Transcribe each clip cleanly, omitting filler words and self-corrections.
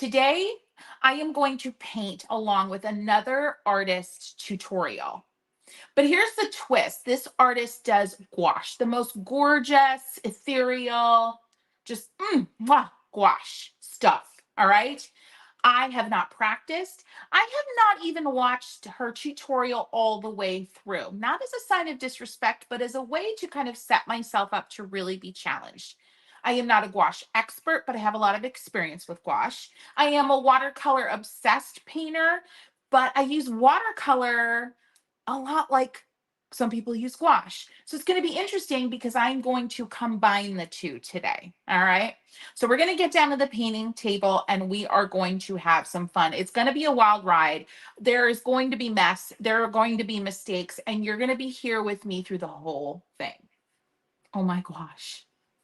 Today, I am going to paint along with another artist tutorial. But here's the twist. This artist does gouache, the most gorgeous, ethereal, just gouache stuff. All right. I have not practiced. I have not even watched her tutorial all the way through, not as a sign of disrespect, but as a way to kind of set myself up to really be challenged. I am not a gouache expert, but I have a lot of experience with gouache. I am a watercolor obsessed painter, but I use watercolor a lot like some people use gouache. So it's going to be interesting because I'm going to combine the two today. All right. So we're going to get down to the painting table and we are going to have some fun. It's going to be a wild ride. There is going to be mess. There are going to be mistakes, and you're going to be here with me through the whole thing. Oh my gosh.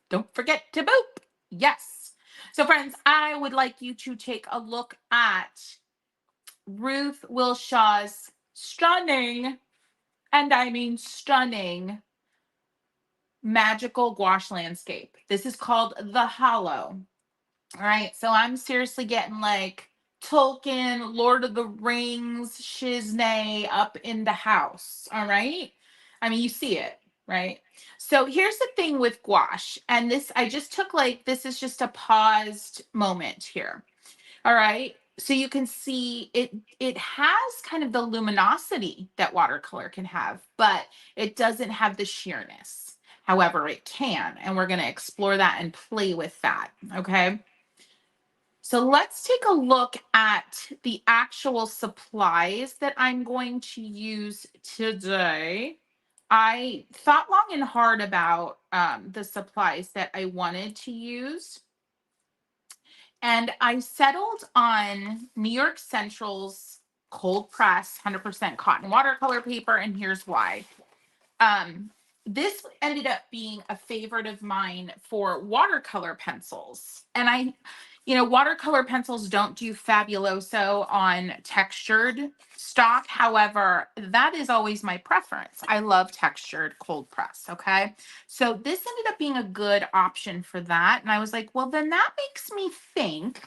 Don't forget to boop. Yes. So friends, I would like you to take a look at Ruth Wilshaw's stunning, and I mean stunning, magical gouache landscape. This is called The Hollow. All right. So I'm seriously getting like Tolkien, Lord of the Rings, Shiznay up in the house. All right. I mean, you see it, right? So here's the thing with gouache. And this, I just took like, this is just a paused moment here. All right. So you can see it has kind of the luminosity that watercolor can have, but it doesn't have the sheerness. However, it can, and we're going to explore that and play with that. Okay. So let's take a look at the actual supplies that I'm going to use today. I thought long and hard about the supplies that I wanted to use. And I settled on New York Central's cold press 100% cotton watercolor paper. And here's why. Um, this ended up being a favorite of mine for watercolor pencils. And watercolor pencils don't do fabuloso on textured stock. However, that is always my preference. I love textured cold press. Okay. So this ended up being a good option for that. And I was like, well, then that makes me think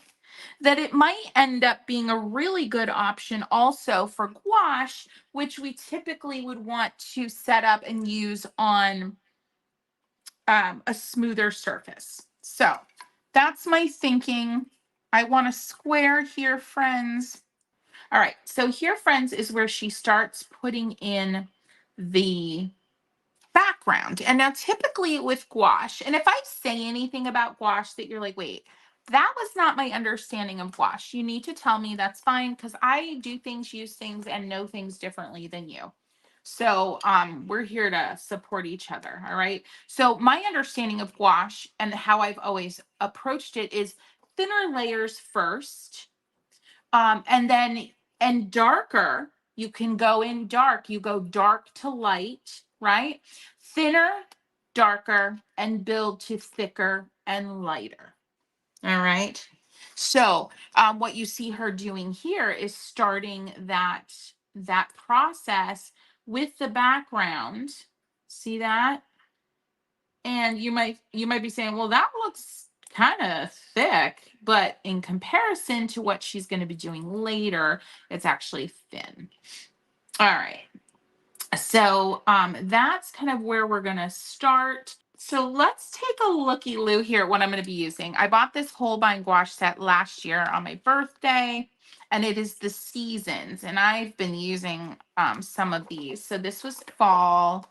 that it might end up being a really good option also for gouache, which we typically would want to set up and use on a smoother surface. So that's my thinking. I want a square here, friends. All right, so here, friends, is where she starts putting in the background. And now typically with gouache, and if I say anything about gouache that you're like, wait, that was not my understanding of gouache, you need to tell me. That's fine, because I do things, use things, and know things differently than you. So we're here to support each other. All right. So my understanding of gouache and how I've always approached it is thinner layers first, and darker. You can go in dark. You go dark to light, right? Thinner, darker, and build to thicker and lighter. All right. So what you see her doing here is starting that process with the background. See that? And you might be saying, well, that looks kind of thick, but in comparison to what she's going to be doing later, it's actually thin. All right. So that's kind of where we're going to start. So let's take a looky-loo here at what I'm going to be using. I bought this Holbein gouache set last year on my birthday, and it is the Seasons, and I've been using some of these. So this was fall.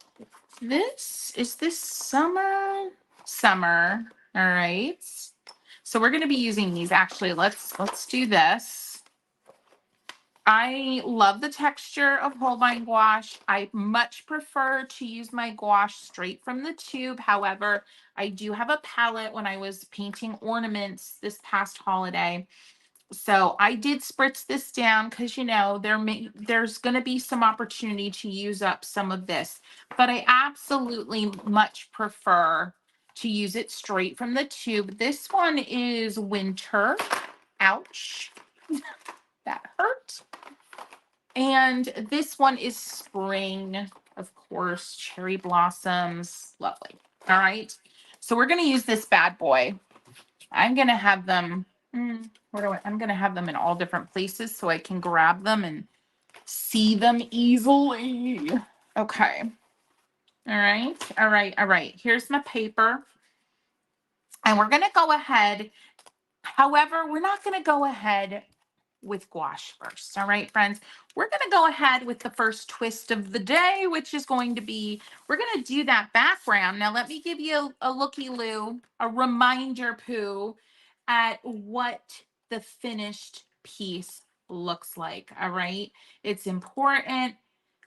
This summer? Summer. All right. So we're going to be using these. Actually, let's do this. I love the texture of Holbein gouache. I much prefer to use my gouache straight from the tube. However, I do have a palette when I was painting ornaments this past holiday. So I did spritz this down because, there's going to be some opportunity to use up some of this. But I absolutely much prefer to use it straight from the tube. This one is winter. Ouch. That hurt. And this one is spring, of course, cherry blossoms. Lovely. All right. So we're going to use this bad boy. I'm going to have them I'm going to have them in all different places so I can grab them and see them easily. Okay. All right. All right. All right. Here's my paper. And we're going to go ahead. However, we're not going to go ahead with gouache first. All right, friends. We're going to go ahead with the first twist of the day, which is going to be, we're going to do that background. Now, let me give you a looky-loo, a reminder poo at what the finished piece looks like. All right. It's important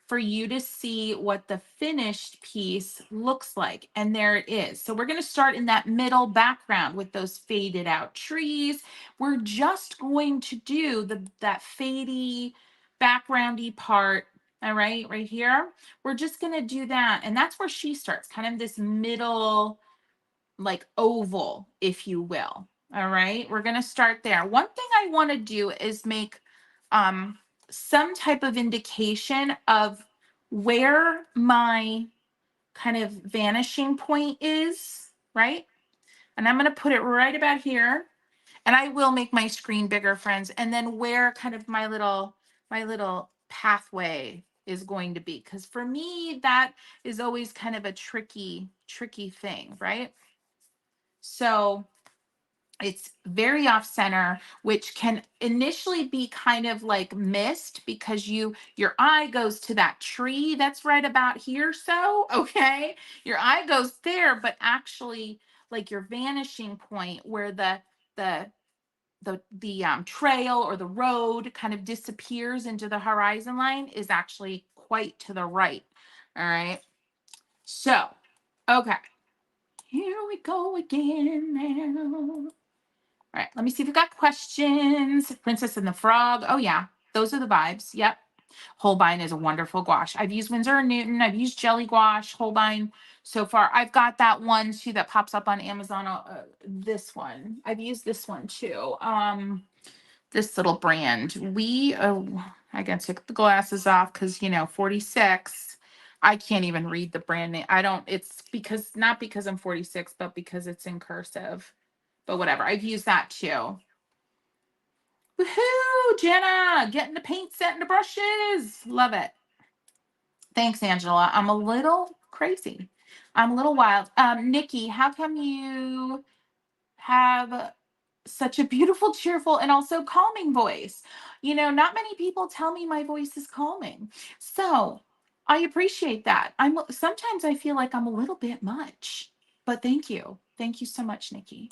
for you to see what the finished piece looks like. And there it is. So we're going to start in that middle background with those faded out trees. We're just going to do that fadey backgroundy part. All right, right here. We're just going to do that. And that's where she starts, kind of this middle, like oval, if you will. All right, we're going to start there. One thing I want to do is make some type of indication of where my kind of vanishing point is, right? And I'm going to put it right about here. And I will make my screen bigger, friends. And then where kind of my little pathway is going to be. Because for me, that is always kind of a tricky thing, right? So it's very off center, which can initially be kind of like missed because your eye goes to that tree that's right about here. So, okay, your eye goes there, but actually like your vanishing point where the trail or the road kind of disappears into the horizon line is actually quite to the right. All right. So, okay, here we go again now. All right, let me see if we've got questions. Princess and the Frog. Oh, yeah, those are the vibes. Yep. Holbein is a wonderful gouache. I've used Winsor and Newton. I've used Jelly Gouache, Holbein so far. I've got that one too that pops up on Amazon. This one. I've used this one too. This little brand. I gotta take the glasses off because 46. I can't even read the brand name. I don't, it's because not because I'm 46, but because it's in cursive. But whatever. I've used that too. Woohoo, Jenna, getting the paint set and the brushes. Love it. Thanks, Angela. I'm a little crazy. I'm a little wild. Nikki, how come you have such a beautiful, cheerful, and also calming voice? Not many people tell me my voice is calming. So I appreciate that. Sometimes I feel like I'm a little bit much, but thank you. Thank you so much, Nikki.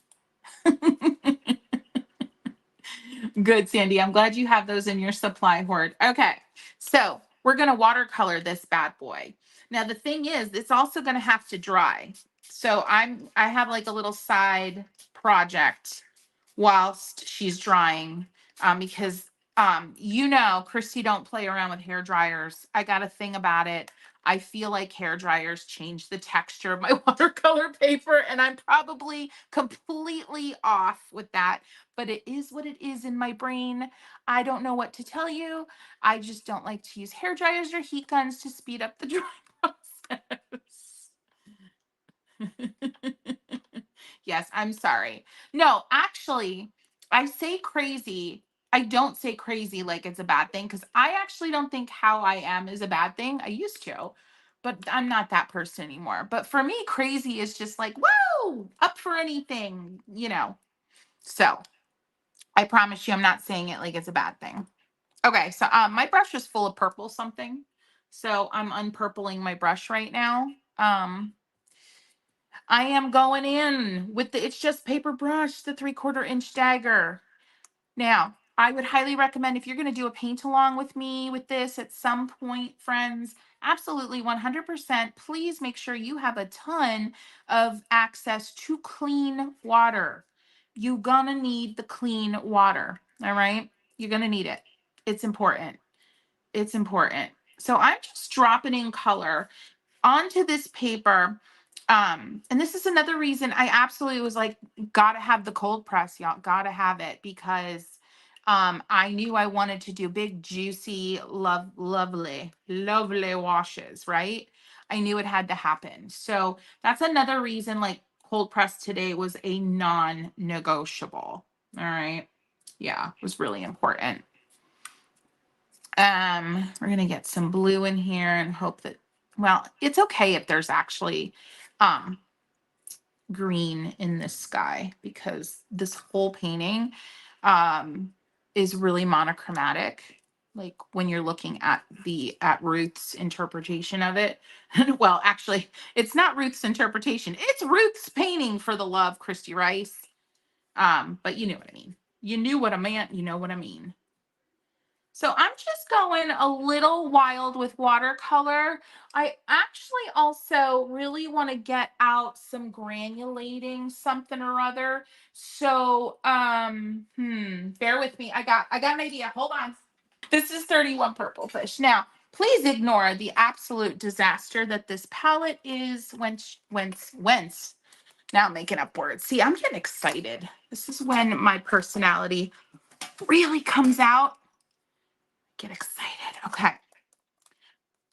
Good, Sandy. I'm glad you have those in your supply hoard. Okay, so we're going to watercolor this bad boy. Now, the thing is, it's also going to have to dry. So I have like a little side project whilst she's drying, because Christy don't play around with hair dryers. I got a thing about it. I feel like hair dryers change the texture of my watercolor paper, and I'm probably completely off with that, but it is what it is in my brain. I don't know what to tell you. I just don't like to use hair dryers or heat guns to speed up the drying process. Yes, I'm sorry. No, actually, I say crazy. I don't say crazy like it's a bad thing because I actually don't think how I am is a bad thing. I used to, but I'm not that person anymore. But for me, crazy is just like, whoa, up for anything. So I promise you, I'm not saying it like it's a bad thing. Okay, so my brush is full of purple something. So I'm unpurpling my brush right now. I am going in with it's just paper brush, the 3/4 inch dagger. Now, I would highly recommend if you're going to do a paint along with me with this at some point, friends, absolutely 100%. Please make sure you have a ton of access to clean water. You're going to need the clean water. All right. You're going to need it. It's important. It's important. So I'm just dropping in color onto this paper. And this is another reason I absolutely was like, gotta have the cold press, y'all, gotta have it, because I knew I wanted to do big, juicy, lovely washes, right? I knew it had to happen. So that's another reason like cold press today was a non-negotiable. All right. Yeah, it was really important. We're gonna get some blue in here and hope that, well, it's okay if there's actually um green in this sky, because this whole painting is really monochromatic. Like when you're looking at Ruth's interpretation of it. Well, actually, it's not Ruth's interpretation. It's Ruth's painting, for the love, Christy Rice. But you know what I mean. You knew what I meant, you know what I mean. So I'm just going a little wild with watercolor. I actually also really want to get out some granulating something or other. So bear with me. I got an idea. Hold on. This is 31 Purple Fish. Now, please ignore the absolute disaster that this palette is whence. Now I'm making up words. See, I'm getting excited. This is when my personality really comes out. Get excited. Okay.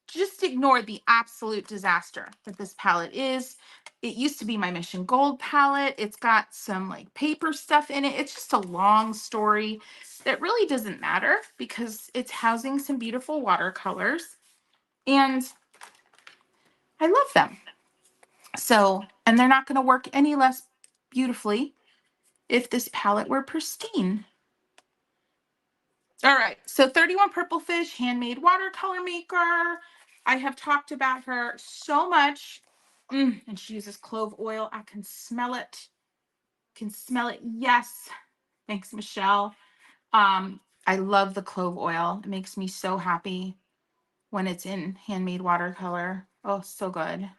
Just ignore the absolute disaster that this palette is. It used to be my Mission Gold palette. It's got some like paper stuff in it. It's just a long story that really doesn't matter because it's housing some beautiful watercolors and I love them. So, and they're not going to work any less beautifully if this palette were pristine. All right, so 31 Purple Fish, handmade watercolor maker. I have talked about her so much. And she uses clove oil. I can smell it. Can smell it. Yes. Thanks, Michelle. I love the clove oil. It makes me so happy when it's in handmade watercolor. Oh, so good.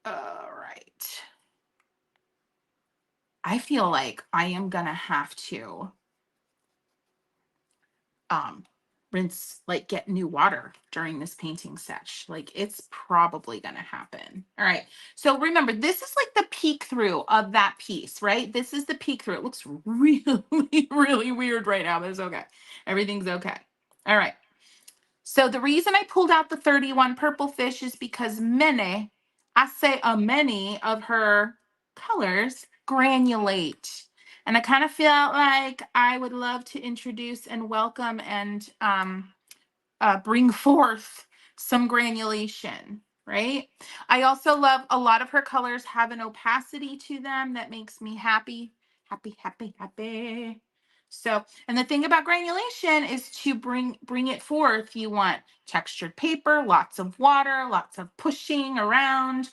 All right. I feel like I am gonna have to rinse, like get new water during this painting sesh. Like it's probably gonna happen. All right. So remember, this is like the peek through of that piece, right? This is the peek through. It looks really, really weird right now, but it's okay. Everything's okay. All right. So the reason I pulled out the 31 Purple Fish is because many of her colors granulate. And I kind of felt like I would love to introduce and welcome and bring forth some granulation, right? I also love a lot of her colors have an opacity to them that makes me happy, happy, happy, happy. So, and the thing about granulation is to bring it forth. You want textured paper, lots of water, lots of pushing around.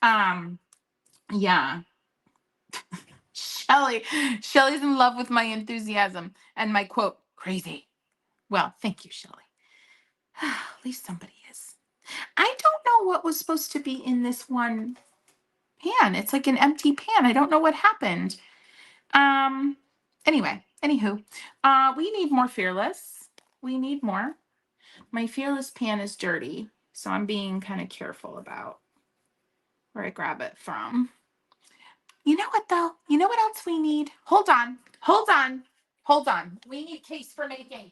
Yeah. Shelly's in love with my enthusiasm and my quote, crazy. Well, thank you, Shelly. At least somebody is. I don't know what was supposed to be in this one pan. It's like an empty pan. I don't know what happened. Anyway, anywho, we need more Fearless. We need more. My Fearless pan is dirty, so I'm being kind of careful about where I grab it from. You know what though? You know what else we need? Hold on. Hold on. Hold on. We need case for making.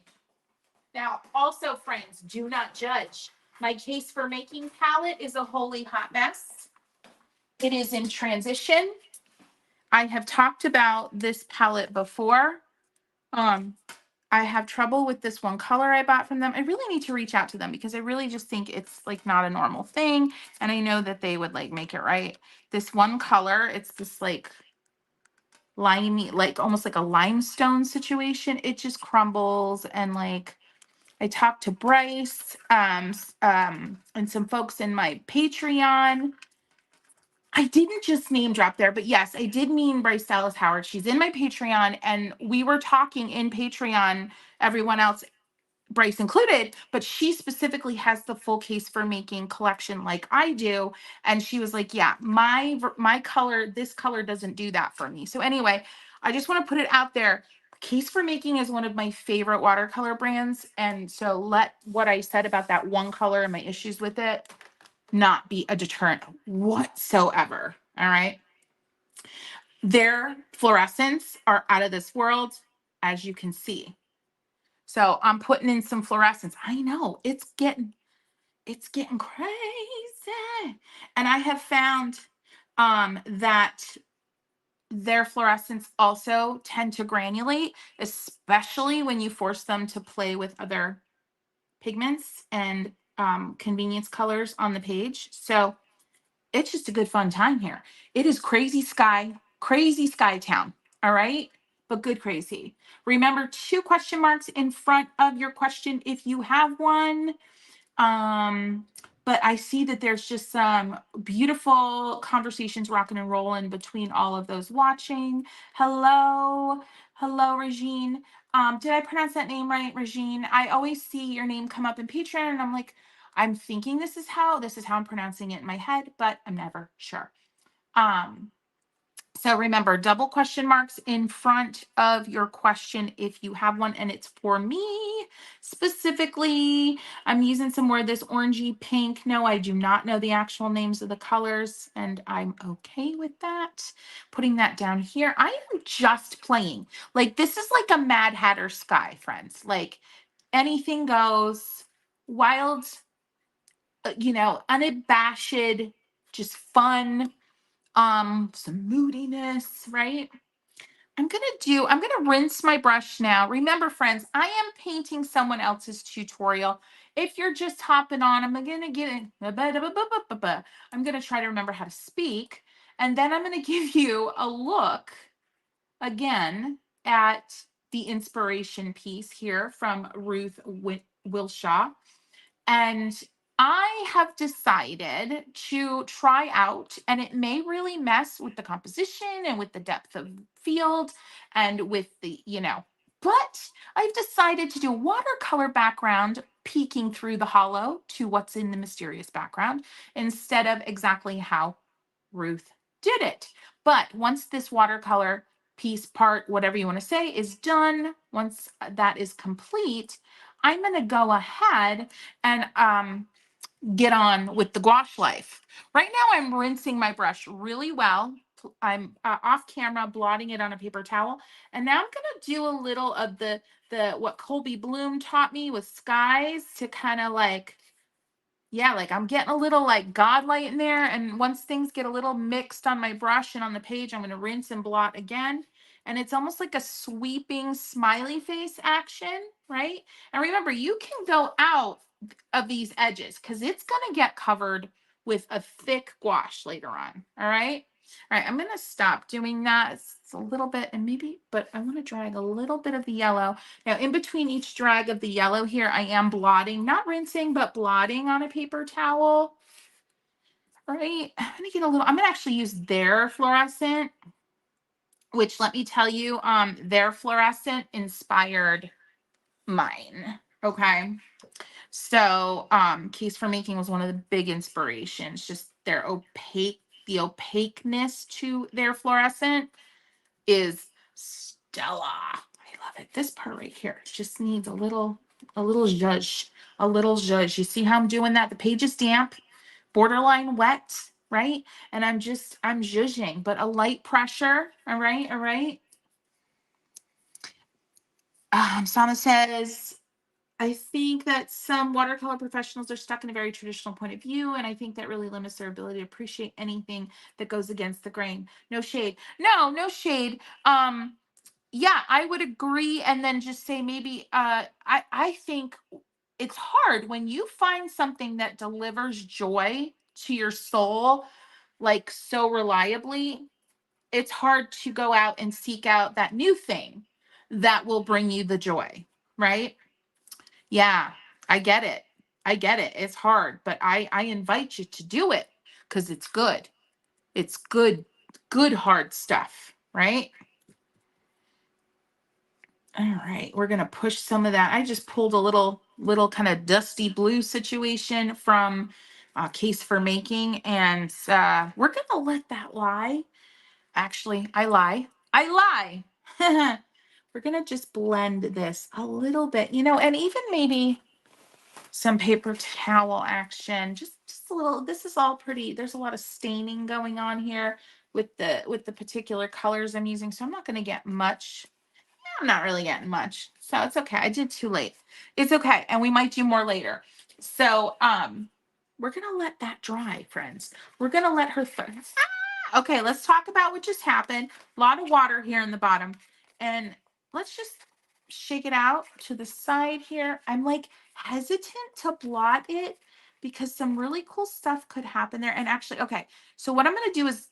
Now, also, friends, do not judge. My case for making palette is a holy hot mess. It is in transition. I have talked about this palette before. I have trouble with this one color I bought from them. I really need to reach out to them because I really just think it's like not a normal thing. And I know that they would like make it right. This one color, it's this like limey, like almost like a limestone situation. It just crumbles and like I talked to Bryce and some folks in my Patreon. I didn't just name drop there, but yes, I did mean Bryce Dallas Howard. She's in my Patreon, and we were talking in Patreon, everyone else, Bryce included, but she specifically has the full case for making collection like I do. And she was like, yeah, my color, this color doesn't do that for me. So anyway, I just want to put it out there. Case for Making is one of my favorite watercolor brands. And so let what I said about that one color and my issues with it not be a deterrent whatsoever. All right. Their fluorescents are out of this world, as you can see. So I'm putting in some fluorescents. I know it's getting crazy. And I have found that their fluorescents also tend to granulate, especially when you force them to play with other pigments and convenience colors on the page. So it's just a good fun time here. It is crazy sky town. All right. But good crazy. Remember 2 question marks in front of your question if you have one. Um, but I see that there's just some beautiful conversations rocking and rolling between all of those watching. Hello, hello, Regine. Did I pronounce that name right, Regine? I always see your name come up in Patreon, and I'm like, I'm thinking this is how I'm pronouncing it in my head, but I'm never sure. Um, so remember, double question marks in front of your question if you have one, and it's for me specifically. I'm using somewhere this orangey pink. No, I do not know the actual names of the colors, and I'm okay with that. Putting that down here. I am just playing. Like, this is like a Mad Hatter sky, friends. Like, anything goes. Wild, unabashed, just fun, some moodiness, right? I'm gonna rinse my brush now. Remember, friends, I am painting someone else's tutorial. If you're just hopping on, I'm gonna get in. I'm gonna try to remember how to speak, and then I'm gonna give you a look again at the inspiration piece here from Ruth Wilshaw. And I have decided to try out, and it may really mess with the composition and with the depth of field and with but I've decided to do a watercolor background peeking through the hollow to what's in the mysterious background instead of exactly how Ruth did it. But once this watercolor piece, part, whatever you want to say, is done, once that is complete, I'm going to go ahead and get on with the gouache life. Right now, I'm rinsing my brush really well. I'm off camera, blotting it on a paper towel, and now I'm going to do a little of the what Colby Bloom taught me with skies to kind of like, yeah, like I'm getting a little like godlight in there. And once things get a little mixed on my brush and on the page, I'm going to rinse and blot again. And it's almost like a sweeping smiley face action, right? And remember, you can go out of these edges because it's going to get covered with a thick gouache later on. All right. All right. I'm going to stop doing that. It's a little bit, and maybe, but I want to drag a little bit of the yellow. Now, in between each drag of the yellow here, I am blotting, not rinsing, but blotting on a paper towel. All right. I'm going to actually use their fluorescent, which, let me tell you, their fluorescent inspired mine. Okay. So, Case for Making was one of the big inspirations, just the opaqueness to their fluorescent is stellar. I love it. This part right here just needs a little zhuzh, a little zhuzh. You see how I'm doing that? The page is damp, borderline wet, right? And I'm zhuzhing, but a light pressure. All right, all right. Sama says, I think that some watercolor professionals are stuck in a very traditional point of view, and I think that really limits their ability to appreciate anything that goes against the grain. No shade. No shade. Yeah, I would agree. And then just say maybe I think it's hard when you find something that delivers joy to your soul like so reliably. It's hard to go out and seek out that new thing that will bring you the joy, right? Yeah, I get it. I get it. It's hard, but I invite you to do it because it's good. It's good hard stuff, right? All right, we're gonna push some of that. I just pulled a little kind of dusty blue situation from Case for Making, and we're gonna let that lie. Actually, I lie. I lie. We're gonna just blend this a little bit, and even maybe some paper towel action. Just a little. This is all pretty. There's a lot of staining going on here with the particular colors I'm using, so I'm not gonna get much. I'm not really getting much, so it's okay. I did too late. It's okay, and we might do more later. So, we're gonna let that dry, friends. We're gonna let her Okay, let's talk about what just happened. A lot of water here in the bottom. And let's just shake it out to the side here. I'm like hesitant to blot it because some really cool stuff could happen there. And actually, okay, so what I'm going to do is,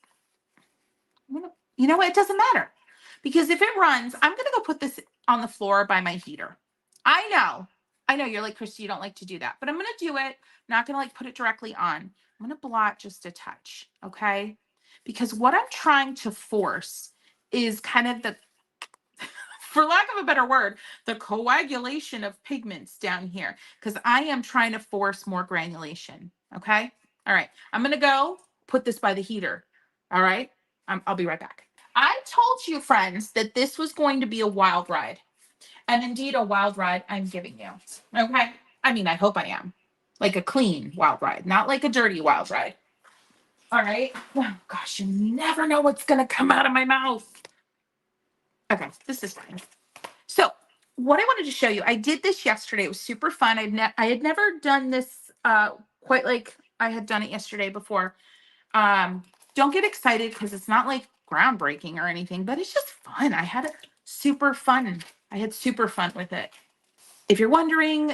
you know what? It doesn't matter because if it runs, I'm going to go put this on the floor by my heater. I know. I know you're like, Christy, you don't like to do that, but I'm going to do it. I'm not going to like put it directly on. I'm going to blot just a touch. Okay. Because what I'm trying to force is kind of the, for lack of a better word, the coagulation of pigments down here. Because I am trying to force more granulation. Okay. All right. I'm going to go put this by the heater. All right. I'll be right back. I told you, friends, that this was going to be a wild ride. And indeed, a wild ride I'm giving you. Okay. I mean, I hope I am. Like a clean wild ride, not like a dirty wild ride. All right. Oh, gosh, you never know what's going to come out of my mouth. Okay. This is fine. So, what I wanted to show you, I did this yesterday. It was super fun. I had never done this quite like I had done it yesterday before. Don't get excited because it's not like groundbreaking or anything, but it's just fun. I had super fun. I had super fun with it. If you're wondering,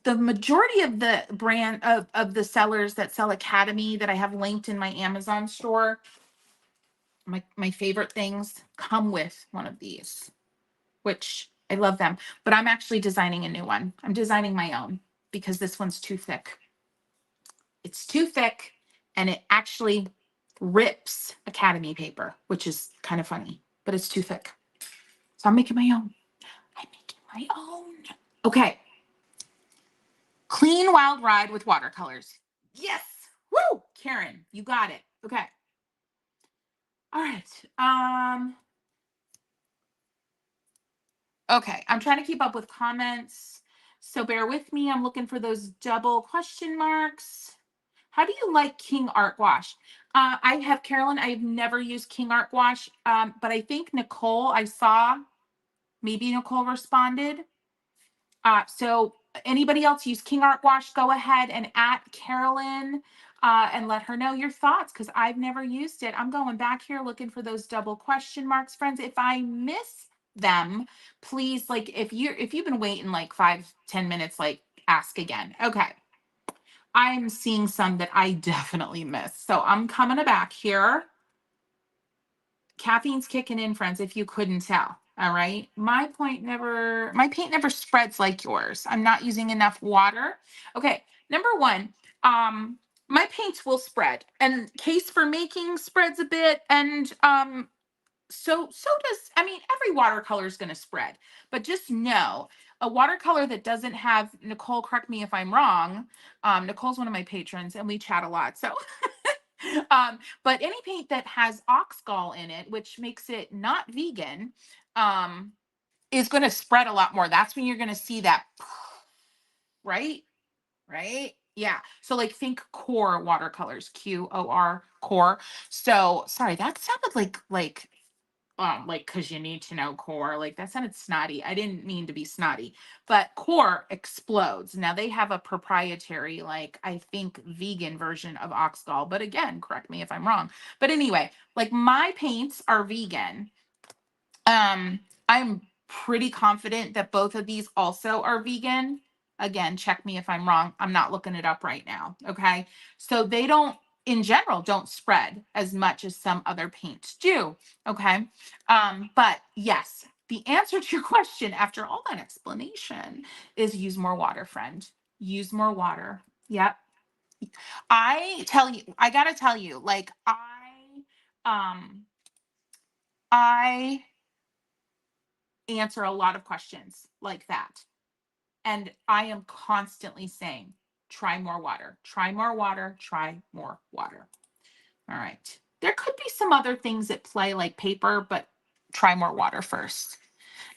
the majority of the brand of the sellers that sell Academy that I have linked in my Amazon store, my favorite things come with one of these, which I love them. But I'm actually designing a new one. I'm designing my own because this one's too thick. It's too thick and it actually rips Academy paper, which is kind of funny, but it's too thick. So I'm making my own. I'm making my own. Okay. Clean wild ride with watercolors. Yes. Woo! Karen, you got it. Okay. All right. Okay. I'm trying to keep up with comments. So bear with me. I'm looking for those double question marks. How do you like King Art Gouache? I have Carolyn. I've never used King Art Gouache, but I think Nicole, I saw, maybe Nicole responded. So anybody else use King Art Gouache, go ahead and at Carolyn and let her know your thoughts because I've never used it. I'm going back here looking for those double question marks, friends. If I miss them, please, like if you've been waiting like 5-10 minutes, like ask again. Okay. I'm seeing some that I definitely missed. So I'm coming back here. Caffeine's kicking in, friends, if you couldn't tell. All right. My paint never spreads like yours. I'm not using enough water. Okay. Number one, my paints will spread. And case for making spreads a bit. And so does, I mean, every watercolor is going to spread. But just know a watercolor that doesn't have, Nicole, correct me if I'm wrong. Nicole's one of my patrons and we chat a lot. So but any paint that has oxgall in it, which makes it not vegan, is going to spread a lot more. That's when you're going to see that, right? Right? Yeah. So like think core watercolors, Qor core. So sorry, that sounded like because you need to know core, like that sounded snotty. I didn't mean to be snotty, but core explodes. Now they have a proprietary, like I think vegan version of oxgall, but again, correct me if I'm wrong. But anyway, like my paints are vegan. I'm pretty confident that both of these also are vegan. Again, check me if I'm wrong. I'm not looking it up right now. Okay. So they don't, in general, don't spread as much as some other paints do. Okay. But yes, the answer to your question after all that explanation is use more water, friend. Use more water. Yep. I gotta tell you, like I answer a lot of questions like that. And I am constantly saying, try more water, try more water, try more water. All right. There could be some other things at play like paper, but try more water first.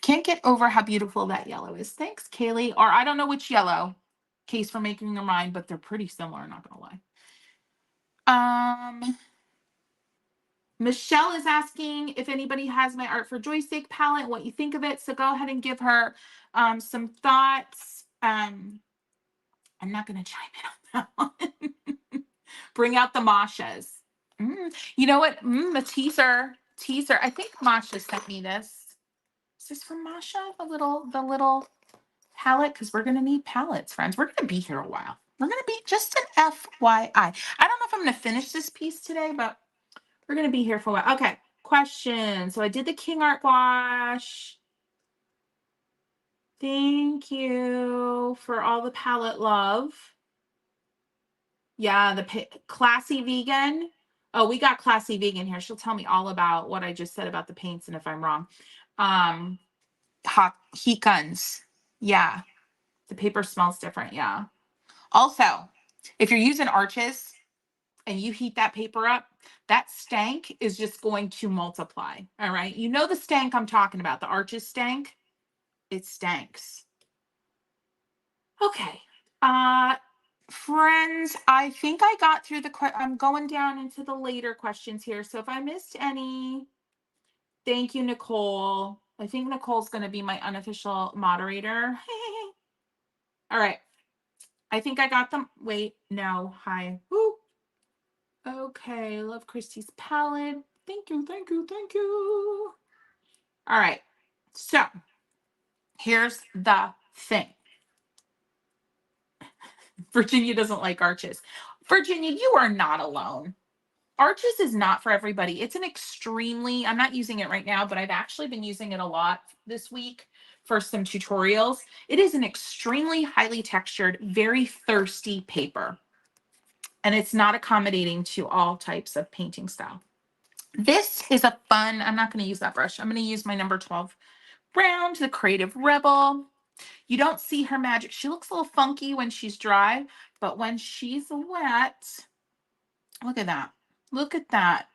Can't get over how beautiful that yellow is. Thanks, Kaylee. Or I don't know which yellow, case for making your mind, but they're pretty similar, not gonna lie. Michelle is asking if anybody has my Art for Joystick palette, what you think of it. So go ahead and give her some thoughts. I'm not going to chime in on that one. Bring out the Mashas. You know what? A teaser. Teaser. I think Masha sent me this. Is this from Masha? The little palette? Because we're gonna need palettes, friends. We're gonna be here a while. We're gonna be just an FYI. I don't know if I'm gonna finish this piece today, but we're gonna be here for a while. Okay. Question. So I did the King Art gouache. Thank you for all the palette love. Yeah, the classy vegan. Oh, we got classy vegan here. She'll tell me all about what I just said about the paints and if I'm wrong. Um, hot heat guns. Yeah, the paper smells different. Yeah. Also, if you're using arches and you heat that paper up, that stank is just going to multiply. All right. You know the stank I'm talking about, the arches stank. It stanks. Okay. Friends, I think I got through I'm going down into the later questions here. So if I missed any, thank you, Nicole. I think Nicole's going to be my unofficial moderator. All right. I think I got them. Wait, no. Hi. Woo. Okay. Love Christy's palette. Thank you. Thank you. Thank you. All right. So here's the thing. Virginia doesn't like arches. Virginia, you are not alone. Arches is not for everybody. It's an extremely, I'm not using it right now, but I've actually been using it a lot this week for some tutorials. It is an extremely highly textured, very thirsty paper. And it's not accommodating to all types of painting style. This is a fun, I'm not going to use that brush. I'm going to use my number 12 round, the Creative Rebel. You don't see her magic. She looks a little funky when she's dry, but when she's wet, look at that. Look at that.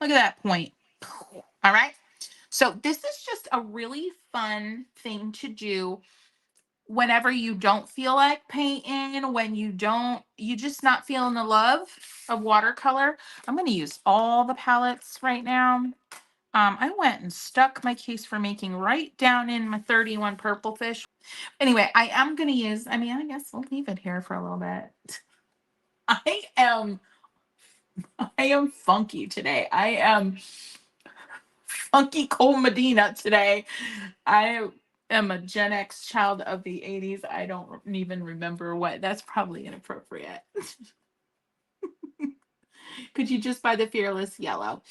Look at that point. All right. So this is just a really fun thing to do whenever you don't feel like painting, when you just not feeling the love of watercolor. I'm going to use all the palettes right now. I went and stuck my case for making right down in my 31 purple fish. Anyway, I am going to use, I guess we'll leave it here for a little bit. I am funky today. I am funky Cole Medina today. I am a Gen X child of the 80s. I don't even remember what. That's probably inappropriate. Could you just buy the Fearless Yellow?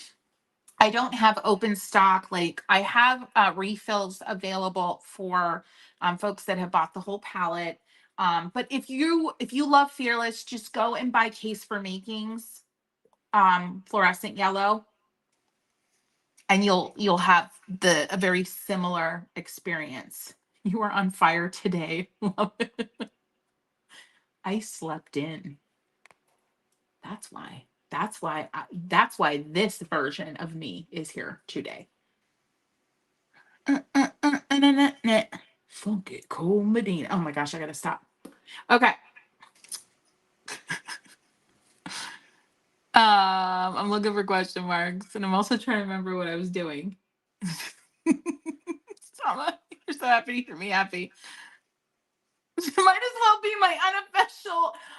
I don't have open stock. Like I have refills available for folks that have bought the whole palette. But if you love Fearless, just go and buy Case for Makings fluorescent yellow, and you'll have a very similar experience. You are on fire today. Love it. I slept in. That's why. That's why this version of me is here today. Funky Cole Medina. Oh my gosh, I gotta stop. Okay. I'm looking for question marks, and I'm also trying to remember what I was doing. Stop. You're so happy for me happy. Might as well be my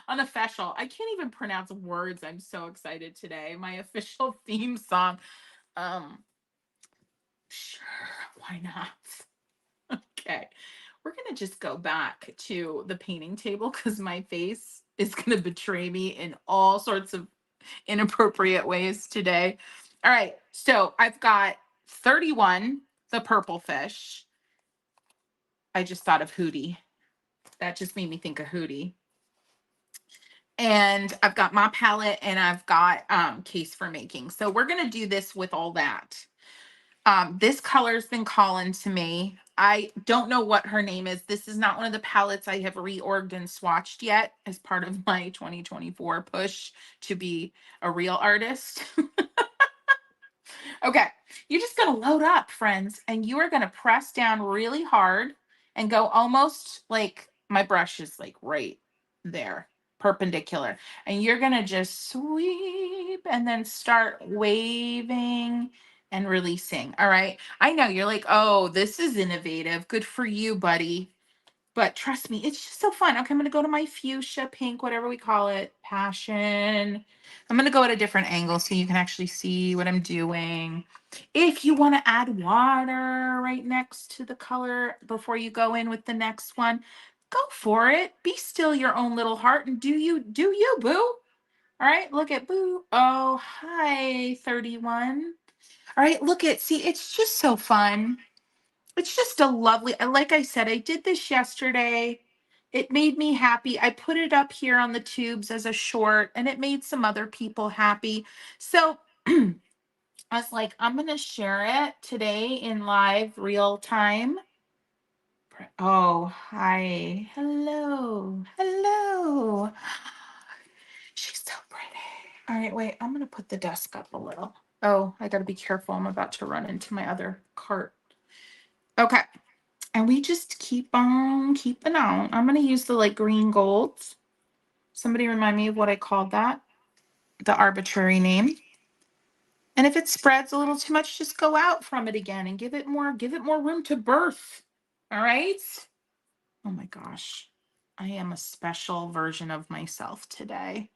unofficial. I can't even pronounce words. I'm so excited today. My official theme song. Sure, why not? Okay. We're gonna just go back to the painting table because my face is gonna betray me in all sorts of inappropriate ways today. All right, so I've got 31, the purple fish. I just thought of Hootie. That just made me think of Hootie. And I've got my palette and I've got Case for Making. So we're gonna do this with all that. This color's been calling to me. I don't know what her name is. This is not one of the palettes I have reorged and swatched yet as part of my 2024 push to be a real artist. Okay, you're just gonna load up, friends, and you are gonna press down really hard and go almost like my brush is like right there, perpendicular. And you're gonna just sweep and then start waving and releasing. All right. I know you're like, oh, this is innovative. Good for you, buddy. But trust me, it's just so fun. Okay, I'm gonna go to my fuchsia pink, whatever we call it, passion. I'm gonna go at a different angle so you can actually see what I'm doing. If you want to add water right next to the color before you go in with the next one, go for it. Be still your own little heart and do you, boo. All right, look at boo. Oh, hi, 31. All right, look at, see, it's just so fun. It's just a lovely, like I said, I did this yesterday. It made me happy. I put it up here on the tubes as a short, and it made some other people happy. So I was like, I'm going to share it today in live real time. Oh, hi. Hello. Hello. She's so pretty. All right, wait, I'm going to put the desk up a little. Oh, I got to be careful. I'm about to run into my other cart. Okay. And we just keep on keeping on. I'm going to use the like green golds. Somebody remind me of what I called that, the arbitrary name. And if it spreads a little too much, just go out from it again and give it more room to birth. All right. Oh my gosh. I am a special version of myself today.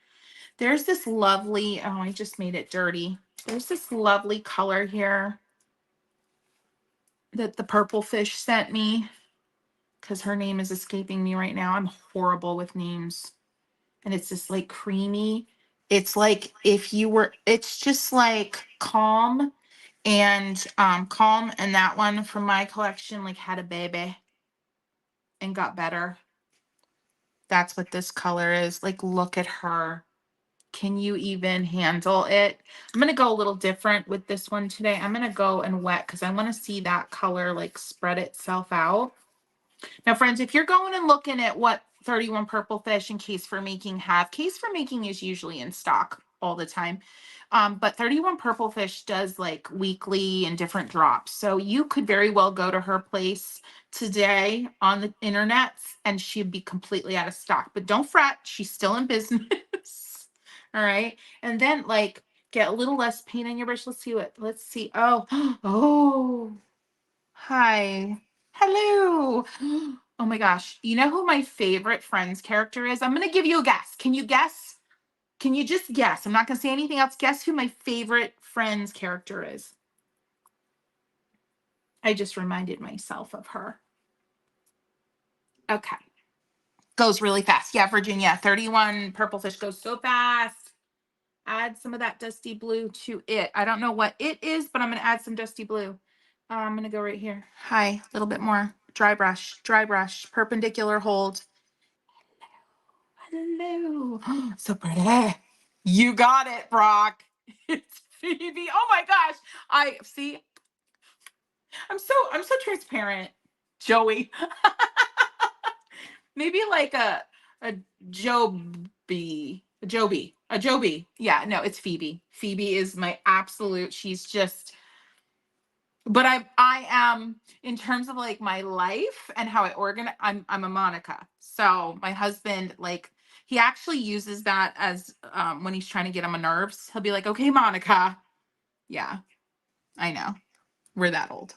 There's this lovely, oh, I just made it dirty. There's this lovely color here that the purple fish sent me because her name is escaping me right now. I'm horrible with names. And it's this like creamy. It's like if you were, it's just like calm and that one from my collection like had a baby and got better. That's what this color is. Like, look at her. Can you even handle it? I'm going to go a little different with this one today. I'm going to go and wet because I want to see that color like spread itself out. Now, friends, if you're going and looking at what 31 Purple Fish and Case for Making have, Case for Making is usually in stock all the time. But 31 Purple Fish does like weekly and different drops. So you could very well go to her place today on the internet and she'd be completely out of stock. But don't fret, she's still in business. All right. And then like get a little less paint on your brush. Let's see. Oh, oh, hi. Hello. Oh my gosh. You know who my favorite Friends character is? I'm going to give you a guess. Can you guess? Can you just guess? I'm not going to say anything else. Guess who my favorite Friends character is? I just reminded myself of her. Okay. Goes really fast. Yeah, Virginia. 31 Purple Fish goes so fast. Add some of that dusty blue to it. I don't know what it is, but I'm going to add some dusty blue. I'm going to go right here. Hi, a little bit more. Dry brush, perpendicular hold. Hello. So pretty. You got it, Brock. It's Phoebe. Oh my gosh. I see. I'm so transparent. Joey. Maybe like a Joby. A Joby. A Joby. Yeah, no, it's Phoebe. Phoebe is my absolute, she's just, but I am in terms of like my life and how I organize, I'm a Monica. So my husband, like, he actually uses that as when he's trying to get on my nerves. He'll be like, okay, Monica. Yeah, I know. We're that old.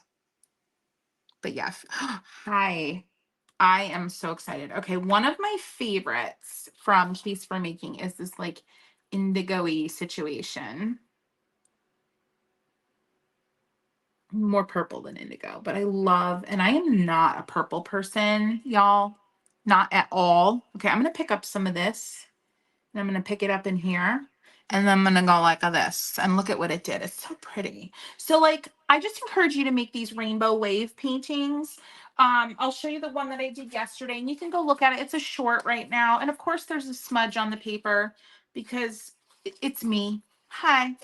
But yeah. Hi. I am so excited. Okay, one of my favorites from Case for Making is this like indigo-y situation. More purple than indigo, but I love, and I am not a purple person, y'all. Not at all. Okay, I'm going to pick up some of this, and I'm going to pick it up in here, and then I'm going to go like this, and look at what it did. It's so pretty. So, like, I just encourage you to make these rainbow wave paintings. I'll show you the one that I did yesterday, and you can go look at it. It's a short right now, and of course, there's a smudge on the paper because it's me. Hi,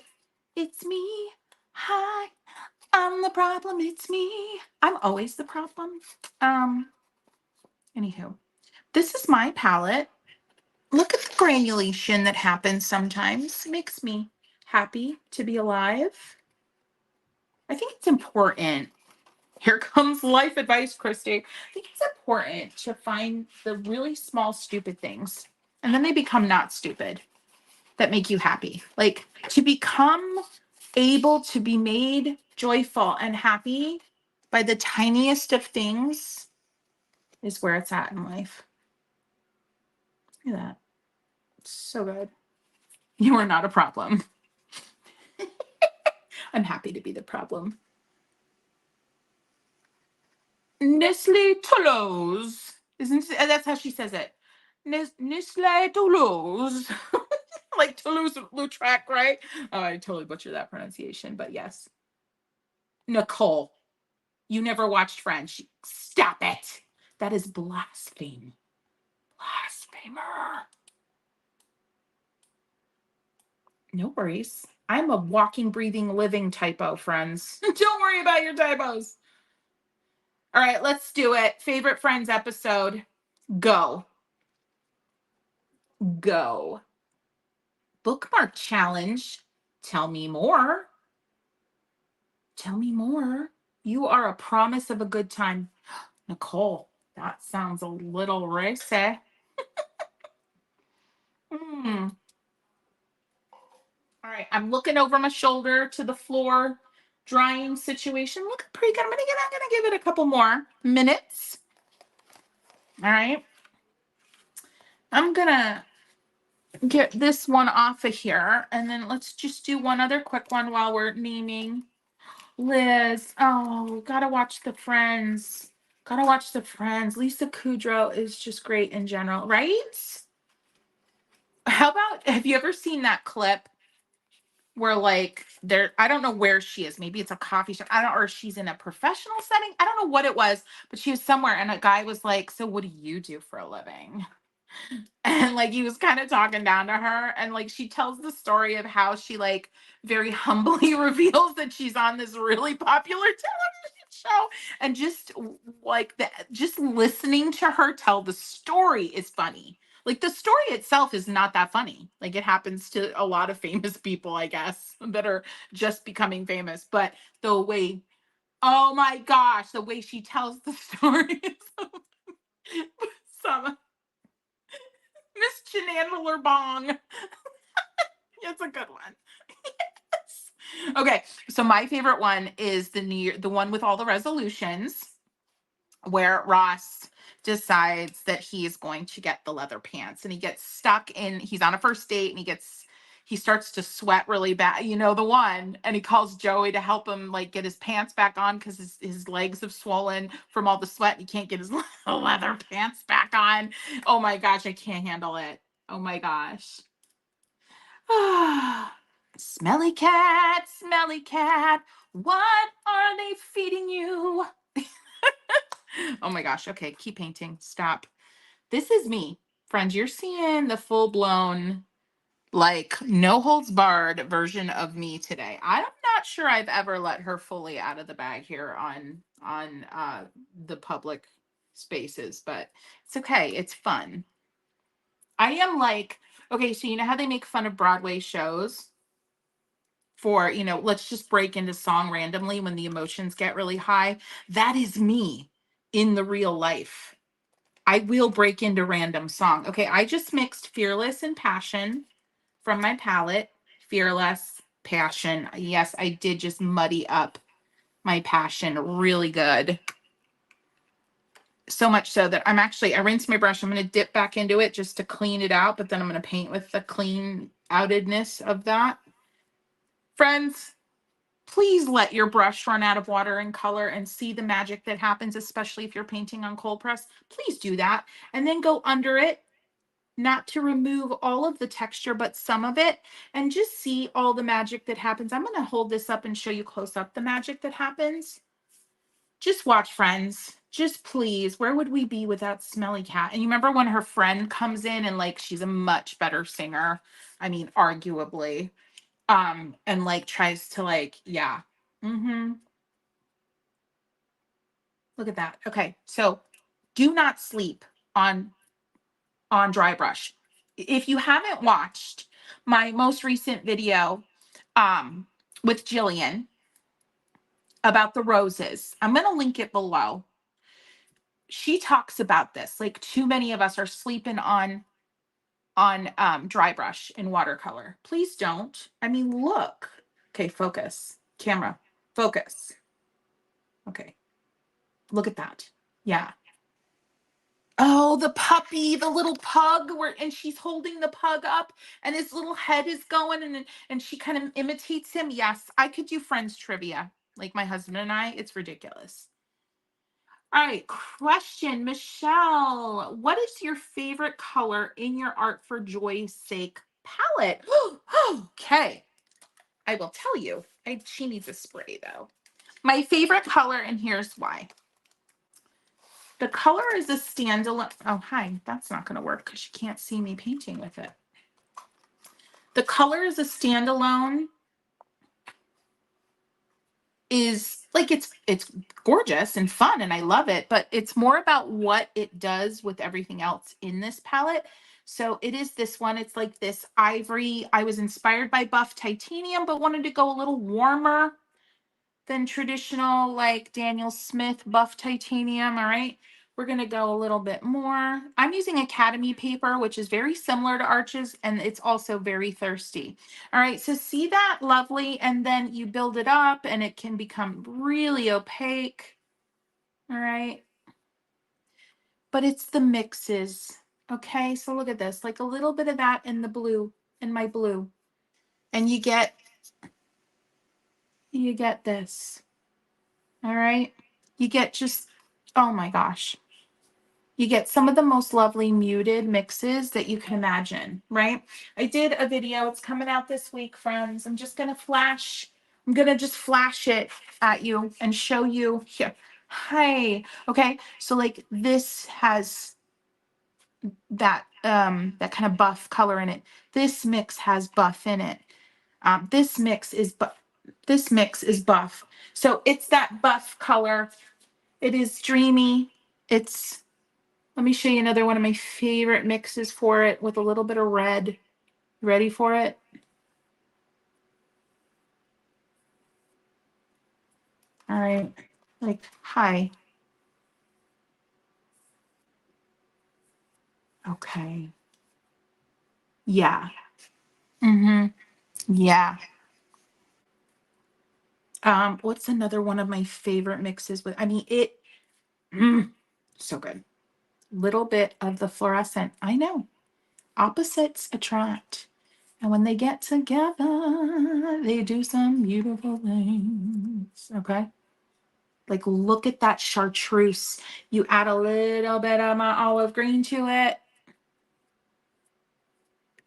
it's me. Hi. I'm the problem, it's me. I'm always the problem. Anywho, this is my palette. Look at the granulation that happens sometimes. It makes me happy to be alive. I think it's important. Here comes life advice, Christy. I think it's important to find the really small, stupid things, and then they become not stupid, that make you happy. Like to become able to be made joyful and happy by the tiniest of things. is where it's at in life. Look at that. So good. You are not a problem. I'm happy to be the problem. Nestle Toulouse. Isn't that's how she says it? Nestle Toulouse. Like Toulouse-Lautrec, right? Oh, I totally butchered that pronunciation, but yes. Nicole, you never watched French. Stop it. That is blasphemy. Blasphemer. No worries. I'm a walking, breathing, living typo, friends. Don't worry about your typos. All right, let's do it. Favorite Friends episode. Go. Go. Bookmark challenge. Tell me more. Tell me more. You are a promise of a good time. Nicole, that sounds a little racy. Hmm. All right, I'm looking over my shoulder to the floor drying situation. Look pretty good. I'm gonna give it a couple more minutes. All right. I'm gonna get this one off of here, and then let's just do one other quick one while we're naming. Liz, oh, gotta watch the Friends. Gotta watch the Friends. Lisa Kudrow is just great in general, right? How about, have you ever seen that clip where like there, I don't know where she is. Maybe it's a coffee shop. I don't, or she's in a professional setting. I don't know what it was, but she was somewhere and a guy was like, "So what do you do for a living?" And like he was kind of talking down to her, and like she tells the story of how she like very humbly reveals that she's on this really popular television show, and just like that, just listening to her tell the story is funny. Like the story itself is not that funny. Like it happens to a lot of famous people, I guess, that are just becoming famous, but the way, oh my gosh, the way she tells the story is so some Miss Chenandler Bong. It's a good one. Yes. Okay, so my favorite one is the one with all the resolutions, where Ross decides that he is going to get the leather pants, and he gets stuck in. He's on a first date, and he starts to sweat really bad. You know the one, and he calls Joey to help him like get his pants back on because his legs have swollen from all the sweat. And he can't get his leather pants back on. Oh my gosh, I can't handle it. Oh my gosh. Smelly cat, what are they feeding you? Oh my gosh. Okay, keep painting. Stop. This is me. Friends, you're seeing the full blown, like, no holds barred version of me today. I'm not sure I've ever let her fully out of the bag here on the public spaces, but it's okay. It's fun. I am like, okay, so you know how they make fun of Broadway shows for, let's just break into song randomly when the emotions get really high? That is me in the real life. I will break into random song. Okay, I just mixed Fearless and Passion from my palette. Fearless, Passion. Yes, I did just muddy up my passion really good. So much so that I rinsed my brush. I'm going to dip back into it just to clean it out, but then I'm going to paint with the clean outedness of that. Friends, please let your brush run out of water and color and see the magic that happens, especially if you're painting on cold press. Please do that. And then go under it, not to remove all of the texture, but some of it, and just see all the magic that happens. I'm going to hold this up and show you close up the magic that happens. Just watch, friends. Just please. Where would we be without Smelly Cat? And you remember when her friend comes in and like she's a much better singer. I mean, arguably. And like tries to like, yeah. Mm-hmm. Look at that. Okay. So do not sleep on dry brush. If you haven't watched my most recent video with Jillian about the roses, I'm going to link it below. She talks about this. Like too many of us are sleeping on dry brush in watercolor. Please don't. I mean, look. Okay, focus. Camera. Focus. Okay. Look at that. Yeah. Oh, the puppy, the little pug, and she's holding the pug up, and his little head is going, and she kind of imitates him. Yes, I could do Friends trivia, like my husband and I. It's ridiculous. All right, question, Michelle. What is your favorite color in your Art for Joy's Sake palette? Okay, I will tell you. She needs a spray though. My favorite color, and here's why. The color is a standalone. Oh, hi. That's not going to work because you can't see me painting with it. The color is a standalone. Is like it's gorgeous and fun and I love it, but it's more about what it does with everything else in this palette. So it is this one. It's like this ivory. I was inspired by buff titanium, but wanted to go a little warmer than traditional like Daniel Smith buff titanium. All right. We're going to go a little bit more. I'm using Academy paper, which is very similar to Arches, and it's also very thirsty. All right, so see that? Lovely. And then you build it up and it can become really opaque. All right. But it's the mixes. Okay, so look at this, like a little bit of that in the blue, in my blue. And you get this. All right. You get just, oh my gosh. You get some of the most lovely muted mixes that you can imagine, right? I did a video. It's coming out this week, friends. I'm just going to just flash it at you and show you here. Hi. Okay. So like this has that kind of buff color in it. This mix has buff in it. This mix is buff. So it's that buff color. It is dreamy. Let me show you another one of my favorite mixes for it with a little bit of red. Ready for it? All right. Like, hi. Okay. Yeah. Mm-hmm. Yeah. What's another one of my favorite mixes with, I mean, so good. Little bit of the fluorescent. I know. Opposites attract. And when they get together, they do some beautiful things. Okay. Like, look at that chartreuse. You add a little bit of my olive green to it.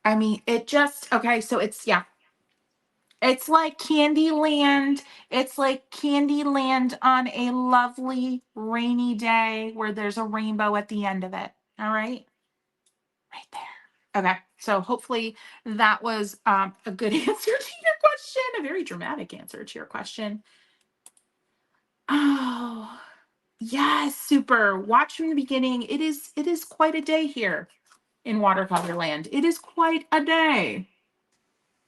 I mean, it just, okay, so it's, yeah. It's like Candyland. It's like Candyland on a lovely rainy day where there's a rainbow at the end of it. All right. Right there. Okay. So hopefully that was a good answer to your question, a very dramatic answer to your question. Oh, yes, super. Watch from the beginning. It is quite a day here in Watercolor Land. It is quite a day.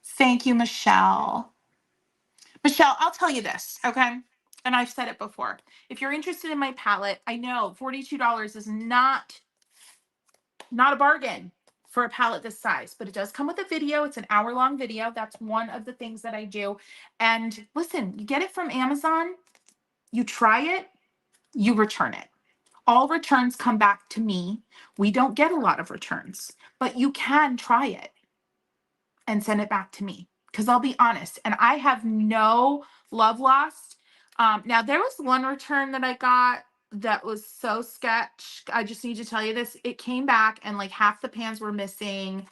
Thank you, Michelle. Michelle, I'll tell you this, okay? And I've said it before. If you're interested in my palette, I know $42 is not a bargain for a palette this size, but it does come with a video. It's an hour-long video. That's one of the things that I do. And listen, you get it from Amazon, you try it, you return it. All returns come back to me. We don't get a lot of returns, but you can try it and send it back to me because I'll be honest. And I have no love lost. Now, there was one return that I got that was so sketch. I just need to tell you this. It came back and like half the pans were missing.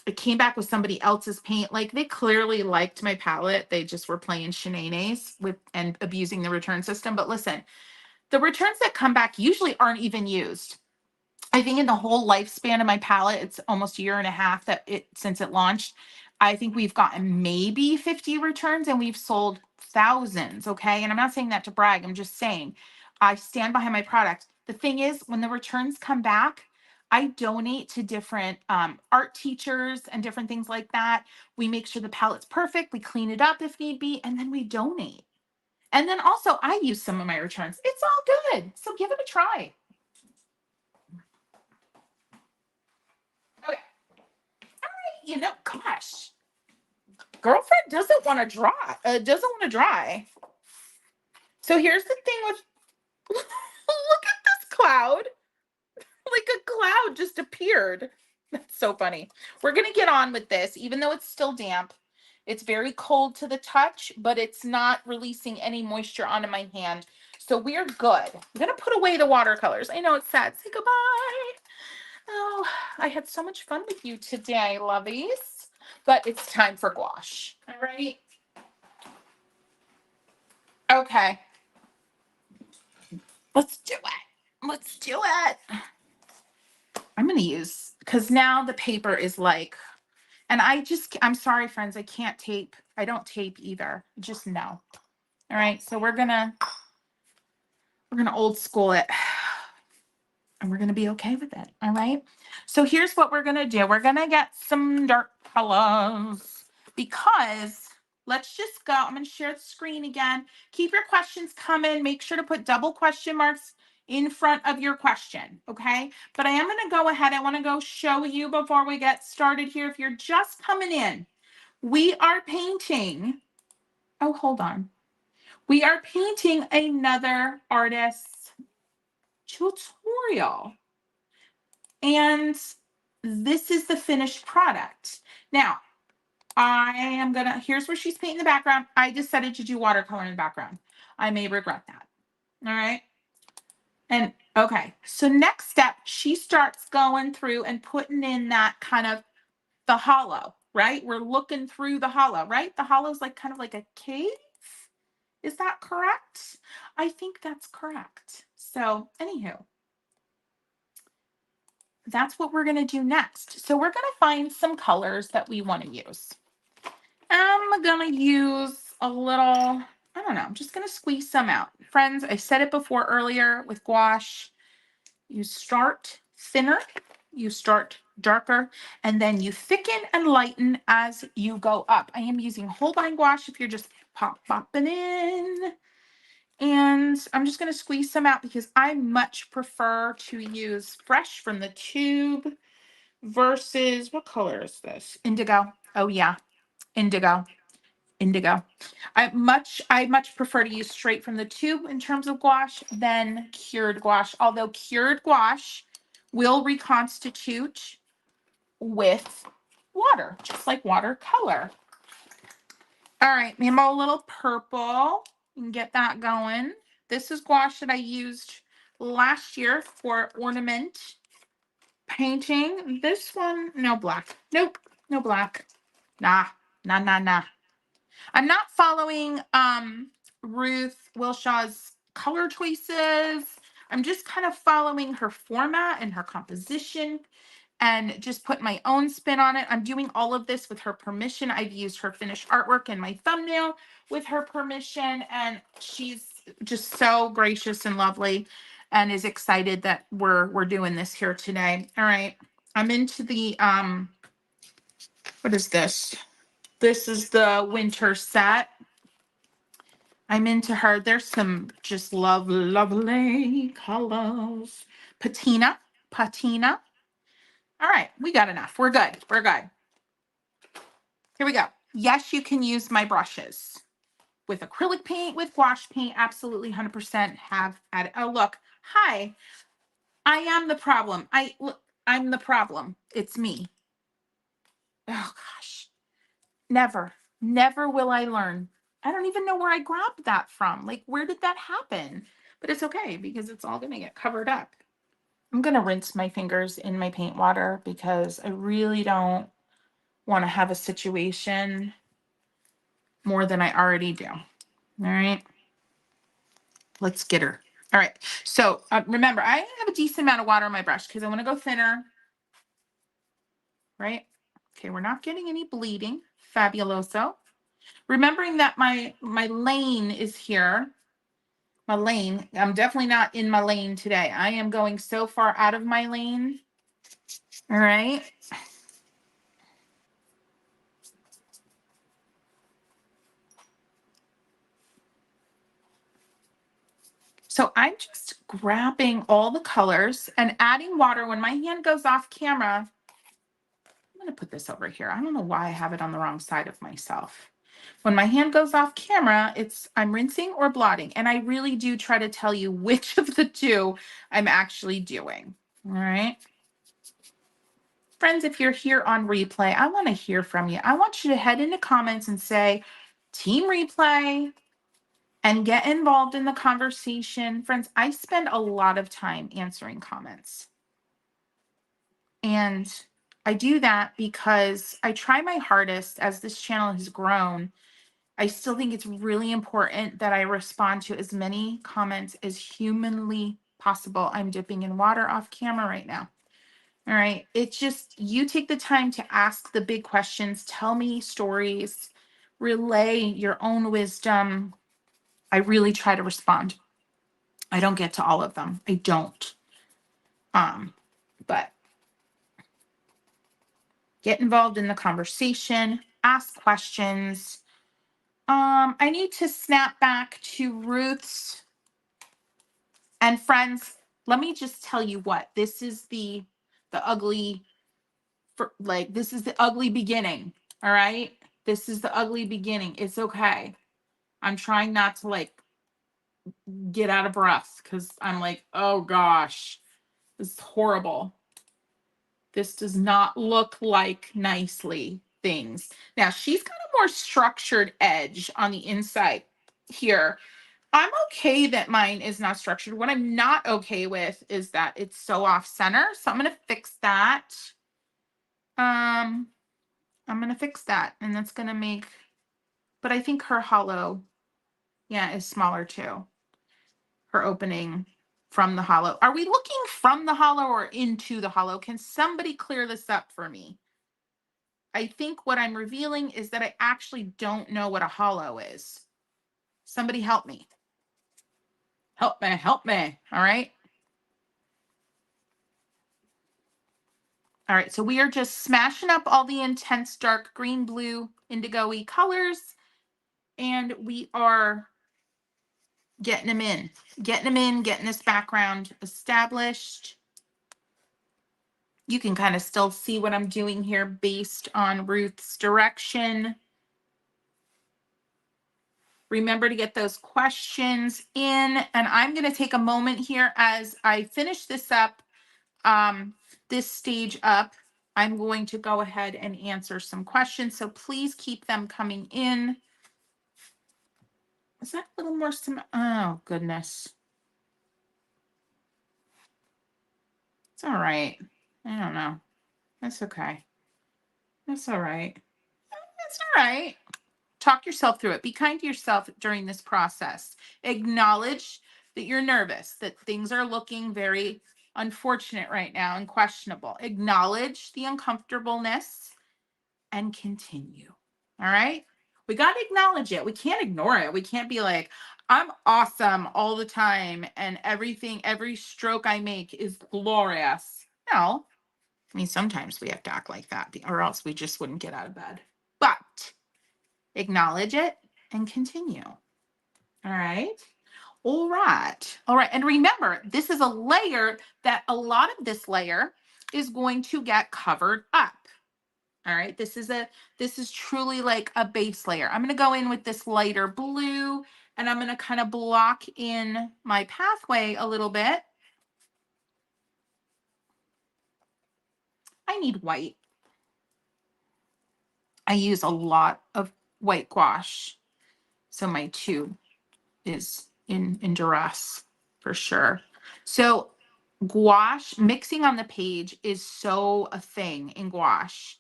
It came back with somebody else's paint. Like they clearly liked my palette. They just were playing shenanigans with and abusing the return system. But listen, the returns that come back usually aren't even used. I think in the whole lifespan of my palette, it's almost a year and a half since it launched. I think we've gotten maybe 50 returns and we've sold thousands. Okay. And I'm not saying that to brag. I'm just saying I stand behind my product. The thing is, when the returns come back, I donate to different art teachers and different things like that. We make sure the palette's perfect. We clean it up if need be, and then we donate. And then also I use some of my returns. It's all good. So give it a try. Okay. Gosh, girlfriend doesn't want to dry. So here's the thing with, look at this cloud. cloud just appeared. That's so funny. We're going to get on with this, even though it's still damp. It's very cold to the touch, but it's not releasing any moisture onto my hand. So we're good. I'm going to put away the watercolors. I know it's sad. Say goodbye. Oh, I had so much fun with you today, lovies. But it's time for gouache. All right. Okay. Let's do it. Let's do it. I'm going to use, because now the paper is like, and I'm sorry, friends, I can't tape. I don't tape either. Just no. All right. So we're going to old school it. And we're going to be okay with it. All right. So here's what we're going to do. We're going to get some dark colors because let's just go. I'm going to share the screen again. Keep your questions coming. Make sure to put double question marks in front of your question. Okay. But I am going to go ahead. I want to go show you before we get started here. If you're just coming in, we are painting. Oh, hold on. We are painting another artist's tutorial. And this is the finished product. Now, here's where she's painting the background. I decided to do watercolor in the background. I may regret that. All right. And okay, so next step, she starts going through and putting in that kind of the hollow, right? We're looking through the hollow, right? The hollow is like kind of like a cave. Is that correct? I think that's correct. So anywho, that's what we're going to do next. So we're going to find some colors that we want to use. I'm going to use a little, I don't know, I'm just going to squeeze some out. Friends, I said it before earlier with gouache, you start thinner, you start darker, and then you thicken and lighten as you go up. I am using Holbein gouache if you're just popping in. And I'm just going to squeeze some out because I much prefer to use fresh from the tube versus, what color is this? Indigo. Oh yeah, indigo. Indigo. I much prefer to use straight from the tube in terms of gouache than cured gouache, although cured gouache will reconstitute with water, just like watercolor. All right, maybe a little purple and get that going. This is gouache that I used last year for ornament painting. This one, no black. Nope, no black. Nah. I'm not following Ruth Wilshaw's color choices. I'm just kind of following her format and her composition and just put my own spin on it. I'm doing all of this with her permission. I've used her finished artwork in my thumbnail with her permission, and she's just so gracious and lovely and is excited that we're doing this here today. All right. I'm into the what is this? This is the winter set. I'm into her. There's some just lovely colors. Patina. All right, we got enough. We're good. Here we go. Yes, you can use my brushes. With acrylic paint, with gouache paint, absolutely 100% have at it. Oh, look. Hi. I am the problem. I'm the problem. It's me. Oh, gosh. Never will I learn. I don't even know where I grabbed that from. Like, where did that happen? But it's okay because it's all going to get covered up. I'm going to rinse my fingers in my paint water because I really don't want to have a situation more than I already do. All right. Let's get her. All right. So remember, I have a decent amount of water on my brush because I want to go thinner. Right. Okay. We're not getting any bleeding. Fabuloso. Remembering that my lane is here. My lane. I'm definitely not in my lane today. I am going so far out of my lane. All right. So I'm just grabbing all the colors and adding water. When my hand goes off camera, I'm going to put this over here. I don't know why I have it on the wrong side of myself. When my hand goes off camera, I'm rinsing or blotting. And I really do try to tell you which of the two I'm actually doing. All right. Friends, if you're here on replay, I want to hear from you. I want you to head into comments and say, Team Replay, and get involved in the conversation. Friends, I spend a lot of time answering comments. And I do that because I try my hardest as this channel has grown. I still think it's really important that I respond to as many comments as humanly possible. I'm dipping in water off camera right now. All right. It's just, you take the time to ask the big questions, tell me stories, relay your own wisdom. I really try to respond. I don't get to all of them. I don't. But get involved in the conversation, ask questions. I need to snap back to Ruth's. And friends, let me just tell you what, this is the ugly, this is the ugly beginning. All right. This is the ugly beginning. It's okay. I'm trying not to get out of breath because I'm like, oh gosh, this is horrible. This does not look like nicely things. Now she's got a more structured edge on the inside here. I'm okay that mine is not structured. What I'm not okay with is that it's so off center. So I'm going to fix that. I'm going to fix that, and that's going to make, but I think her hollow, yeah, is smaller too. Her opening from the hollow. Are we looking from the hollow or into the hollow? Can somebody clear this up for me? I think what I'm revealing is that I actually don't know what a hollow is. Somebody help me. Help me, help me. All right. All right, so we are just smashing up all the intense dark green, blue, indigo-y colors, and we are getting them in, getting this background established. You can kind of still see what I'm doing here based on Ruth's direction. Remember to get those questions in, and I'm going to take a moment here as I finish this up, this stage up. I'm going to go ahead and answer some questions, so please keep them coming in. Is that a little more oh goodness. It's all right. I don't know. That's okay. That's all right. That's all right. Talk yourself through it. Be kind to yourself during this process. Acknowledge that you're nervous, that things are looking very unfortunate right now and questionable. Acknowledge the uncomfortableness and continue. All right? We got to acknowledge it. We can't ignore it. We can't be like, I'm awesome all the time and everything, every stroke I make is glorious. No. I mean, sometimes we have to act like that or else we just wouldn't get out of bed. But acknowledge it and continue. All right. All right. All right. And remember, this is a layer that a lot of this layer is going to get covered up. All right. This is truly like a base layer. I'm going to go in with this lighter blue and I'm going to kind of block in my pathway a little bit. I need white. I use a lot of white gouache. So my tube is in duress for sure. So gouache, mixing on the page is so a thing in gouache.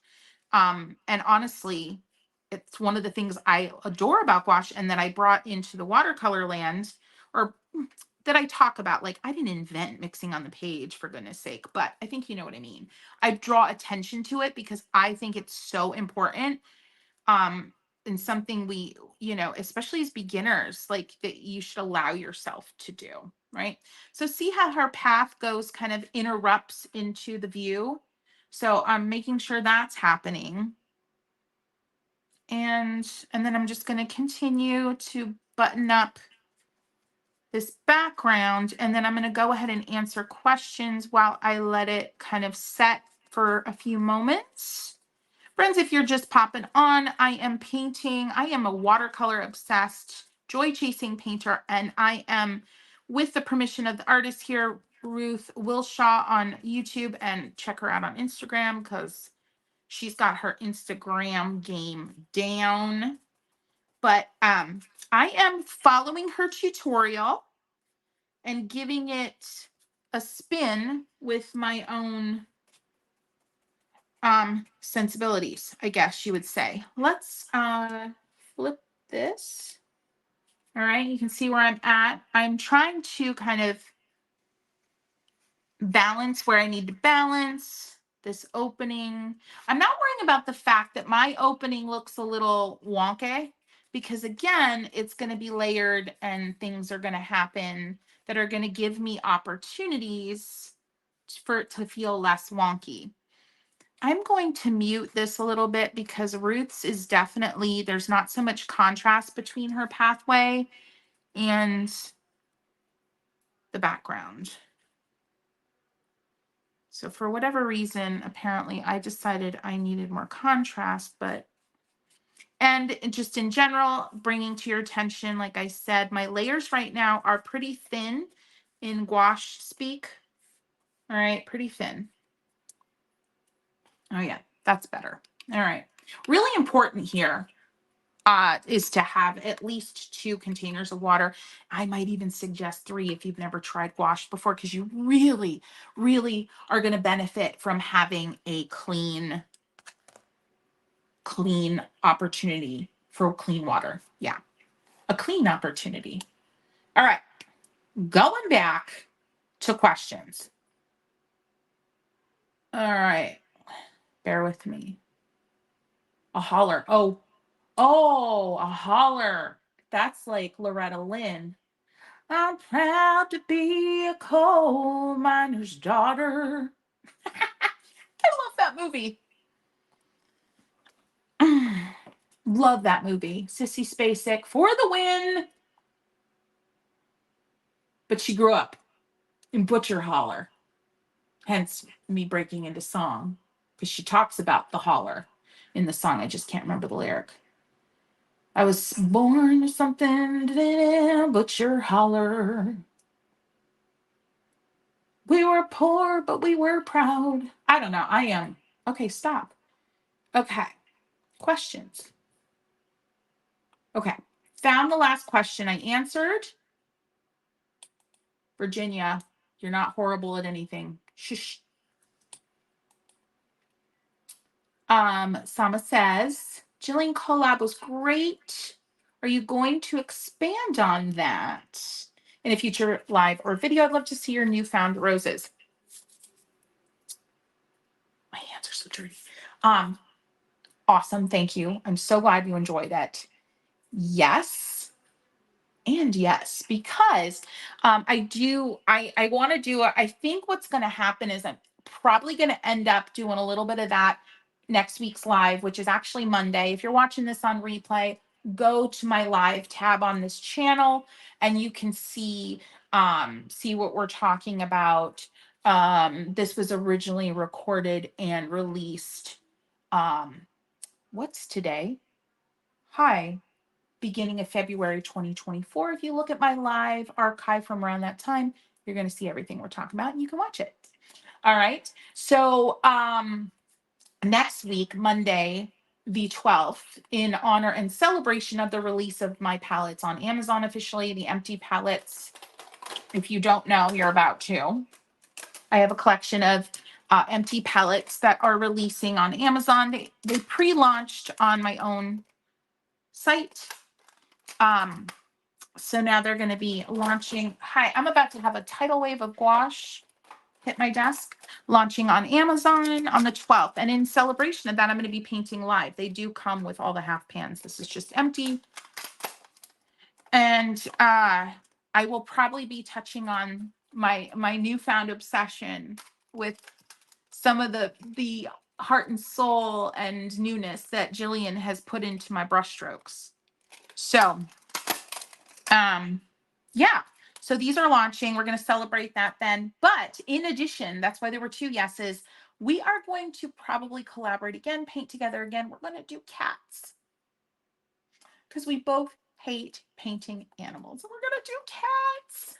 And honestly, it's one of the things I adore about gouache and that I brought into the watercolor land, or that I talk about. Like, I didn't invent mixing on the page, for goodness sake, but I think you know what I mean. I draw attention to it because I think it's so important. And something we, especially as beginners, like that you should allow yourself to do, right? So see how her path goes, kind of interrupts into the view. So I'm making sure that's happening. And then I'm just going to continue to button up this background, and then I'm going to go ahead and answer questions while I let it kind of set for a few moments. Friends, if you're just popping on, I am painting. I am a watercolor obsessed, joy chasing painter, and I am, with the permission of the artist here, Ruth Wilshaw on YouTube, and check her out on Instagram because she's got her Instagram game down. But I am following her tutorial and giving it a spin with my own sensibilities, I guess you would say. Let's flip this. All right, you can see where I'm at. I'm trying to kind of balance where I need to balance this opening. I'm not worrying about the fact that my opening looks a little wonky, because again, it's going to be layered and things are going to happen that are going to give me opportunities for it to feel less wonky. I'm going to mute this a little bit because Ruth's is definitely, there's not so much contrast between her pathway and the background. So for whatever reason, apparently I decided I needed more contrast, and just in general, bringing to your attention, like I said, my layers right now are pretty thin in gouache speak. All right, pretty thin. Oh yeah, that's better. All right. Really important here is to have at least 2 containers of water. I might even suggest 3 if you've never tried gouache before, because you really, really are going to benefit from having a clean opportunity for clean water. Yeah, a clean opportunity. All right, going back to questions. All right, bear with me. A holler. Oh, a holler. That's like Loretta Lynn. I'm proud to be a coal miner's daughter. I love that movie. Love that movie. Sissy Spacek for the win. But she grew up in Butcher Holler. Hence me breaking into song, because she talks about the holler in the song. I just can't remember the lyric. I was born or something, Butcher Holler. We were poor, but we were proud. I don't know. I am. Okay, stop. Okay. Questions. Okay. Found the last question I answered. Virginia, you're not horrible at anything. Shush. Sama says, Jillian collab was great. Are you going to expand on that in a future live or video? I'd love to see your newfound roses. My hands are so dirty. Awesome. Thank you. I'm so glad you enjoyed it. Yes. And yes, because I want to do, I think what's going to happen is I'm probably going to end up doing a little bit of that next week's live, which is actually Monday. If you're watching this on replay, go to my live tab on this channel and you can see what we're talking about. This was originally recorded and released. What's today? Hi. Beginning of February 2024. If you look at my live archive from around that time, you're going to see everything we're talking about and you can watch it. All right. So next week, Monday, the 12th, in honor and celebration of the release of my palettes on Amazon officially, the empty palettes. If you don't know, you're about to. I have a collection of empty palettes that are releasing on Amazon. They pre-launched on my own site. So now they're going to be launching. Hi, I'm about to have a tidal wave of gouache hit my desk, launching on Amazon on the 12th. And in celebration of that, I'm going to be painting live. They do come with all the half pans. This is just empty. And I will probably be touching on my newfound obsession with some of the heart and soul and newness that Jillian has put into my brushstrokes. So, yeah. So these are launching. We're going to celebrate that then. But in addition, that's why there were 2 yeses. We are going to probably collaborate again, paint together again. We're going to do cats because we both hate painting animals. And we're going to do cats.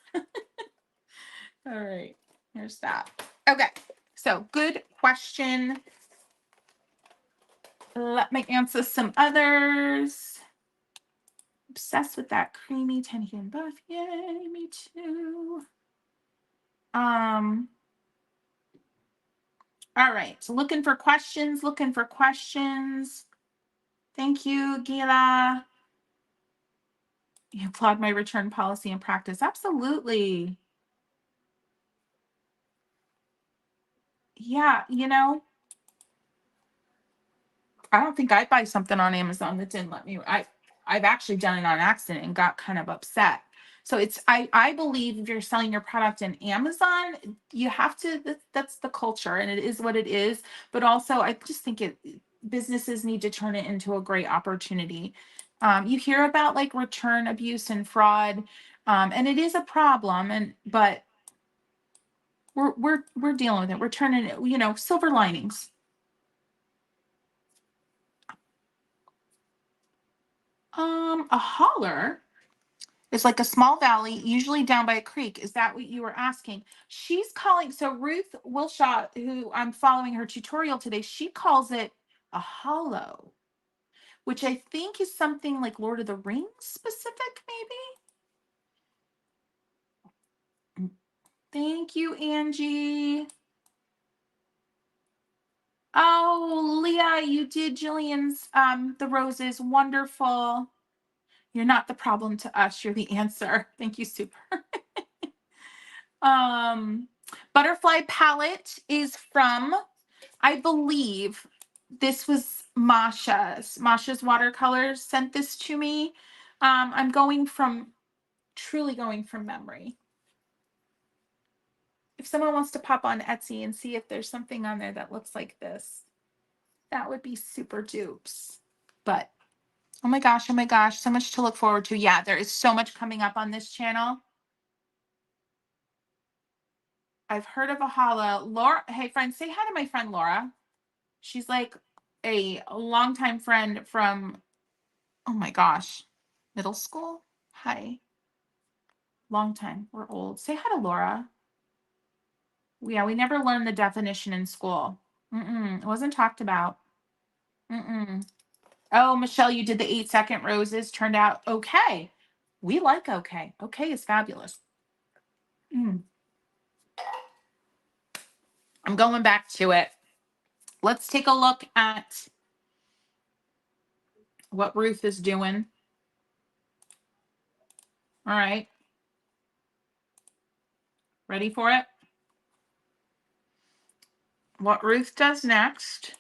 All right. Here's that. Okay, so good question. Let me answer some others. Obsessed with that creamy Tennessee buff. Yay, me too. All right, so looking for questions, looking for questions. Thank you, Gila. You applaud my return policy and practice. Absolutely. Yeah, you know, I don't think I'd buy something on Amazon that didn't let me. I've actually done it on accident and got kind of upset. So it's I believe if you're selling your product in Amazon, you have to that's the culture and it is what it is. But also I just think businesses need to turn it into a great opportunity. You hear about like return abuse and fraud, and it is a problem. But we're dealing with it. We're turning it, you know, silver linings. A holler is like a small valley, usually down by a creek. Is that what you were asking? She's calling. So Ruth Wilshaw, who I'm following her tutorial today, she calls it a hollow, which I think is something like Lord of the Rings specific, maybe. Thank you, Angie. Oh, Leah, you did Jillian's the roses. Wonderful. You're not the problem to us. You're the answer. Thank you, super. Butterfly palette is from, I believe this was Masha's. Masha's Watercolors sent this to me. I'm truly going from memory. If someone wants to pop on Etsy and see if there's something on there that looks like this, that would be super dupes. But oh my gosh, so much to look forward to. Yeah, there is so much coming up on this channel. I've heard of a hollow. Laura, hey friend, say hi to my friend Laura. She's like a longtime friend from, oh my gosh, middle school. Hi. Long time. We're old. Say hi to Laura. Yeah, we never learned the definition in school. It wasn't talked about. Oh, Michelle, you did the 8-second roses. Turned out okay. We like okay. Okay is fabulous. I'm going back to it. Let's take a look at what Ruth is doing. All right. Ready for it? What Ruth does next.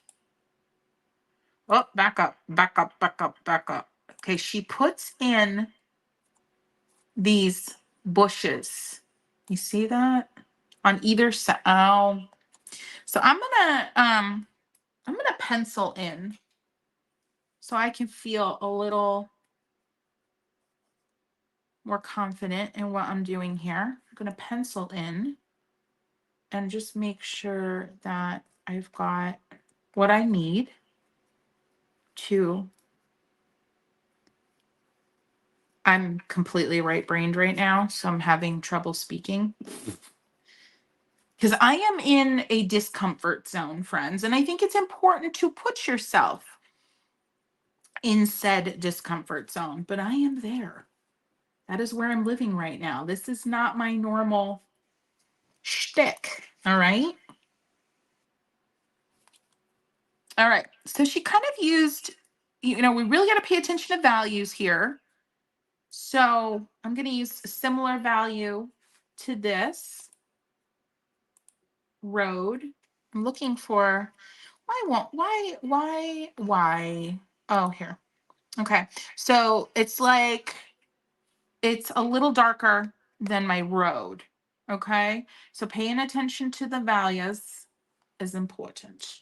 Oh, back up, back up, back up, back up. Okay, she puts in these bushes. You see that? On either side. Oh. So I'm gonna pencil in so I can feel a little more confident in what I'm doing here. I'm gonna pencil in and just make sure that I've got what I need to. I'm completely right-brained right now, so I'm having trouble speaking. Because I am in a discomfort zone, friends, and I think it's important to put yourself in said discomfort zone, but I am there. That is where I'm living right now. This is not my normal shtick, all right? All right, so she kind of used, you know, we really got to pay attention to values here. So I'm going to use a similar value to this road. I'm looking for, why? Oh, here. Okay. So it's like, it's a little darker than my road. Okay. So paying attention to the values is important.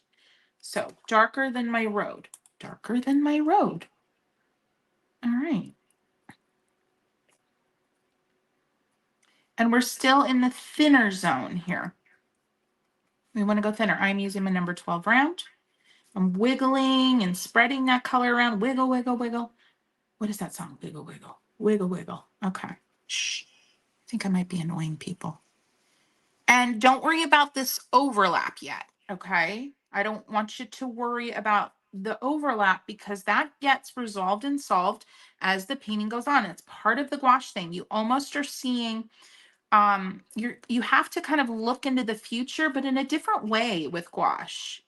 So darker than my road, darker than my road. All right. And we're still in the thinner zone here. We want to go thinner. I'm using my number 12 round. I'm wiggling and spreading that color around. Wiggle, wiggle, wiggle. What is that song? Wiggle, wiggle, wiggle, wiggle. Okay. Shh. I think I might be annoying people. And don't worry about this overlap yet, okay? I don't want you to worry about the overlap because that gets resolved and solved as the painting goes on. It's part of the gouache thing. You almost are seeing you have to kind of look into the future, but in a different way with gouache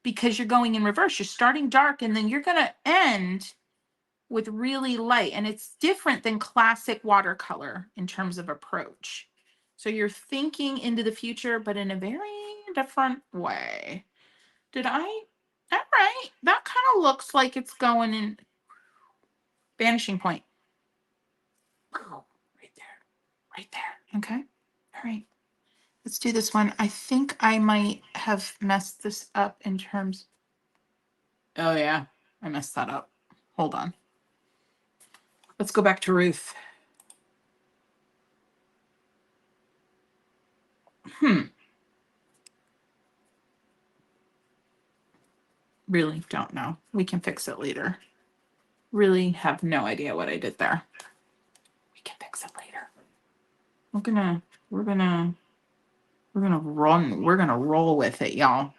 because you're going in reverse. You're starting dark and then you're going to end with really light, and it's different than classic watercolor in terms of approach. So you're thinking into the future, but in a very different way. Did I? All right. That kind of looks like it's going in vanishing point. Right there. Right there. Okay. All right. Let's do this one. I think I might have messed this up in terms. Oh, yeah. I messed that up. Hold on. Let's go back to Ruth. Really don't know. We can fix it later. Really have no idea what I did there. We can fix it later. We're gonna roll with it, y'all.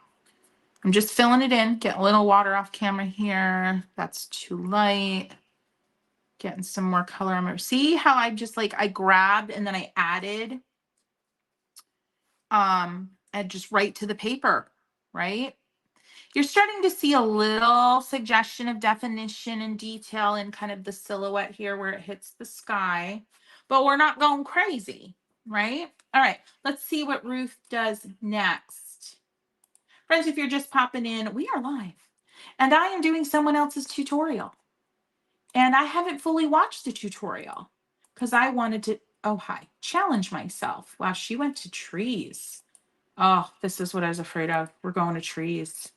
I'm just filling it in, get a little water off camera here. That's too light. Getting some more color. I'm gonna see how I just like I grabbed and then I added and just right to the paper, right? You're starting to see a little suggestion of definition and detail in kind of the silhouette here where it hits the sky, but we're not going crazy, right? All right, let's see what Ruth does next. Friends, if you're just popping in, we are live and I am doing someone else's tutorial and I haven't fully watched the tutorial because I wanted to, oh, hi, challenge myself. Wow, she went to trees. Oh, this is what I was afraid of. We're going to trees.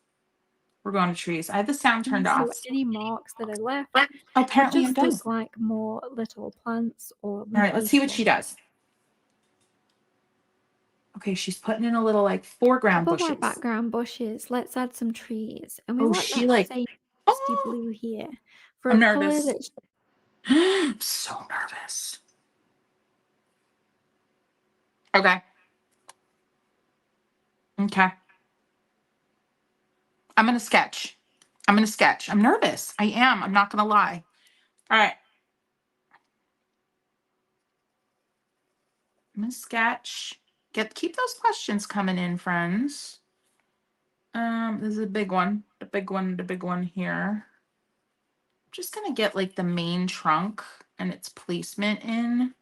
We're going to trees. I had the sound turned So off. any marks that are left Apparently just I'm done. look like more little plants or All right, let's see what she leaflets. does. Okay, she's putting in a little like foreground Above our bushes. background bushes, let's add some trees. And we Oh, want she that like, same dusty oh, blue here for I'm a color nervous. that's So nervous. Okay. Okay. I'm going to sketch. I'm going to sketch. I'm nervous. I am. I'm not going to lie. All right. I'm going to sketch. Keep those questions coming in, friends. This is a big one. The big one here. I'm just going to get like the main trunk and its placement in.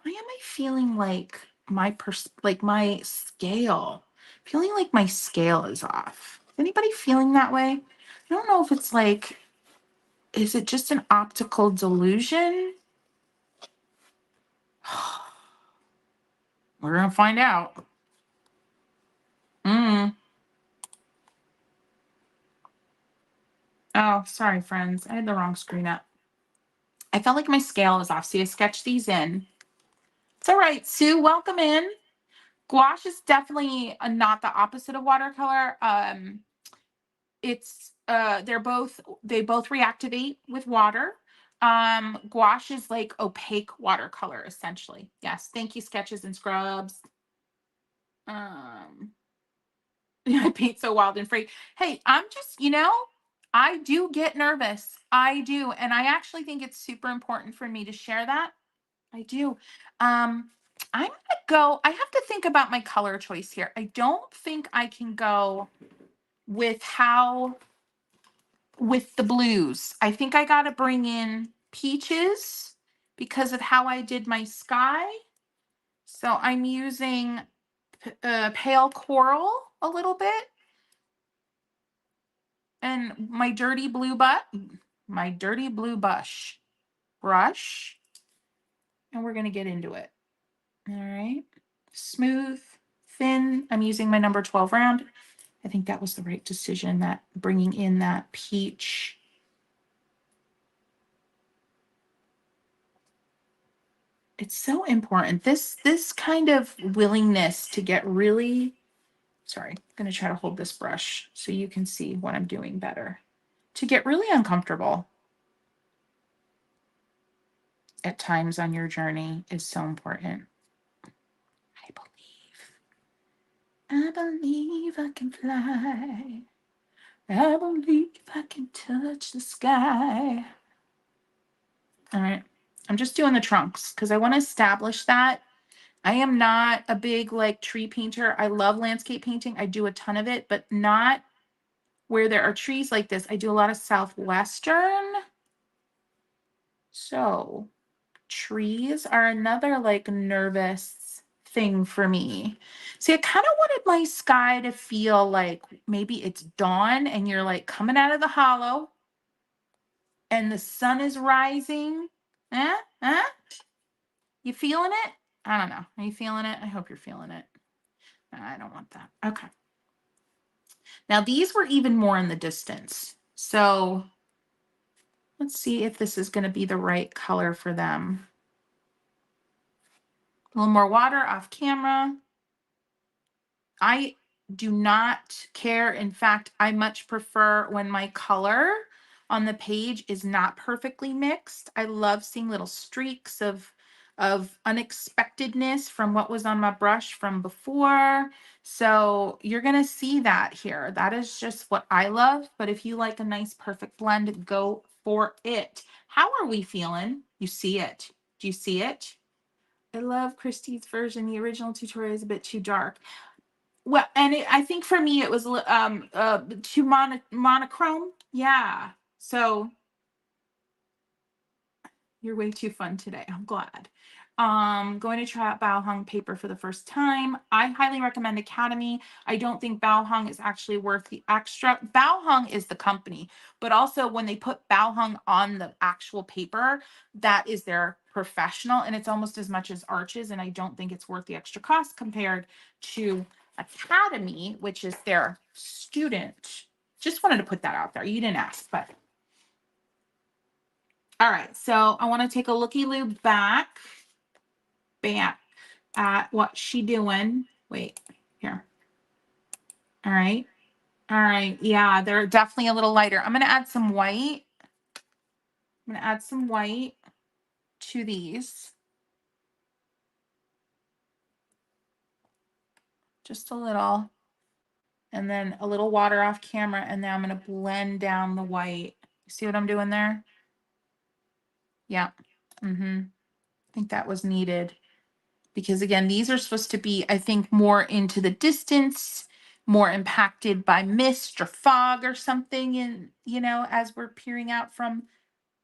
Why am I feeling like my scale? Feeling like my scale is off. Is anybody feeling that way? I don't know if it's like, is it just an optical delusion? We're gonna find out. Oh, sorry, friends. I had the wrong screen up. I felt like my scale is off. See, I sketched these in. It's all right, Sue. Welcome in. Gouache is definitely not the opposite of watercolor. It's they both reactivate with water. Gouache is like opaque watercolor essentially. Yes, thank you, Sketches and Scrubs. I paint so wild and free. Hey, I'm just, I do get nervous. I do, and I actually think it's super important for me to share that. I do. I'm gonna go, I have to think about my color choice here. I don't think I can go with with the blues. I think I got to bring in peaches because of how I did my sky. So I'm using pale coral a little bit and my dirty blue brush. And we're going to get into it. All right. Smooth, thin. I'm using my number 12 round. I think that was the right decision, that bringing in that peach. It's so important. This kind of willingness to get really, sorry, I'm going to try to hold this brush so you can see what I'm doing better. To get really uncomfortable at times on your journey is so important. I believe I can fly. I believe I can touch the sky. All right. I'm just doing the trunks because I want to establish that. I am not a big like tree painter. I love landscape painting. I do a ton of it, but not where there are trees like this. I do a lot of Southwestern. So trees are another like nervous thing for me. See, I kind of wanted my sky to feel like maybe it's dawn and you're like coming out of the hollow and the sun is rising. Eh? Eh? You feeling it? I don't know. Are you feeling it? I hope you're feeling it. I don't want that. Okay. Now these were even more in the distance. So let's see if this is going to be the right color for them. A little more water off camera. I do not care. In fact, I much prefer when my color on the page is not perfectly mixed. I love seeing little streaks of unexpectedness from what was on my brush from before. So you're going to see that here. That is just what I love. But if you like a nice perfect blend, go for it. How are we feeling? You see it? Do you see it? I love Christy's version. The original tutorial is a bit too dark. Well, and I think for me it was too monochrome. Yeah. So you're way too fun today. I'm glad. Going to try out Bao Hung paper for the first time. I highly recommend Academy. I don't think Bao Hung is actually worth the extra. Bao Hung is the company, but also when they put Bao Hung on the actual paper, that is their professional, and it's almost as much as Arches, and I don't think it's worth the extra cost compared to Academy, which is their student. Just wanted to put that out there. You didn't ask, but all right, so I want to take a looky-loo back at what she doing. Wait, here. All right. All right. Yeah, they're definitely a little lighter. I'm going to add some white. I'm going to add some white to these. Just a little. And then a little water off camera. And then I'm going to blend down the white. See what I'm doing there? Yeah. I think that was needed. Because again, these are supposed to be, I think, more into the distance, more impacted by mist or fog or something, and as we're peering out from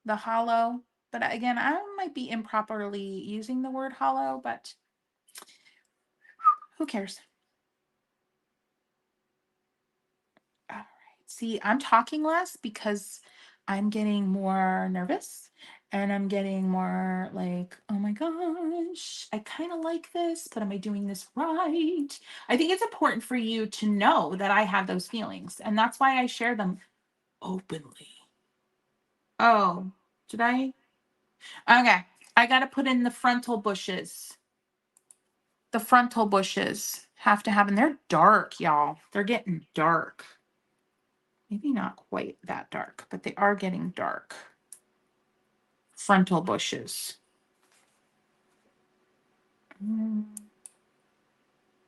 the hollow. But again, I might be improperly using the word hollow, but who cares? All right. See, I'm talking less because I'm getting more nervous and I'm getting more like, oh my gosh, I kind of like this, but am I doing this right? I think it's important for you to know that I have those feelings, and that's why I share them openly. Oh, did I? Okay. I got to put in the frontal bushes. The frontal bushes have to have, and they're dark, y'all. They're getting dark. Maybe not quite that dark, but they are getting dark. Frontal bushes.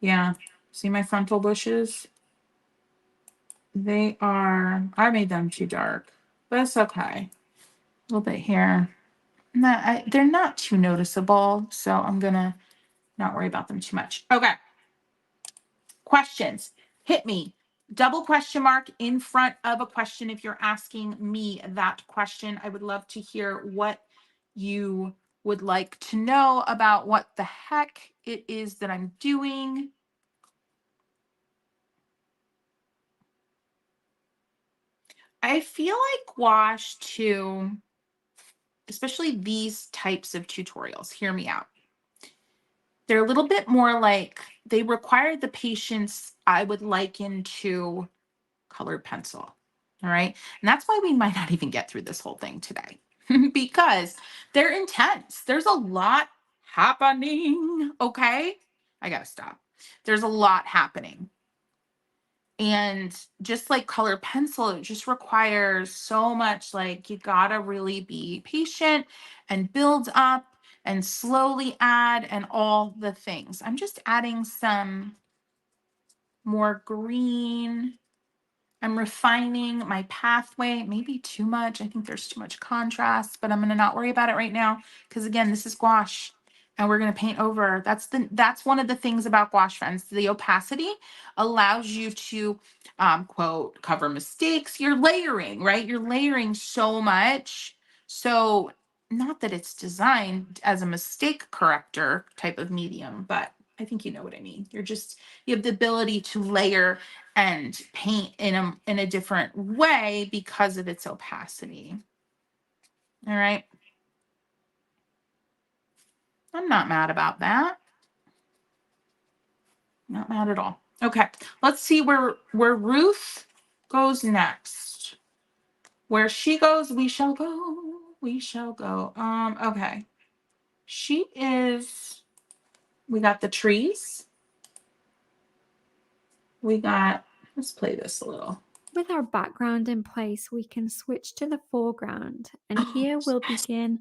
Yeah. See my frontal bushes? I made them too dark, but it's okay. A little bit here. They're not too noticeable, so I'm going to not worry about them too much. Okay. Questions. Hit me. Double question mark in front of a question if you're asking me that question. I would love to hear what you would like to know about what the heck it is that I'm doing. I feel like gouache too, especially these types of tutorials, hear me out. They're a little bit more like they require the patience I would liken to colored pencil. All right. And that's why we might not even get through this whole thing today because they're intense. There's a lot happening. Okay. I got to stop. There's a lot happening. And just like colored pencil, it just requires so much. Like you got to really be patient and build up and slowly add and all the things. I'm just adding some more green. I'm refining my pathway, maybe too much. I think there's too much contrast, but I'm going to not worry about it right now because again, this is gouache and we're going to paint over. That's one of the things about gouache, friends. The opacity allows you to quote cover mistakes. You're layering, right? You're layering so much. So not that it's designed as a mistake corrector type of medium, but I think you know what I mean. You have the ability to layer and paint in a different way because of its opacity. All right. I'm not mad about that. Not mad at all. Okay. Let's see where Ruth goes next. Where she goes, we shall go. We shall go. Okay. We got the trees. Let's play this a little. With our background in place, we can switch to the foreground, and here we'll Yes. begin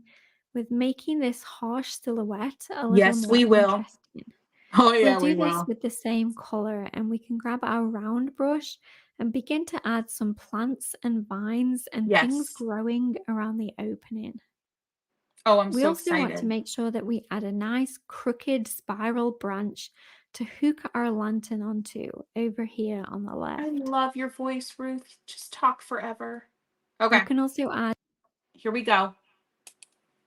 with making this harsh silhouette a little Yes, more we will. interesting. Oh We'll yeah, we do this will. with the same color, and we can grab our round brush and begin to add some plants and vines and things Yes. growing around the opening. Oh, I'm We so also want to excited. make sure that we add a nice crooked spiral branch to hook our lantern onto over here on the I left. love your voice, Ruth. Just talk forever. You Okay, can also add here we go.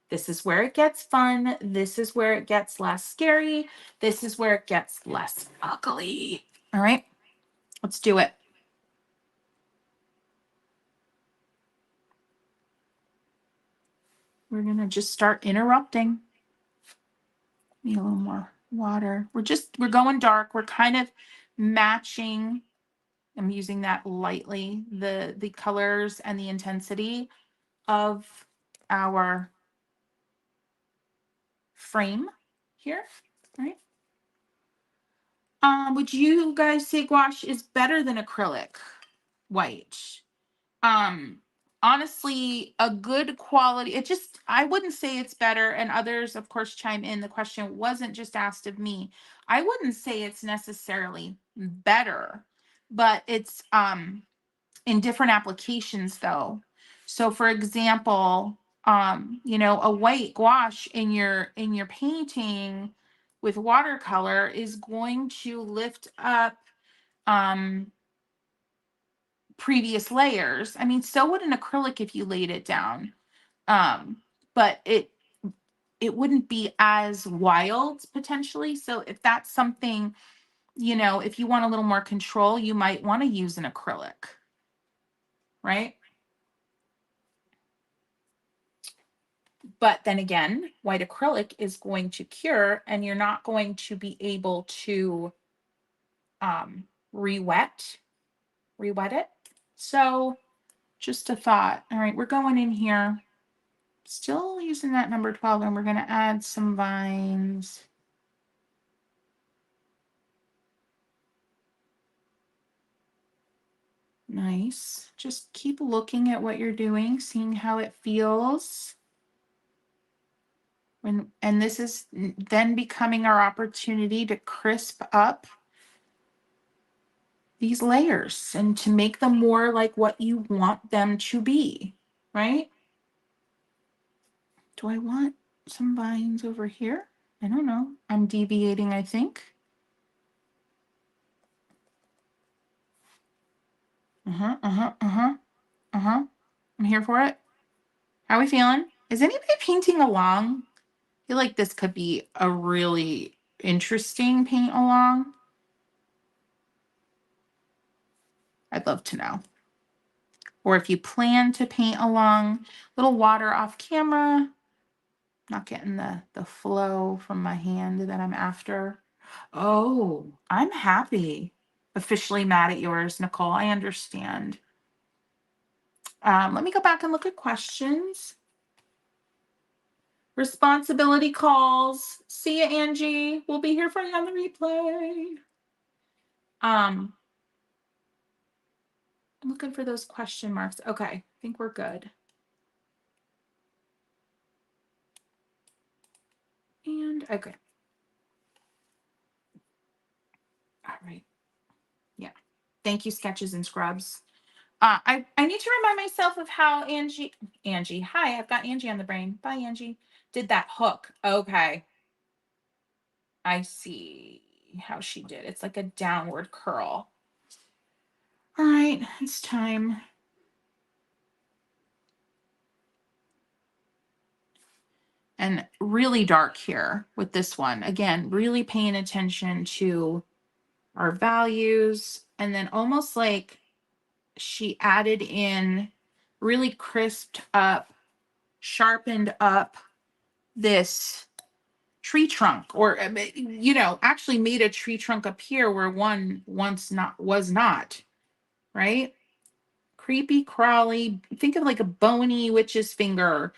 This is where it gets fun. This is where it gets less scary. This is where it gets less ugly. All right, let's do it. We're going to just start interrupting. Need a little more water. We're going dark. We're kind of matching. I'm using that lightly, the colors and the intensity of our frame here, right? Would you guys say gouache is better than acrylic white? Um, Honestly, a good quality, I wouldn't say it's better, and others, of course, chime in. The question wasn't just asked of me. I wouldn't say it's necessarily better, but it's in different applications though. So for example, a white gouache in your painting with watercolor is going to lift up um previous layers. I mean, so would an acrylic if you laid it down. But it wouldn't be as wild potentially. So if that's something, if you want a little more control, you might want to use an acrylic, right? But then again, white acrylic is going to cure and you're not going to be able to um, re-wet, re-wet it. So just a thought. All right, we're going in here, still using that number 12, and we're going to add some vines. Nice. Just keep looking at what you're doing, seeing how it feels. And this is then becoming our opportunity to crisp up these layers and to make them more like what you want them to be, right? Do I want some vines over here? I don't know. I'm deviating, I think. Uh-huh, uh-huh, uh-huh, uh-huh. I'm here for it. How are we feeling? Is anybody painting along? I feel like this could be a really interesting paint along. I'd love to know. Or if you plan to paint along, little water off camera. Not getting the flow from my hand that I'm after. Oh, I'm happy. Officially mad at yours, Nicole. I understand. Let me go back and look at questions. Responsibility calls. See ya, Angie. We'll be here for you on the replay. I'm looking for those question marks. Okay, I think we're good. And okay. All right. Thank you, Sketches and Scrubs. I need to remind myself of how Angie, hi, I've got Angie on the brain. Bye, Angie. Did that hook. Okay. I see how she did. It's like a downward curl. All right, it's time. And really dark here with this one. Again, really paying attention to our values. And then almost like she added in really crisped up, sharpened up this tree trunk, or actually made a tree trunk up here where one once not was not, right? Creepy crawly. Think of like a bony witch's finger.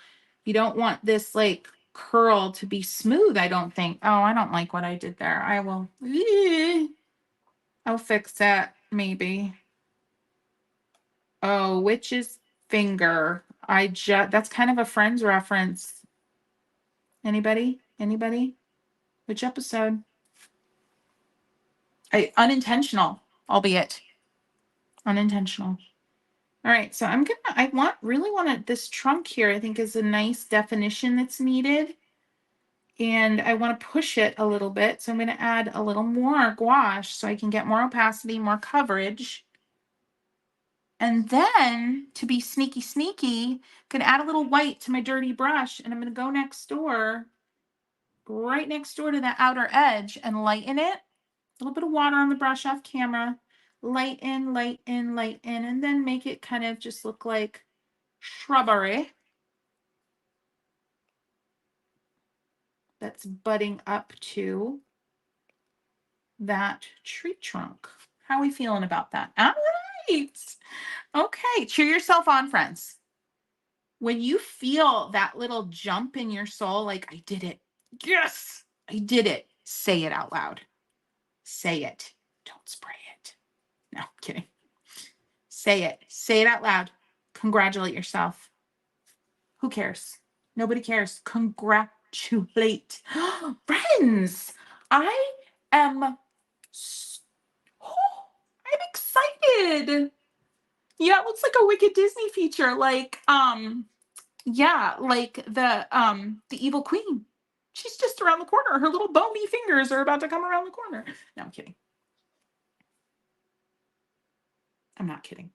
You don't want this like curl to be smooth, I don't think. Oh, I don't like what I did there. I will. I'll fix that maybe. Oh, witch's finger. That's kind of a Friends reference. Anybody? Anybody? Which episode? Unintentional, albeit unintentional. All right, so really want this trunk here, I think is a nice definition that's needed. And I want to push it a little bit. So I'm going to add a little more gouache so I can get more opacity, more coverage. And then to be sneaky, I'm going to add a little white to my dirty brush. And I'm going to go next door, right next door to that outer edge, and lighten it. A little bit of water on the brush off camera. Lighten, lighten, lighten, and then make it kind of just look like shrubbery that's budding up to that tree trunk. How are we feeling about that? All right. Okay. Cheer yourself on, friends. When you feel that little jump in your soul, like, I did it. Yes, I did it. Say it out loud. Say it. Don't spray it. No, kidding. Say it. Say it out loud. Congratulate yourself. Who cares? Nobody cares. Congratulate. Friends, I am I'm excited. Yeah, it looks like a Wicked Disney feature, like yeah, like the evil queen. She's just around the corner. Her little bony fingers are about to come around the corner. No, I'm kidding. I'm not kidding.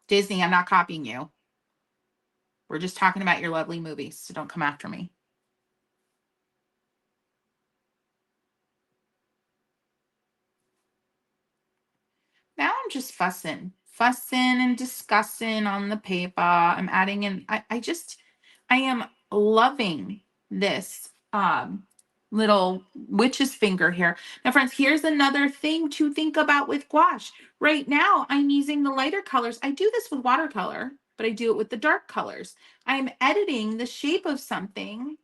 Disney, I'm not copying you. We're just talking about your lovely movies, so don't come after me. Now I'm just fussing and discussing on the paper. I'm adding in, I am loving this little witch's finger here. Now, friends, here's another thing to think about with gouache. Right now, I'm using the lighter colors. I do this with watercolor, but I do it with the dark colors. I'm editing the shape of something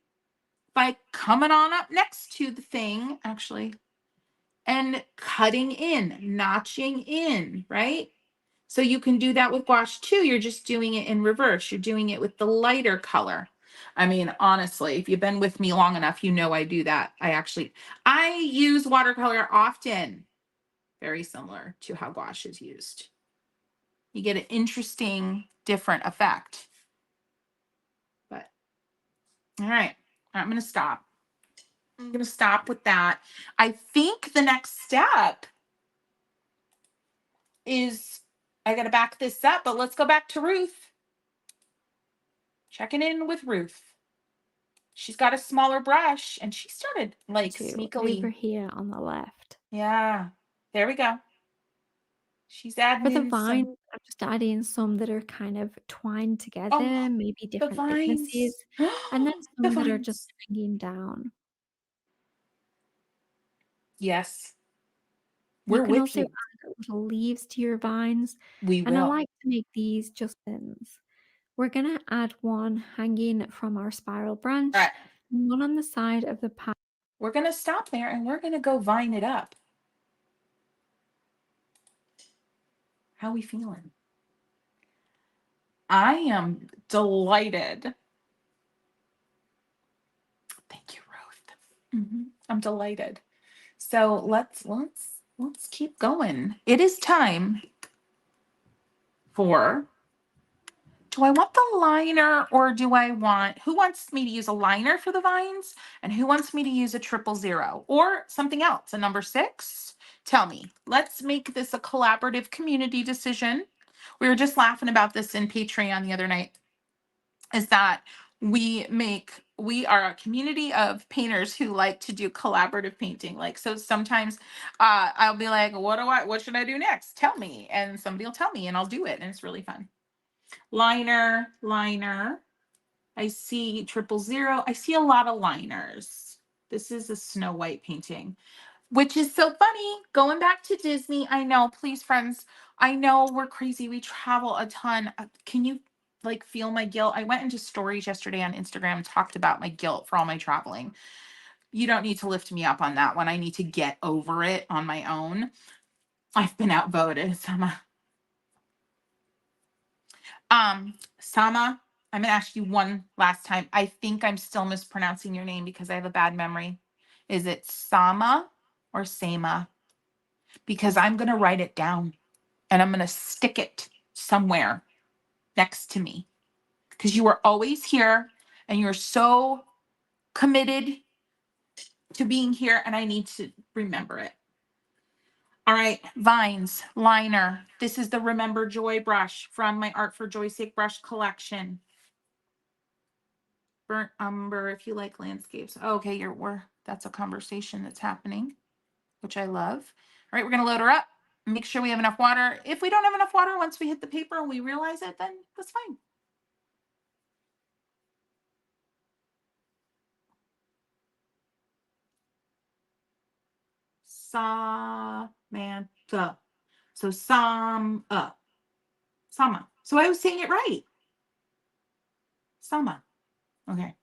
by coming on up next to the thing, actually, and cutting in, notching in, right? So you can do that with gouache too. You're just doing it in reverse. You're doing it with the lighter color. I mean, honestly, if you've been with me long enough, you know I do that. I use watercolor often, very similar to how gouache is used. You get an interesting, different effect. But, all right, I'm going to stop. I'm going to stop with that. I think the next step is, I got to back this up, but let's go back to Ruth. Checking in with Ruth. She's got a smaller brush and she started like sneakily. Over here on the left. Yeah, there we go. She's adding For the in vines, some. I'm just adding some that are kind of twined Oh, together, maybe the different thicknesses, vines. and then The some that are just vines. hanging down. Yes, You we're can with also you. add little leaves to your vines, We and I will. like to make these just ends. We're gonna add one hanging from our spiral All branch, right, and one on the side of the path. we're going to stop there and we're going to go vine it up. How are we feeling? I am delighted. Thank you, Ruth. I'm delighted. So let's let's keep going. It is time for, do I want the liner or do I want, who wants me to use a liner for the vines? And who wants me to use a 000 or something else, a number 6? Tell me. Let's make this a collaborative community decision. We were just laughing about this in Patreon the other night, is that we are a community of painters who like to do collaborative painting. Like, so sometimes I'll be like, what should I do next? Tell me. And somebody will tell me and I'll do it. And it's really fun. Liner. I see 000. I see a lot of liners. This is a Snow White painting, which is so funny. Going back to Disney, I know, please, friends, I know we're crazy. We travel a ton. Can you like feel my guilt? I went into stories yesterday on Instagram and talked about my guilt for all my traveling. You don't need to lift me up on that one. I need to get over it on my own. I've been outvoted. Sama, I'm gonna ask you one last time. I think I'm still mispronouncing your name because I have a bad memory. Is it Sama or Sama? Because I'm gonna write it down and I'm gonna stick it somewhere next to me. Because you are always here and you're so committed to being here, and I need to remember it. All right, vines, liner. This is the Remember Joy brush from my Art for Joy's Sake brush collection. Burnt umber, if you like landscapes. Okay, that's a conversation that's happening, which I love. All right, we're gonna load her up. Make sure we have enough water. If we don't have enough water, once we hit the paper and we realize it, then that's fine. Samantha. So Sama. Sama. So I was saying it right. Sama. Okay.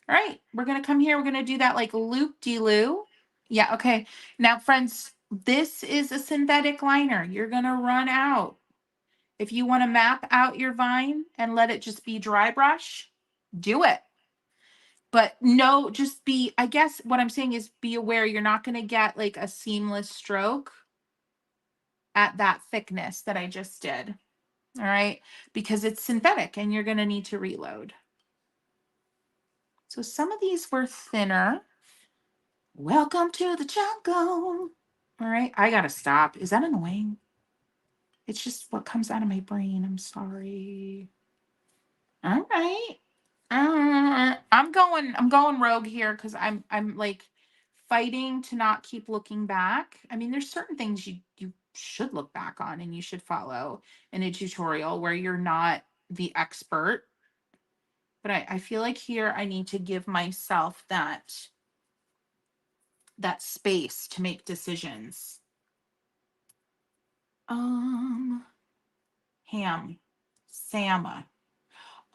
All right. We're going to come here. We're going to do that like loop-de-loo. Yeah. Okay. Now, friends, this is a synthetic liner. You're going to run out. If you want to map out your vine and let it just be dry brush, do it. But no, just be, I guess what I'm saying is be aware you're not going to get like a seamless stroke at that thickness that I just did. All right. Because it's synthetic and you're going to need to reload. So some of these were thinner. Welcome to the jungle. All right. I got to stop. Is that annoying? It's just what comes out of my brain. I'm sorry. All right. I'm going rogue here because I'm like fighting to not keep looking back. I mean, there's certain things you should look back on and you should follow in a tutorial where you're not the expert. But I feel like here I need to give myself that space to make decisions. Ham. Sama.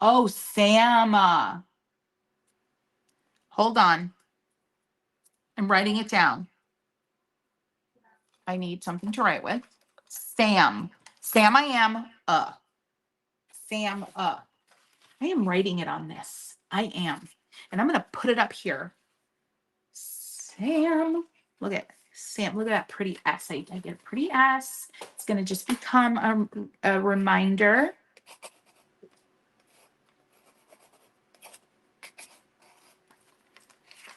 Oh, Sama. Hold on. I'm writing it down. I need something to write with. Sam. Sam I am. Sam. I am writing it on this. I am. And I'm going to put it up here. Sam. Look at Sam. Look at that pretty S. I get a pretty S. It's going to just become a reminder.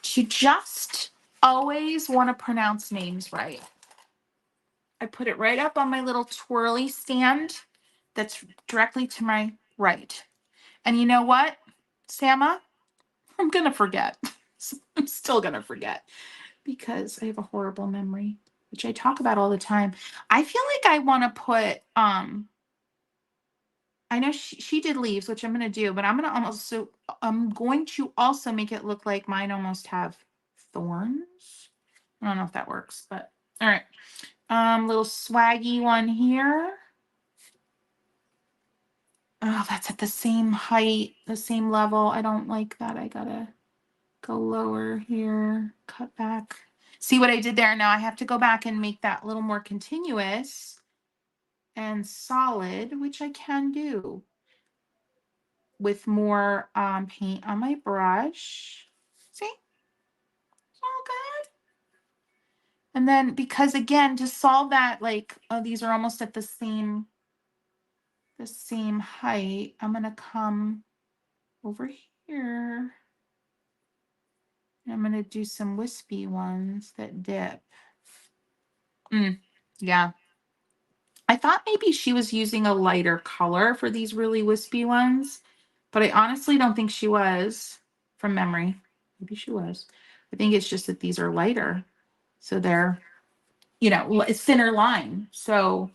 To just always want to pronounce names right. I put it right up on my little twirly stand that's directly to my right. And you know what, Sama? I'm going to forget. I'm still going to forget because I have a horrible memory, which I talk about all the time. I feel like I want to put, I know she did leaves, which I'm going to do, but I'm going to also make it look like mine almost have thorns. I don't know if that works, but all right. Little swaggy one here. Oh, that's at the same height, the same level. I don't like that. I gotta go lower here, cut back. See what I did there? Now I have to go back and make that a little more continuous and solid, which I can do with more paint on my brush. See? All good. And then, because again, to solve that, like, oh, these are almost at the same height, I'm going to come over here. And I'm going to do some wispy ones that dip. Yeah. I thought maybe she was using a lighter color for these really wispy ones, but I honestly don't think she was, from memory. Maybe she was. I think it's just that these are lighter. So they're, it's thinner line. So,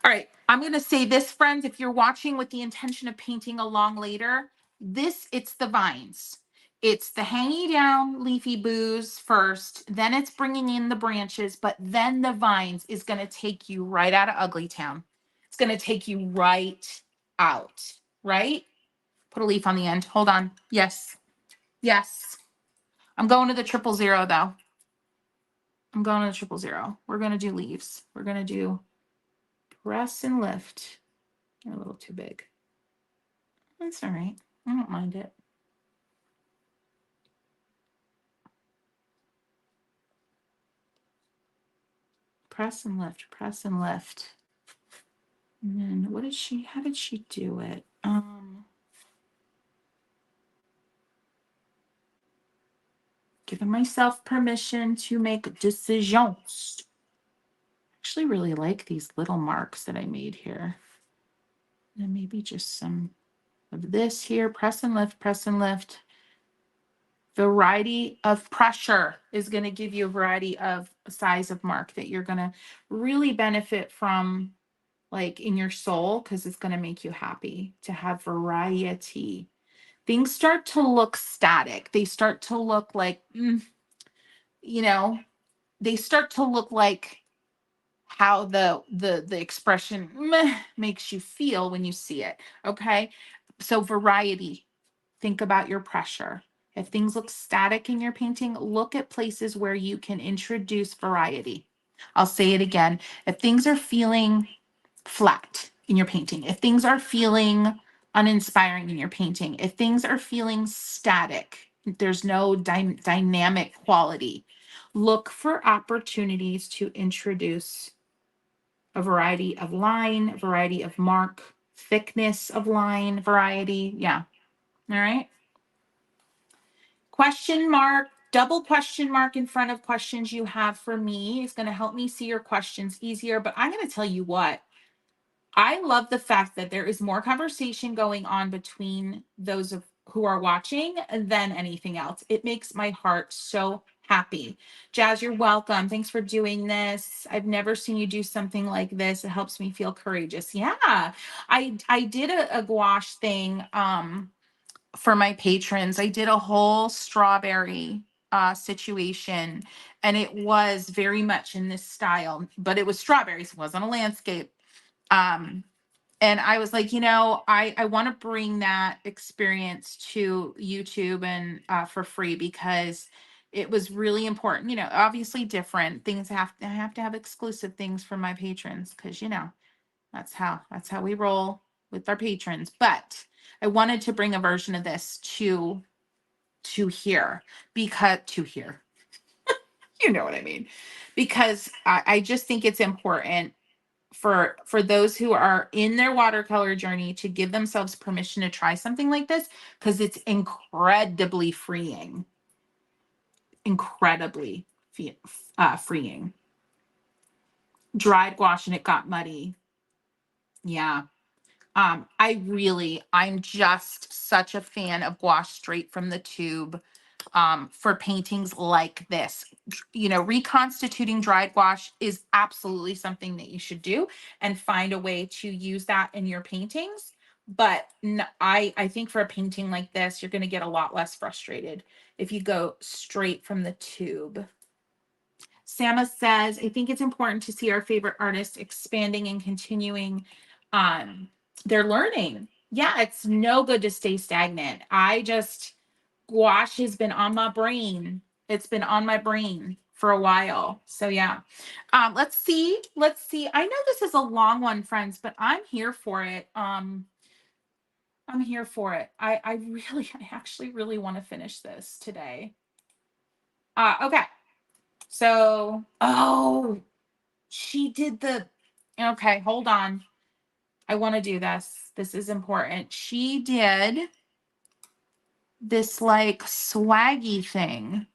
all right, I'm going to say this, friends, if you're watching with the intention of painting along later, it's the vines. It's the hanging down leafy boughs first, then it's bringing in the branches, but then the vines is going to take you right out of Ugly Town. It's going to take you right out, right? Put a leaf on the end. Hold on. Yes. Yes. I'm going to the 000 though. I'm going to the 000. We're going to do leaves. We're going to do press and lift. They're a little too big. That's all right. I don't mind it. Press and lift, press and lift. And then how did she do it? Giving myself permission to make decisions. Actually really like these little marks that I made here. And maybe just some of this here. Press and lift, press and lift. Variety of pressure is going to give you a variety of size of mark that you're going to really benefit from, like in your soul, because it's going to make you happy to have variety. Things start to look static. They start to look like, they start to look like how the expression makes you feel when you see it. Okay. So variety. Think about your pressure. If things look static in your painting, look at places where you can introduce variety. I'll say it again. If things are feeling flat in your painting, if things are feeling uninspiring in your painting, if things are feeling static, there's no dynamic quality, look for opportunities to introduce a variety of line, variety of mark, thickness of line, variety. Yeah. All right. Question mark, double question mark in front of questions you have for me is going to help me see your questions easier. But I'm going to tell you what, I love the fact that there is more conversation going on between those who are watching than anything else. It makes my heart so happy. Jazz, you're welcome. Thanks for doing this. I've never seen you do something like this. It helps me feel courageous. Yeah, I did a gouache thing for my patrons. I did a whole strawberry situation, and it was very much in this style, but it was strawberries. It wasn't a landscape. Um, and I was like, I want to bring that experience to YouTube and for free, because it was really important. Obviously different things I have to have exclusive things for my patrons, because that's how we roll with our patrons. But I wanted to bring a version of this here, because to here, you know what I mean? Because I just think it's important for those who are in their watercolor journey to give themselves permission to try something like this, because it's incredibly freeing. Incredibly freeing. Dried gouache and it got muddy. Yeah. I'm just such a fan of gouache straight from the tube for paintings like this. Reconstituting dried gouache is absolutely something that you should do and find a way to use that in your paintings. But I think for a painting like this, you're going to get a lot less frustrated if you go straight from the tube. Sama says, I think it's important to see our favorite artists expanding and continuing their learning. Yeah, it's no good to stay stagnant. Gouache has been on my brain. It's been on my brain for a while. So yeah. Let's see. I know this is a long one, friends, but I'm here for it. I'm here for it. I actually really want to finish this today. Okay. So, oh, she did the, okay, hold on. I want to do this. This is important. She did this like swaggy thing,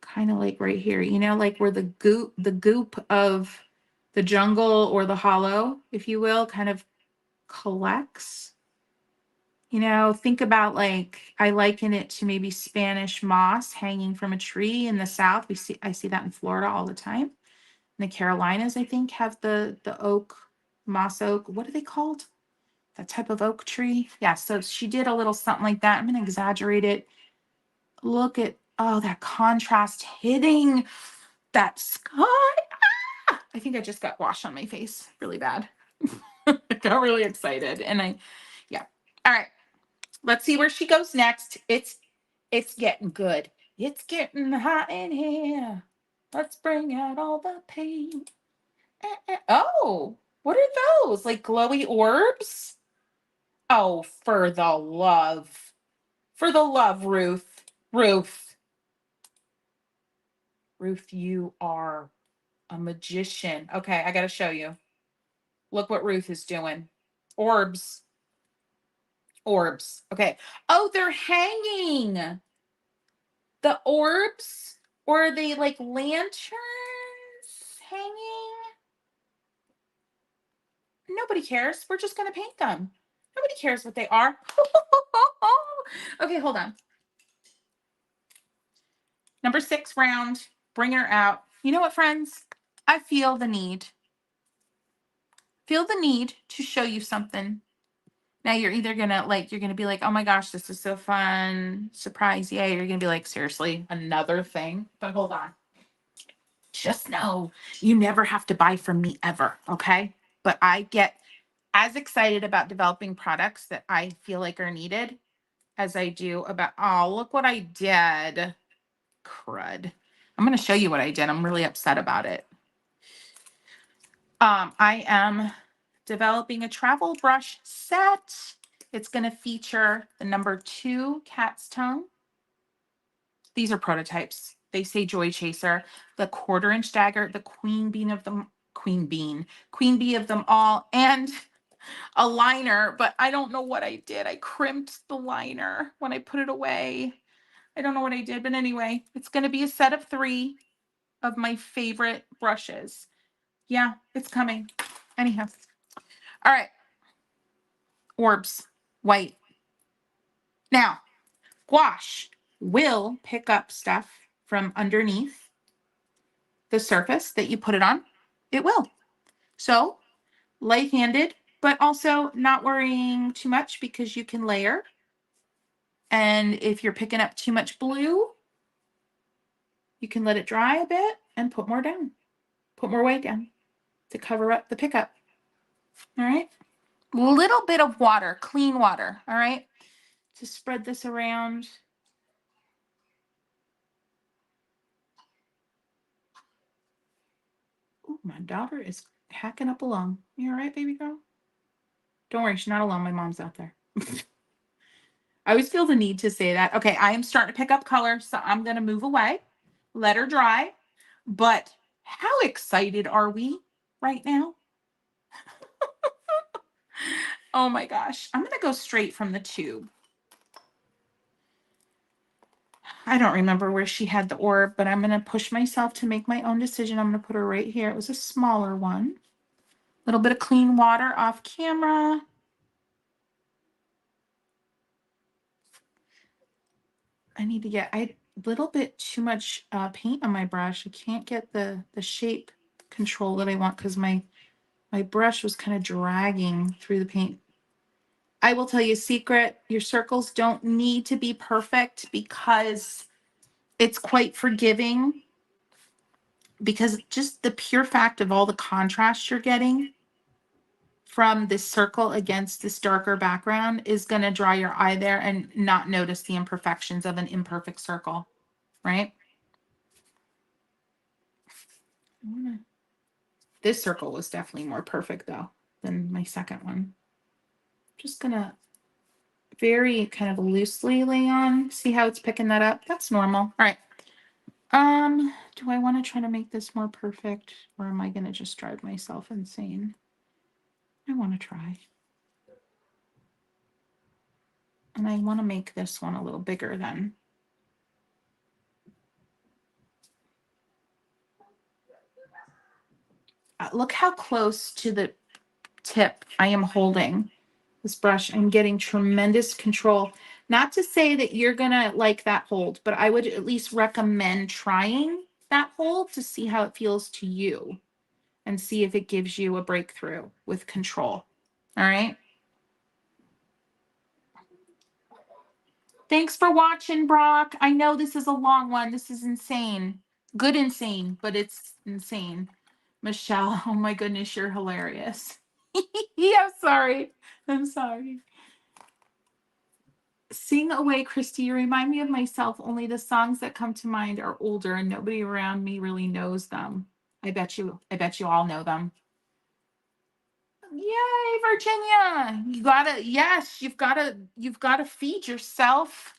kind of like right here, you know, like where the goop of the jungle or the hollow, if you will, kind of collects. You know, think about like I liken it to maybe Spanish moss hanging from a tree in the South. I see that in Florida all the time. In the Carolinas, I think, have the oak, moss oak. What are they called? That type of oak tree. Yeah, so she did a little something like that. I'm gonna exaggerate it. Look at, oh, that contrast hitting that sky. Ah! I think I just got wash on my face really bad. I got really excited. And yeah. All right. Let's see where she goes next. It's getting good. It's getting hot in here. Let's bring out all the paint. Oh, what are those? Like glowy orbs? Oh, for the love, Ruth. Ruth, you are a magician. Okay, I got to show you. Look what Ruth is doing. Orbs. Orbs. Okay. Oh, they're hanging. The orbs? Or are they like lanterns hanging? Nobody cares. We're just going to paint them. Nobody cares what they are. Okay, hold on. Number 6 round. Bring her out. You know what, friends? I feel the need. Feel the need to show you something. Now you're either gonna like, you're gonna be like, oh my gosh, this is so fun. Surprise, yay. You're gonna be like, seriously, another thing. But hold on. Just know you never have to buy from me ever. Okay. But I get as excited about developing products that I feel like are needed as I do about, oh, look what I did. Crud. I'm gonna show you what I did. I'm really upset about it. I am developing a travel brush set. It's going to feature the number 2 cat's tongue. These are prototypes. They say Joy Chaser, the 1/4" dagger, the queen bee of them all, and a liner, but I don't know what I did. I crimped the liner when I put it away. I don't know what I did, but anyway, it's going to be a set of 3 of my favorite brushes. Yeah, it's coming. Anyhow. All right. Orbs, white. Now, gouache will pick up stuff from underneath the surface that you put it on. It will. So, light-handed, but also not worrying too much because you can layer. And if you're picking up too much blue, you can let it dry a bit and put more down. Put more weight down to cover up the pickup. All right. Little bit of water, clean water. All right. To spread this around. Ooh, my daughter is hacking up a lung. You all right, baby girl? Don't worry, she's not alone. My mom's out there. I always feel the need to say that. Okay, I am starting to pick up color, so I'm going to move away, let her dry. But how excited are we right now? Oh my gosh. I'm going to go straight from the tube. I don't remember where she had the orb, but I'm going to push myself to make my own decision. I'm going to put her right here. It was a smaller one. A little bit of clean water off camera. I need to get a little bit too much paint on my brush. I can't get the shape control that I want because my brush was kind of dragging through the paint. I will tell you a secret. Your circles don't need to be perfect because it's quite forgiving, because just the pure fact of all the contrast you're getting from this circle against this darker background is going to draw your eye there and not notice the imperfections of an imperfect circle, right? This circle was definitely more perfect though than my second one. Just gonna very kind of loosely lay on. See how it's picking that up? That's normal. All right. Do I want to try to make this more perfect, or am I going to just drive myself insane? I want to try. And I want to make this one a little bigger then. Look how close to the tip I am holding this brush. I'm getting tremendous control. Not to say that you're going to like that hold, but I would at least recommend trying that hold to see how it feels to you and see if it gives you a breakthrough with control. All right. Thanks for watching, Brock. I know this is a long one. This is insane. Good insane, but it's insane. Michelle, oh my goodness, you're hilarious. Yeah, I'm sorry. I'm sorry. Sing away, Christy. You remind me of myself, only the songs that come to mind are older and nobody around me really knows them. I bet you all know them. Yay, Virginia. Yes, you've gotta feed yourself.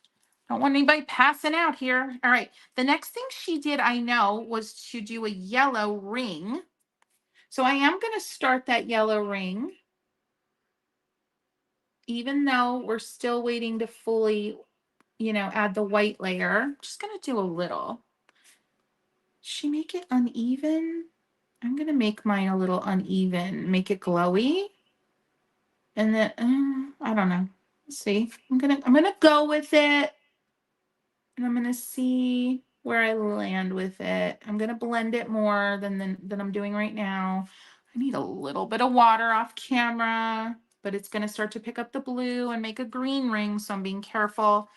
Don't want anybody passing out here. All right. The next thing she did, I know, was to do a yellow ring. So I am going to start that yellow ring, even though we're still waiting to fully, add the white layer. Just going to do a little. She make it uneven? I'm going to make mine a little uneven, make it glowy. And then, I don't know. Let's see. I'm going to go with it. And I'm going to see where I land with it. I'm going to blend it more than I'm doing right now. I need a little bit of water off camera, but it's going to start to pick up the blue and make a green ring. So I'm being careful.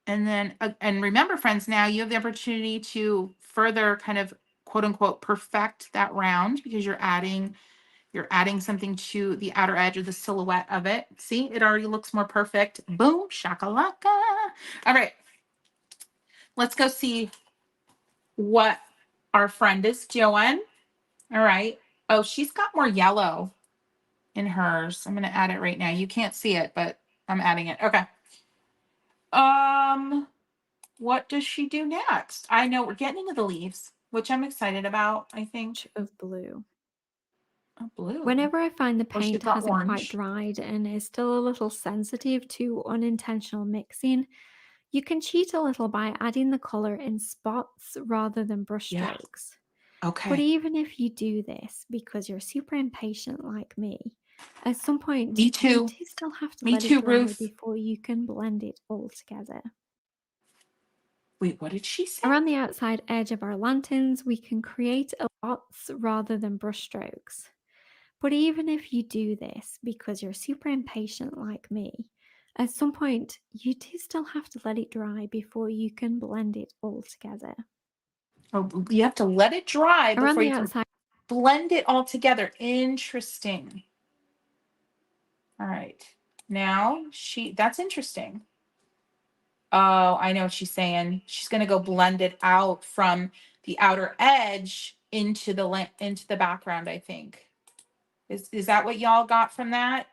And then, and remember, friends, now you have the opportunity to further kind of quote unquote perfect that round because you're adding something to the outer edge of the silhouette of it. See, it already looks more perfect. Boom, shakalaka. All right. Let's go see what our friend is doing. All right. Oh, she's got more yellow in hers. I'm going to add it right now. You can't see it, but I'm adding it. Okay. What does she do next? I know we're getting into the leaves, which I'm excited about, I think. Of blue. Oh, blue. Whenever I find the Well, she's paint got hasn't quite orange. dried and is still a little sensitive to unintentional mixing, you can cheat a little by adding the color in spots rather than brush Yeah. strokes. But Okay. even if you do this because you're super impatient like me, at some point Me you too. do still have to Me let it too, dry Ruth. before you can blend it all together. Wait, what did she say? Around the outside edge of our lanterns, we can create dots rather than brush strokes. But even if you do this because you're super impatient like me, at some point you do still have to let it dry before you can blend it all together. Oh, you have to let it dry Around before the you can outside, blend it all together. Interesting. All right. Now that's interesting. Oh, I know what she's saying. She's going to go blend it out from the outer edge into the background, I think. Is that what y'all got from that?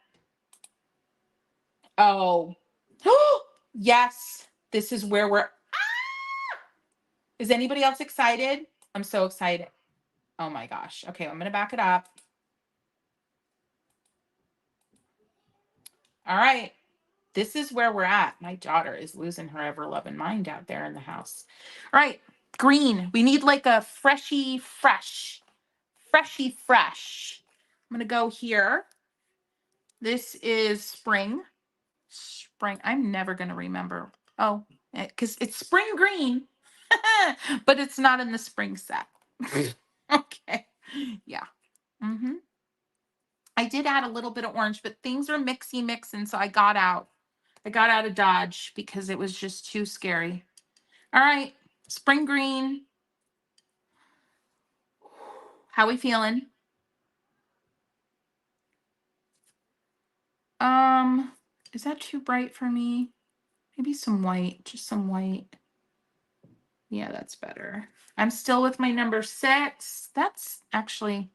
Oh. Yes. This is where we're Is anybody else excited? I'm so excited. Oh my gosh. Okay, I'm going to back it up. All right. This is where we're at. My daughter is losing her ever loving mind out there in the house. All right. Green. We need like a freshy fresh. I'm going to go here. This is spring. Spring. I'm never going to remember. Oh, because it's spring green, but it's not in the spring set. Okay. Yeah. Mm-hmm. I did add a little bit of orange, but things are mixing, so I got out. I got out of Dodge because it was just too scary. All right, spring green. How we feeling? Is that too bright for me? Maybe some white, just some white. Yeah, that's better. I'm still with my number 6. That's actually,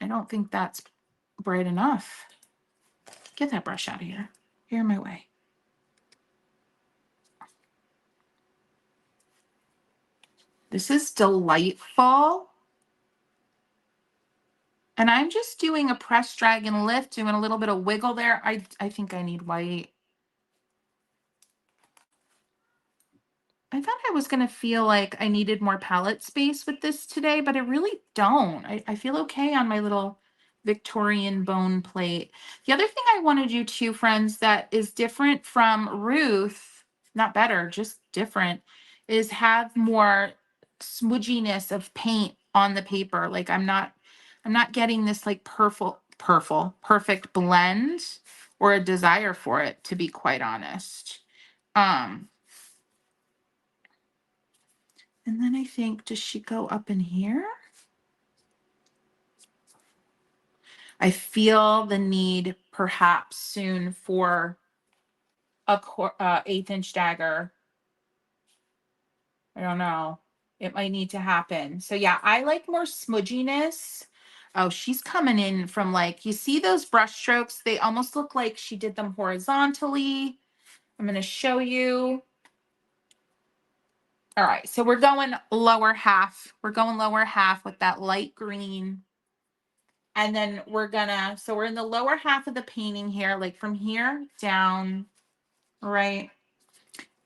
I don't think that's bright enough. Get that brush out of here. Here in my way. This is delightful. And I'm just doing a press, drag, and lift, doing a little bit of wiggle there. I think I need white. I thought I was going to feel like I needed more palette space with this today, but I really don't. I feel okay on my little Victorian bone plate. The other thing I want to do too, friends, that is different from Ruth, not better, just different, is have more smudginess of paint on the paper. Like I'm not getting this like perfect blend or a desire for it, to be quite honest. And then I think, does she go up in here? I feel the need perhaps soon for a 1/8 inch dagger. I don't know. It might need to happen. So yeah, I like more smudginess. Oh, she's coming in from like, you see those brush strokes? They almost look like she did them horizontally. I'm going to show you. All right, so we're going lower half. We're going lower half with that light green. And then so we're in the lower half of the painting here, like from here down, right?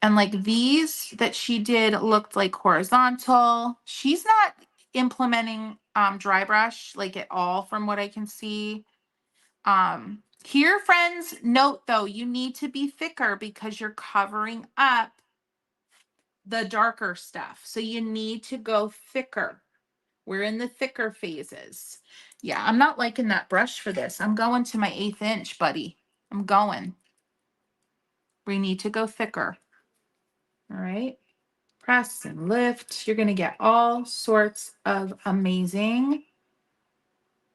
And like these that she did looked like horizontal. She's not implementing dry brush like at all from what I can see. Here, friends, note though, you need to be thicker because you're covering up the darker stuff. So you need to go thicker. We're in the thicker phases. Yeah, I'm not liking that brush for this. I'm going to my 1/8 inch, buddy. I'm going. We need to go thicker. All right. Press and lift. You're going to get all sorts of amazing,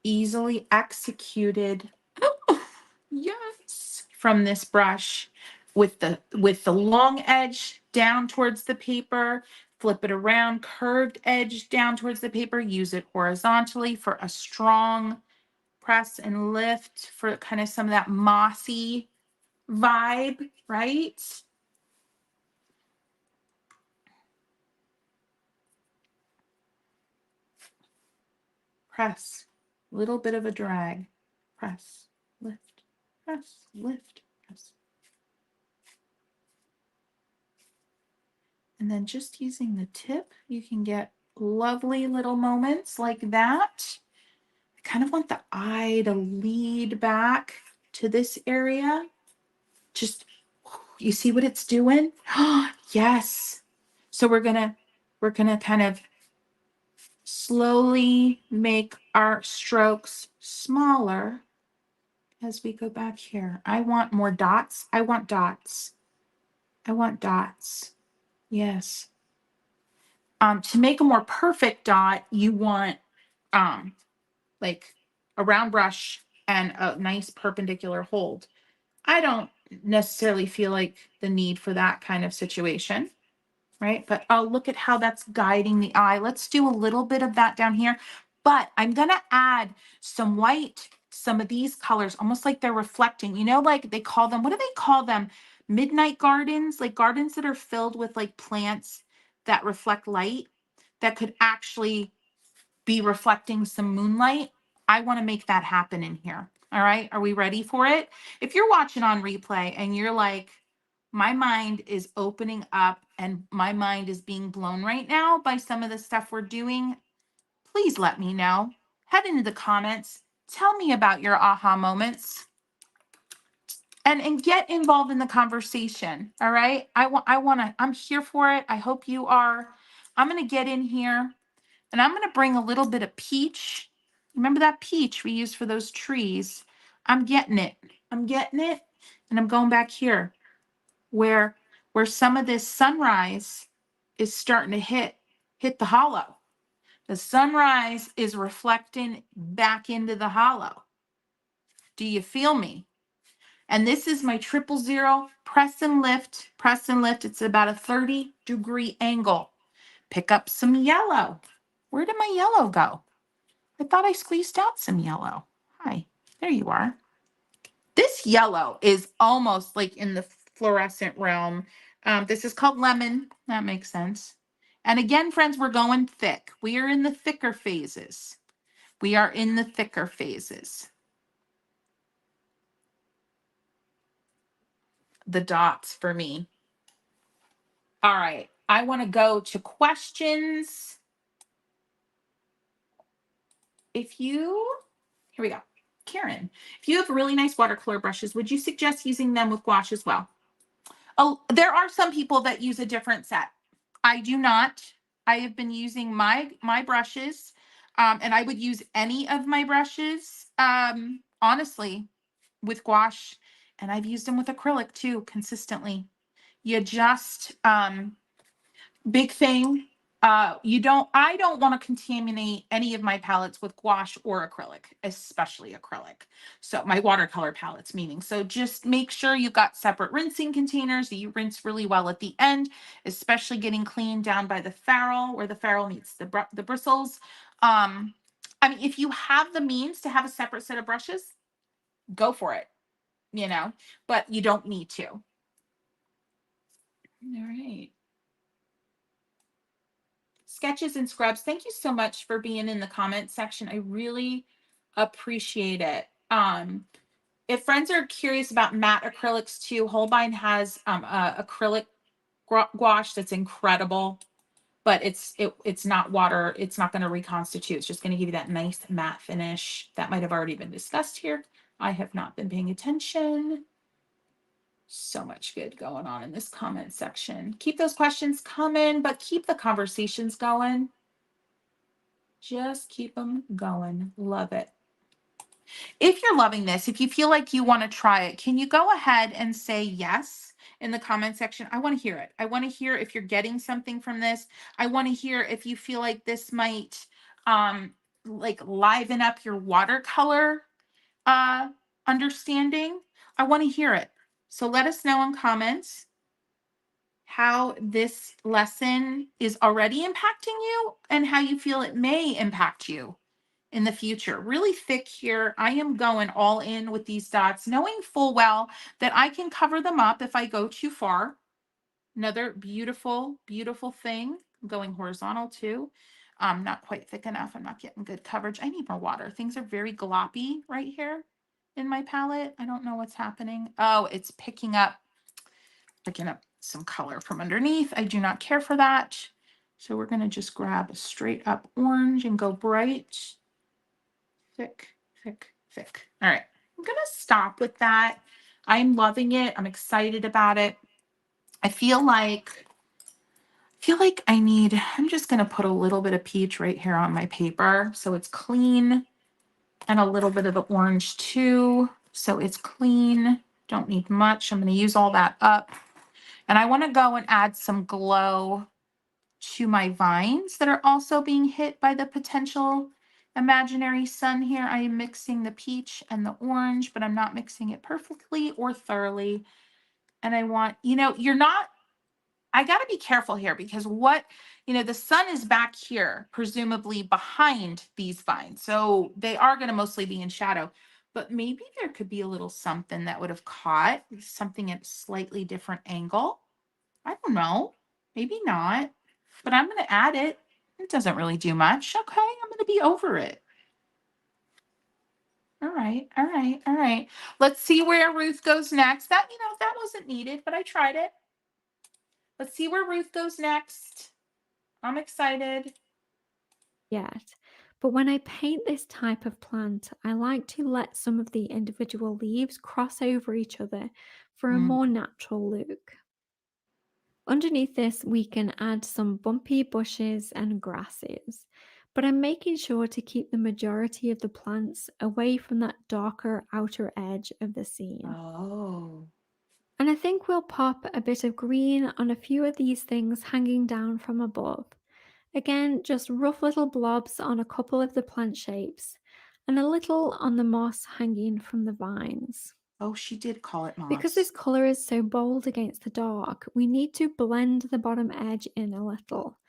easily executed. Yes. From this brush with the long edge down towards the paper, flip it around, curved edge down towards the paper, use it horizontally for a strong press and lift for kind of some of that mossy vibe, right? Press, little bit of a drag, press, lift, press, lift, press. And then just using the tip, you can get lovely little moments like that. I kind of want the eye to lead back to this area. Just, you see what it's doing? Yes. So we're gonna kind of slowly make our strokes smaller as we go back here. I want more dots. I want dots. I want dots. Yes. To make a more perfect dot, you want like a round brush and a nice perpendicular hold. I don't necessarily feel like the need for that kind of situation, right? But I'll look at how that's guiding the eye. Let's do a little bit of that down here, but I'm going to add some white, some of these colors, almost like they're reflecting, you know, like they call them, what do they call them? Midnight gardens, like gardens that are filled with like plants that reflect light that could actually be reflecting some moonlight. I want to make that happen in here. All right. Are we ready for it? If you're watching on replay and you're like, my mind is opening up and my mind is being blown right now by some of the stuff we're doing, please let me know. Head into the comments. Tell me about your aha moments and get involved in the conversation. All right. I'm here for it. I hope you are. I'm going to get in here and I'm going to bring a little bit of peach. Remember that peach we used for those trees? I'm getting it. I'm getting it. And I'm going back here where some of this sunrise is starting to hit the hollow. The sunrise is reflecting back into the hollow. Do you feel me? And this is my 000 press and lift, press and lift. It's about a 30-degree angle. Pick up some yellow. Where did my yellow go? I thought I squeezed out some yellow. Hi, there you are. This yellow is almost like in the fluorescent realm. This is called lemon. That makes sense. And again, friends, we're going thick. We are in the thicker phases. We are in the thicker phases. The dots for me. All right. I want to go to questions. If you, here we go. Karen, if you have really nice watercolor brushes, would you suggest using them with gouache as well? Oh, there are some people that use a different set. I do not. I have been using my brushes, and I would use any of my brushes, honestly, with gouache, and I've used them with acrylic too, consistently. You just, big thing. I don't want to contaminate any of my palettes with gouache or acrylic, especially acrylic. So my watercolor palettes, meaning. So just make sure you've got separate rinsing containers that you rinse really well at the end, especially getting clean down by the ferrule where the ferrule meets the bristles. I mean, if you have the means to have a separate set of brushes, go for it, but you don't need to. All right. Sketches and Scrubs, thank you so much for being in the comment section. I really appreciate it. If friends are curious about matte acrylics too, Holbein has a acrylic gouache that's incredible, but it's not water. It's not going to reconstitute. It's just going to give you that nice matte finish. That might have already been discussed here. I have not been paying attention. So much good going on in this comment section. Keep those questions coming, but keep the conversations going. Just keep them going. Love it. If you're loving this, if you feel like you want to try it, can you go ahead and say yes in the comment section? I want to hear it. I want to hear if you're getting something from this. I want to hear if you feel like this might like liven up your watercolor uh understanding. I want to hear it. So let us know in comments how this lesson is already impacting you and how you feel it may impact you in the future. Really thick here. I am going all in with these dots, knowing full well that I can cover them up if I go too far. Another beautiful, beautiful thing. I'm going horizontal too. Not quite thick enough. I'm not getting good coverage. I need more water. Things are very gloppy right here in my palette. I don't know what's happening. Oh, it's picking up some color from underneath. I do not care for that. So we're going to just grab a straight up orange and go bright. Thick, thick, thick. All right. I'm going to stop with that. I'm loving it. I'm excited about it. I feel like I'm just going to put a little bit of peach right here on my paper so it's clean, and a little bit of the orange too so it's clean. Don't need much. I'm going to use all that up. And I want to go and add some glow to my vines that are also being hit by the potential imaginary sun here. I am mixing the peach and the orange, but I'm not mixing it perfectly or thoroughly. And I want, I got to be careful here because the sun is back here, presumably behind these vines. So they are going to mostly be in shadow, but maybe there could be a little something that would have caught something at a slightly different angle. I don't know. Maybe not, but I'm going to add it. It doesn't really do much. Okay, I'm going to be over it. All right, all right, all right. Let's see where Ruth goes next. That wasn't needed, but I tried it. Let's see where Ruth goes next. I'm excited. Yet. But when I paint this type of plant, I like to let some of the individual leaves cross over each other for a Mm. more natural look. Underneath this, we can add some bumpy bushes and grasses, but I'm making sure to keep the majority of the plants away from that darker outer edge of the scene. Oh. And I think we'll pop a bit of green on a few of these things hanging down from above. Again, just rough little blobs on a couple of the plant shapes, and a little on the moss hanging from the vines. Oh, she did call it Because moss. this colour is so bold against the dark, we need to blend the bottom edge in a little.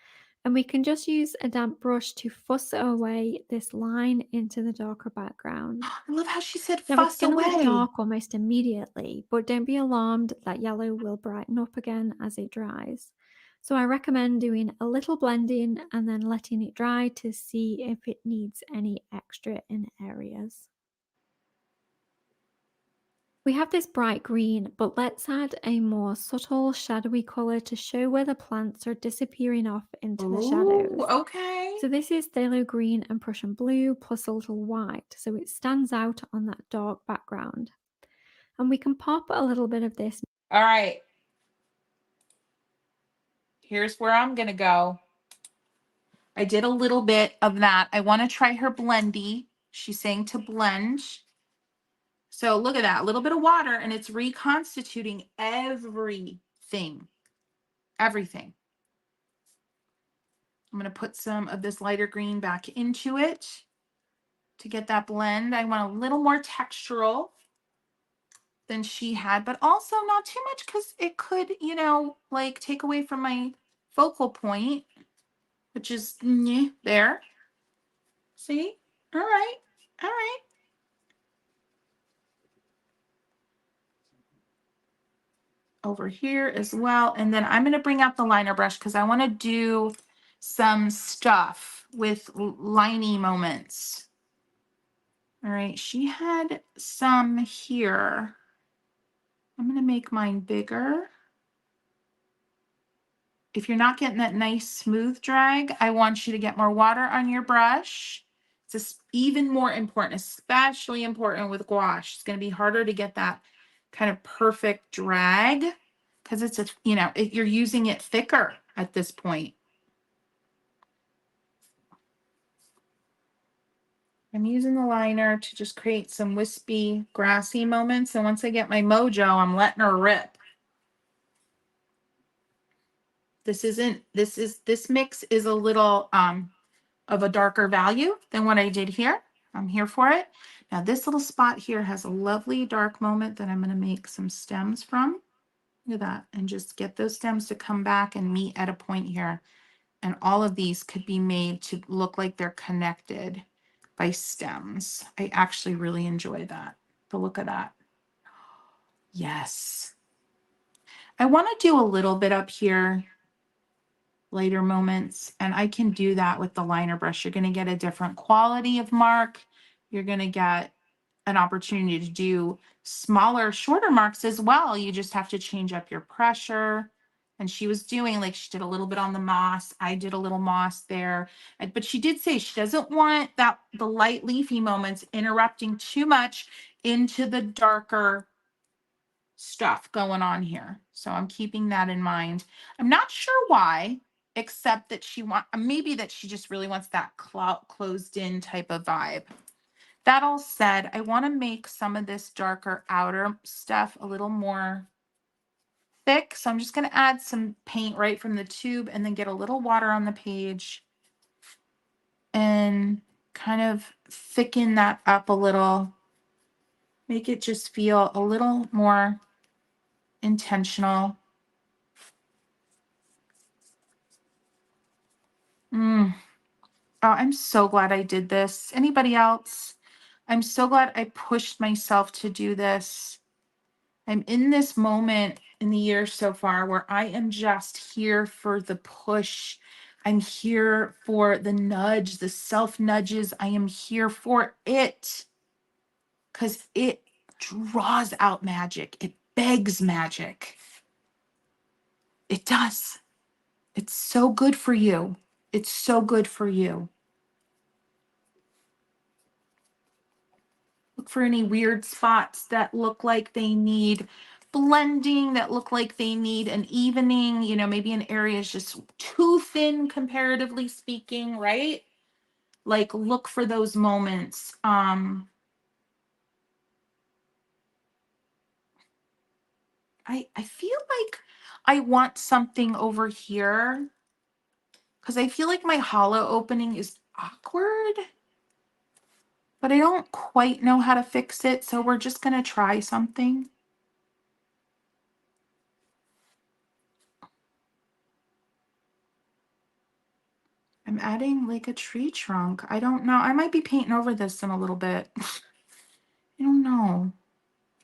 And we can just use a damp brush to fuss away this line into the darker background. I love how she said Now it's fuss going to look away. dark almost immediately, but don't be alarmed, that yellow will brighten up again as it dries. So I recommend doing a little blending and then letting it dry to see if it needs any extra in areas. We have this bright green, but let's add a more subtle shadowy colour to show where the plants are disappearing off into the Ooh, shadows. okay. So this is phthalo green and Prussian blue plus a little white, so it stands out on that dark background. And we can pop a little bit of this. All right. Here's where I'm going to go. I did a little bit of that. I want to try her blendy. She's saying to blend. So look at that, a little bit of water and it's reconstituting everything. Everything. I'm going to put some of this lighter green back into it to get that blend. I want a little more textural than she had, but also not too much because it could, you know, like take away from my focal point, which is there. See? All right. All right. Over here as well. And then I'm going to bring out the liner brush because I want to do some stuff with liney moments. All right, she had some here. I'm going to make mine bigger. If you're not getting that nice smooth drag, I want you to get more water on your brush. It's just even more important, especially important with gouache. It's going to be harder to get that kind of perfect drag because it's a, you know, you're using it thicker at this point. I'm using the liner to just create some wispy, grassy moments. And once I get my mojo, I'm letting her rip. This mix is a little of a darker value than what I did here. I'm here for it. Now this little spot here has a lovely dark moment that I'm going to make some stems from. Look at that. And just get those stems to come back and meet at a point here. And all of these could be made to look like they're connected by stems. I actually really enjoy that. But look at that. Yes. I want to do a little bit up here, later moments, and I can do that with the liner brush. You're going to get a different quality of mark. You're going to get an opportunity to do smaller, shorter marks as well. You just have to change up your pressure. And she was doing, like, she did a little bit on the moss. I did a little moss there. But she did say she doesn't want that the light leafy moments interrupting too much into the darker stuff going on here. So I'm keeping that in mind. I'm not sure why, except that maybe that she just really wants that closed in type of vibe. That all said, I want to make some of this darker outer stuff a little more thick. So I'm just going to add some paint right from the tube and then get a little water on the page and kind of thicken that up a little. Make it just feel a little more intentional. Oh, I'm so glad I did this. Anybody else? I'm so glad I pushed myself to do this. I'm in this moment in the year so far where I am just here for the push. I'm here for the nudge, the self nudges. I am here for it because it draws out magic. It begs magic. It does. It's so good for you. It's so good for you. Look for any weird spots that look like they need blending, that look like they need an evening, you know, maybe an area is just too thin comparatively speaking, right? Like look for those moments. I feel like I want something over here because I feel like my hollow opening is awkward, but I don't quite know how to fix it. So we're just going to try something. I'm adding like a tree trunk. I don't know. I might be painting over this in a little bit. I don't know.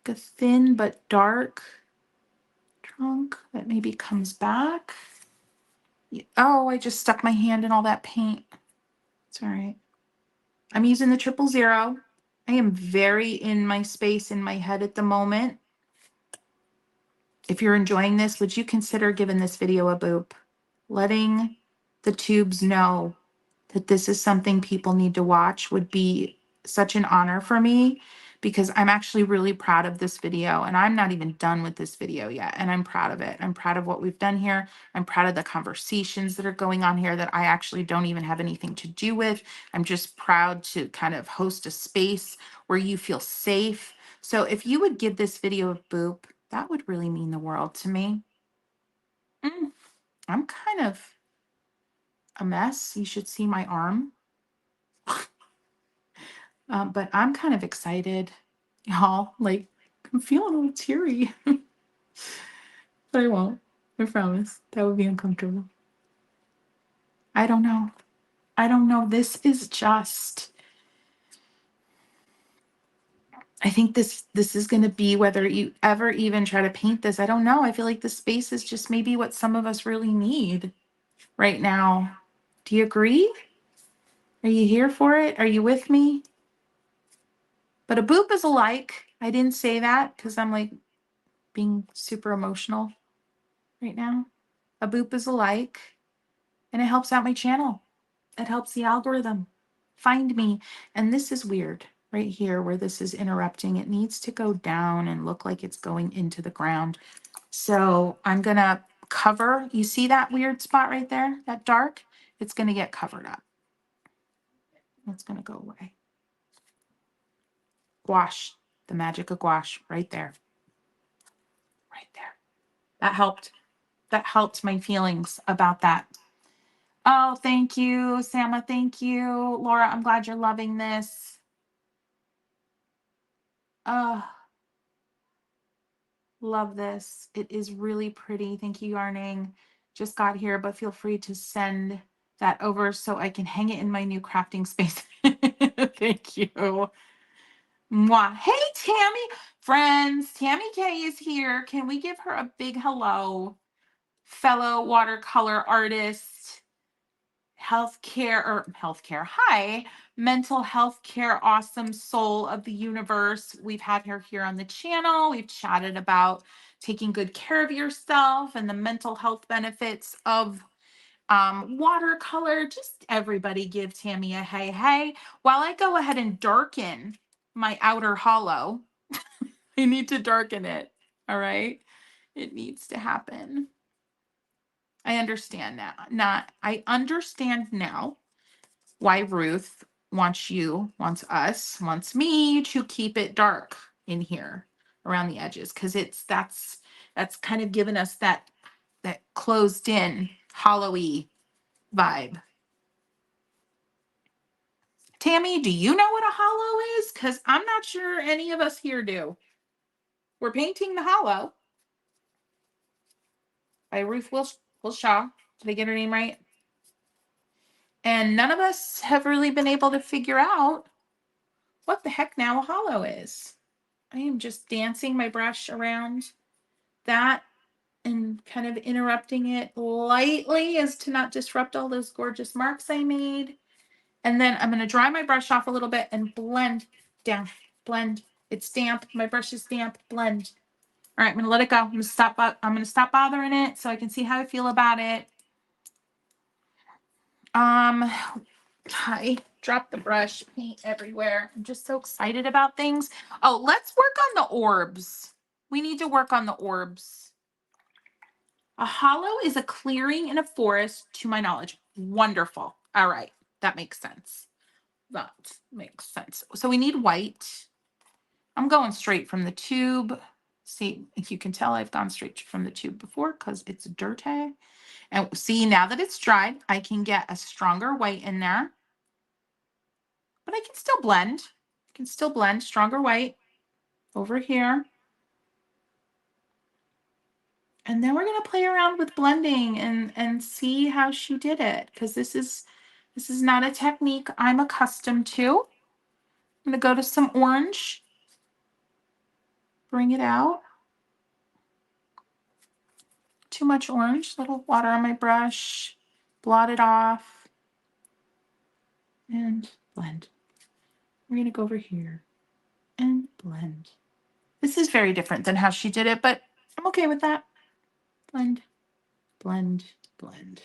Like a thin but dark trunk that maybe comes back. Oh, I just stuck my hand in all that paint. It's all right. I'm using the 000. I am very in my space in my head at the moment. If you're enjoying this, would you consider giving this video a boop? Letting the tubes know that this is something people need to watch would be such an honor for me, because I'm actually really proud of this video, and I'm not even done with this video yet, and I'm proud of it. I'm proud of what we've done here. I'm proud of the conversations that are going on here that I actually don't even have anything to do with. I'm just proud to kind of host a space where you feel safe. So if you would give this video a boop, that would really mean the world to me. I'm kind of a mess. You should see my arm. But I'm kind of excited, y'all. Like, I'm feeling a little teary. But I won't. I promise. That would be uncomfortable. I don't know. I don't know. This is just. I think this is going to be, whether you ever even try to paint this, I don't know. I feel like the space is just maybe what some of us really need right now. Do you agree? Are you here for it? Are you with me? But a boop is a like. I didn't say that because I'm like being super emotional right now. A boop is a like, and it helps out my channel. It helps the algorithm find me. And this is weird right here where this is interrupting. It needs to go down and look like it's going into the ground. So I'm gonna cover, you see that weird spot right there, that dark? It's gonna get covered up. It's gonna go away. Gouache, the magic of gouache, right there. Right there. That helped. That helped my feelings about that. Oh, thank you, Sama. Thank you. Laura, I'm glad you're loving this. Oh, love this. It is really pretty. Thank you, Yarning. Just got here, but feel free to send that over so I can hang it in my new crafting space. Thank you. Mwah. Hey, Tammy. Friends, Tammy K is here. Can we give her a big hello? Fellow watercolor artist, hi, mental health care, awesome soul of the universe. We've had her here on the channel. We've chatted about taking good care of yourself and the mental health benefits of watercolor. Just everybody give Tammy a hey. While I go ahead and darken my outer hollow, I need to darken it. All right. It needs to happen. I understand now. I understand now why Ruth wants us, wants me to keep it dark in here around the edges, because that's kind of given us that closed in, hollowy vibe. Tammy, do you know what a hollow is? Because I'm not sure any of us here do. We're painting the hollow by Ruth Wilshaw. Did I get her name right? And none of us have really been able to figure out what the heck now a hollow is. I am just dancing my brush around that and kind of interrupting it lightly as to not disrupt all those gorgeous marks I made. And then I'm going to dry my brush off a little bit and blend down. Blend. It's damp. My brush is damp. Blend. All right, I'm going to let it go. I'm going to stop bothering it so I can see how I feel about it. I dropped the brush, paint everywhere. I'm just so excited about things. Oh, let's work on the orbs. We need to work on the orbs. A hollow is a clearing in a forest, to my knowledge. Wonderful. All right, that makes sense. That makes sense. So we need white. I'm going straight from the tube. See, you can tell I've gone straight from the tube before because it's dirty. And see, now that it's dried, I can get a stronger white in there. But I can still blend. I can still blend stronger white over here. And then we're going to play around with blending and see how she did it, because this is not a technique I'm accustomed to. I'm going to go to some orange. Bring it out. Too much orange, little water on my brush. blot it off, and blend. We're going to go over here and blend. This is very different than how she did it, but I'm okay with that. Blend, blend, blend.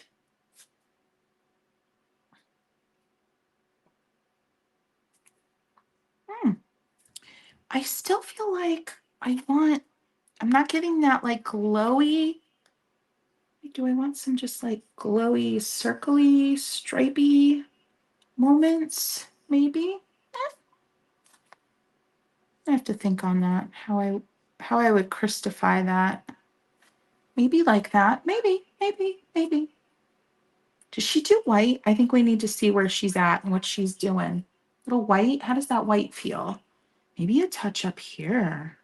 I still feel like I'm not getting that like glowy. Do I want some just like glowy, circly, stripy moments? Maybe. I have to think on that. How I would Christify that. Maybe like that. Maybe. Does she do white? I think we need to see where she's at and what she's doing. Little white. How does that white feel? Maybe a touch up here.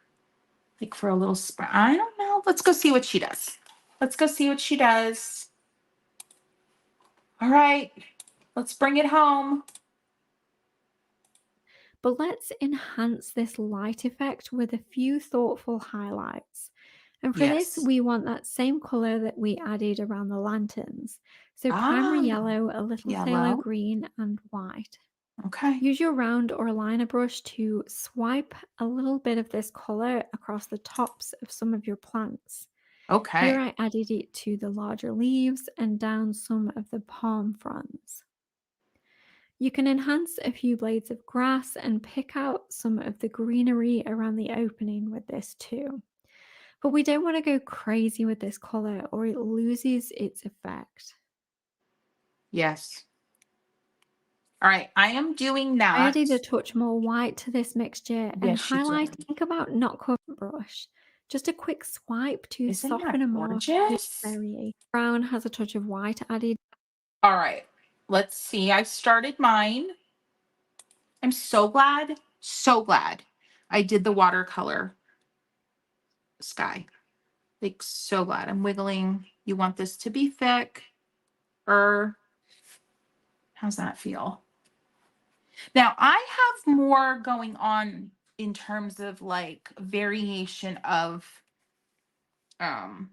Like for a little spread. I don't know. Let's go see what she does. Let's go see what she does. All right. Let's bring it home. But let's enhance this light effect with a few thoughtful highlights. And for this, Yes. we want that same color that we added around the lanterns. So primary Ah, yellow, a little phthalo yellow. green, and white. Okay. Use your round or liner brush to swipe a little bit of this color across the tops of some of your plants. Here Okay. I added it to the larger leaves and down some of the palm fronds. You can enhance a few blades of grass and pick out some of the greenery around the opening with this too. But we don't want to go crazy with this color or it loses its effect. Yes. All right. I am doing I that. added a touch more white to this mixture and Yes, you highlight, did. think about not covering brush. Just a quick swipe to Isn't soften that a mark of gorgeous? variation. Brown has a touch of white added. All right. Let's see. I started mine. I'm so glad I did the watercolor sky. Like, so glad. I'm wiggling. You want this to be thick. How's that feel? Now, I have more going on in terms of like variation of um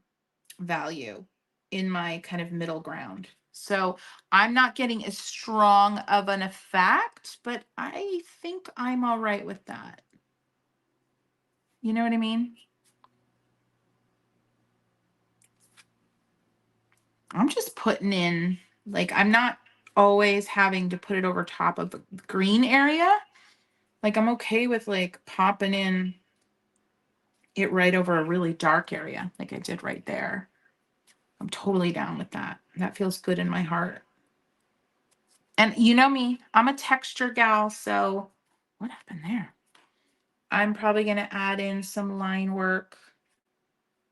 value in my kind of middle ground. So I'm not getting as strong of an effect, but I think I'm all right with that. You know what I mean? I'm just putting in, like, I'm not always having to put it over top of the green area. Like, I'm okay with like popping in it right over a really dark area, like I did right there. I'm totally down with that. That feels good in my heart. And you know me, I'm a texture gal, so what happened there? I'm probably going to add in some line work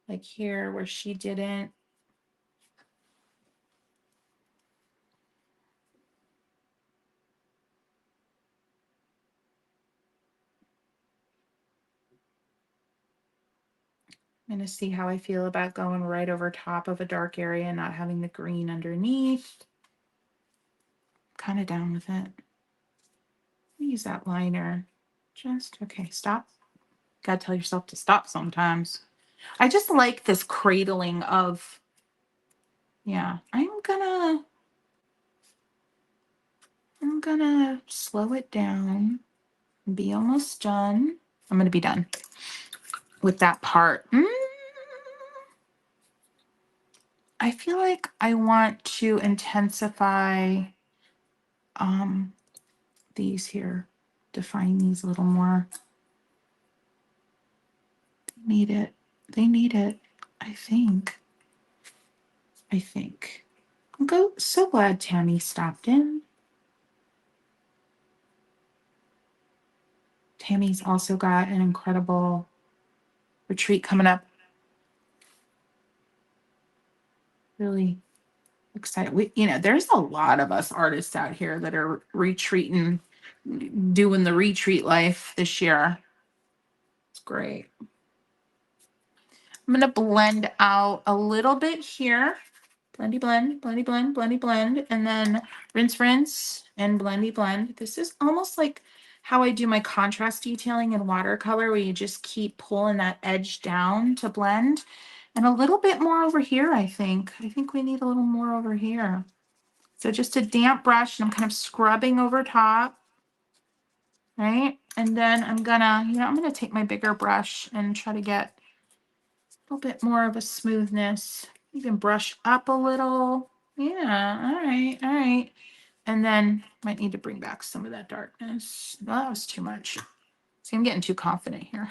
like here where she didn't. I'm going to see how I feel about going right over top of a dark area and not having the green underneath. Kind of down with it. Use that liner. Just, okay, stop. Gotta tell yourself to stop sometimes. I just like this cradling of, yeah, I'm gonna slow it down and be almost done. I'm gonna be done with that part. I feel like I want to intensify um these here, define these a little more. Need it. They need it. I think. So glad Tammy stopped in. Tammy's also got an incredible retreat coming up. Really excited. There's a lot of us artists out here that are retreating, doing the retreat life this year. It's great. I'm gonna blend out a little bit here. Blendy blend, blendy blend, blendy blend, and then rinse, and blendy blend. This is almost like how I do my contrast detailing in watercolor, where you just keep pulling that edge down to blend. And a little bit more over here, I think. I think we need a little more over here. So just a damp brush, and I'm kind of scrubbing over top, right? And then I'm gonna take my bigger brush and try to get a little bit more of a smoothness. Even brush up a little. Yeah, all right, all right. And then might need to bring back some of that darkness. Well, that was too much. See, I'm getting too confident here.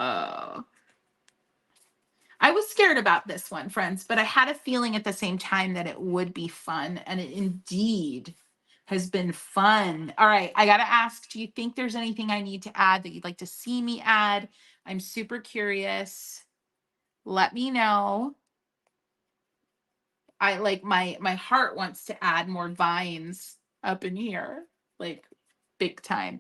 Oh. I was scared about this one, friends, but I had a feeling at the same time that it would be fun, and it indeed has been fun. All right, I got to ask, do you think there's anything I need to add that you'd like to see me add? I'm super curious. Let me know. I like my heart wants to add more vines up in here, like big time.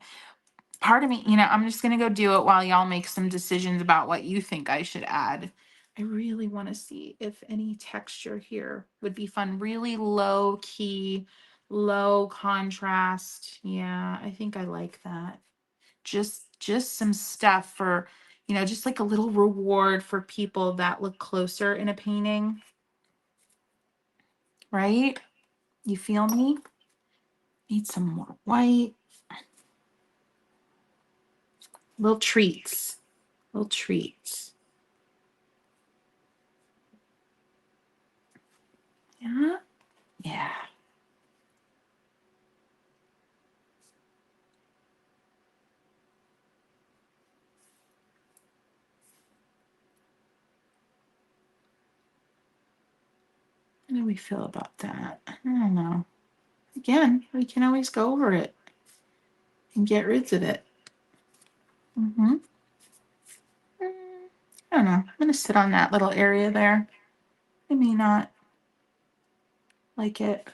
Part of me, I'm just going to go do it while y'all make some decisions about what you think I should add. I really want to see if any texture here would be fun. Really low key, low contrast. Yeah, I think I like that. Just some stuff for, just like a little reward for people that look closer in a painting, right? You feel me? Need some more white. Little treats. Little treats. Yeah. Yeah. How do we feel about that? I don't know. Again, we can always go over it and get rid of it. Mm-hmm. I don't know. I'm going to sit on that little area there. I may not like it,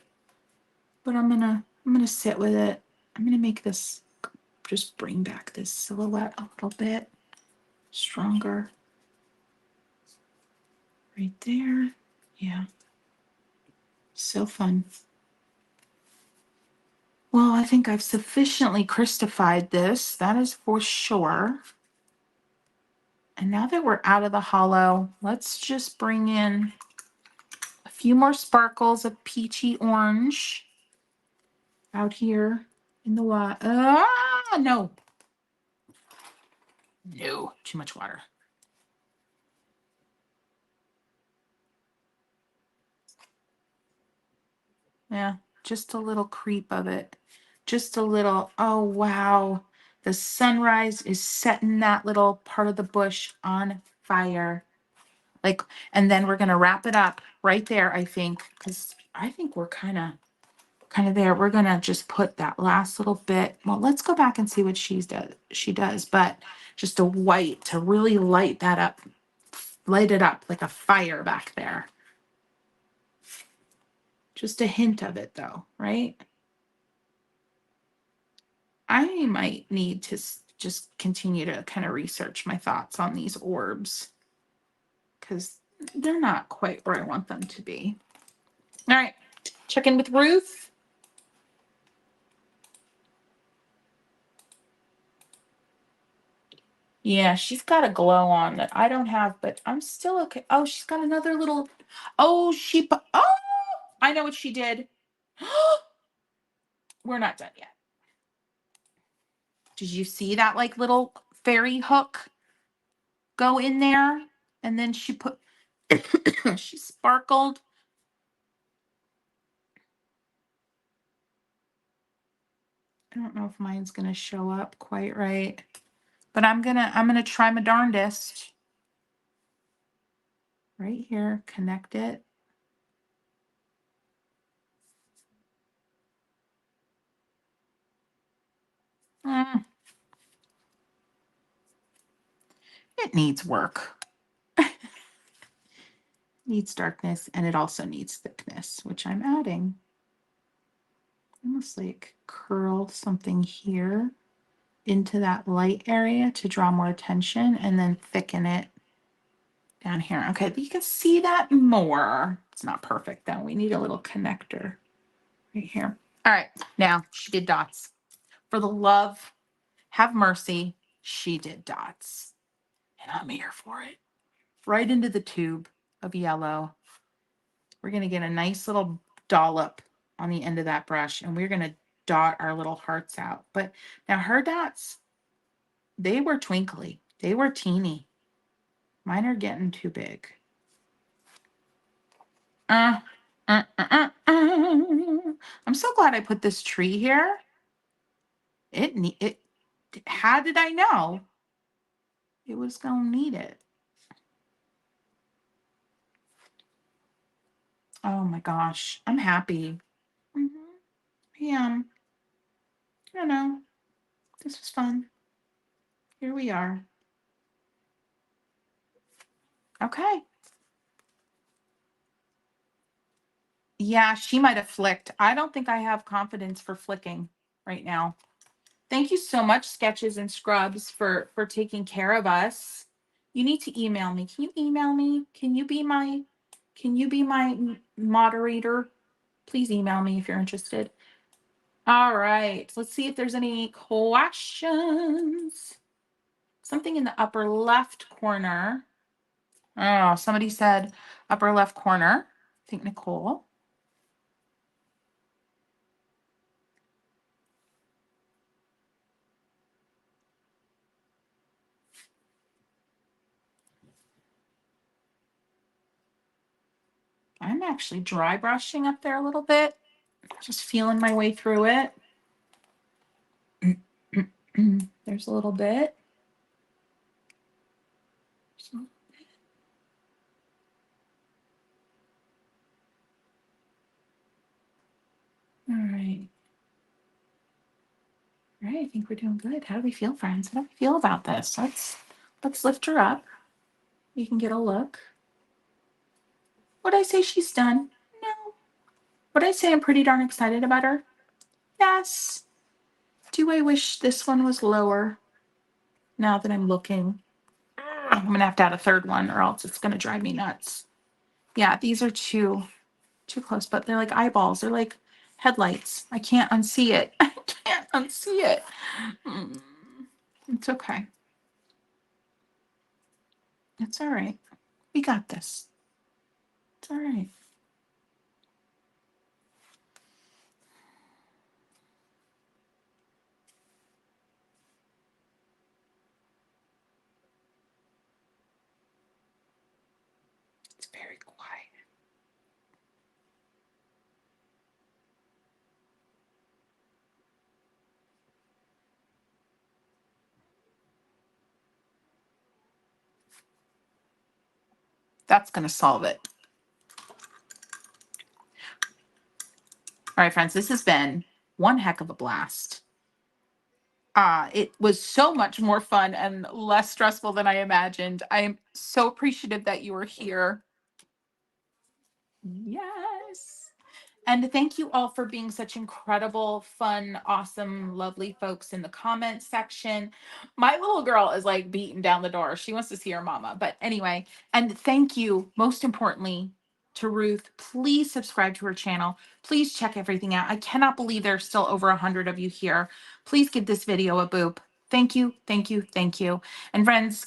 but I'm gonna sit with it. I'm gonna make this, just bring back this silhouette a little bit stronger. Right there. Yeah. So fun. Well, I think I've sufficiently Christified this. That is for sure. And now that we're out of the hollow, let's just bring in a few more sparkles of peachy orange out here in the water. Ah, no. No, too much water. Yeah, just a little creep of it. Just a little, oh wow. The sunrise is setting that little part of the bush on fire. Like, and then we're gonna wrap it up right there, I think, because I think we're kind of there. We're gonna just put that last little bit. Well, let's go back and see what she does, but just a white to really light that up, light it up like a fire back there. Just a hint of it though, right? I might need to just continue to kind of research my thoughts on these orbs because they're not quite where I want them to be. All right, check in with Ruth. Yeah, she's got a glow on that I don't have, but I'm still okay. Oh, she's got another little. Oh, oh, I know what she did. We're not done yet. Did you see that like little fairy hook go in there? And then she put, she sparkled. I don't know if mine's gonna show up quite right, but I'm gonna try my darndest. Right here, connect it. Mm, it needs work. Needs darkness, and it also needs thickness, which I'm adding. Almost like curl something here into that light area to draw more attention, and then thicken it down here. Okay, you can see that more. It's not perfect though. We need a little connector right here. All right, now she did dots. For the love, have mercy, she did dots. And I'm here for it. Right into the tube of yellow. We're going to get a nice little dollop on the end of that brush, and we're going to dot our little hearts out. But now her dots, they were twinkly. They were teeny. Mine are getting too big. I'm so glad I put this tree here. How did I know it was going to need it? Oh my gosh, I'm happy. Yeah, I don't know. This was fun. Here we are. Okay. Yeah, she might have flicked. I don't think I have confidence for flicking right now. Thank you so much, Sketches and Scrubs, for taking care of us. You need to email me. Can you email me? Can you be my moderator? Please email me if you're interested. All right. Let's see if there's any questions. Something in the upper left corner. Oh, somebody said upper left corner. I think Nicole. I'm actually dry brushing up there a little bit. Just feeling my way through it. There's a little bit. All right. All right, I think we're doing good. How do we feel, friends? How do we feel about this? Let's lift her up. You can get a look. Would I say she's done? No. Would I say I'm pretty darn excited about her? Yes. Do I wish this one was lower? Now that I'm looking, I'm gonna have to add a third one, or else it's gonna drive me nuts. Yeah, these are too close, but they're like eyeballs. They're like headlights. I can't unsee it. I can't unsee it. It's okay. It's all right. We got this. It's all right. It's very quiet. That's going to solve it. All right, friends, this has been one heck of a blast. It was so much more fun and less stressful than I imagined. I am so appreciative that you were here. Yes. And thank you all for being such incredible, fun, awesome, lovely folks in the comments section. My little girl is like beating down the door. She wants to see her mama. But anyway, and thank you, most importantly, to Ruth. Please subscribe to her channel. Please check everything out. I cannot believe there's still over 100 of you here. Please give this video a boop. Thank you, thank you, thank you. And friends,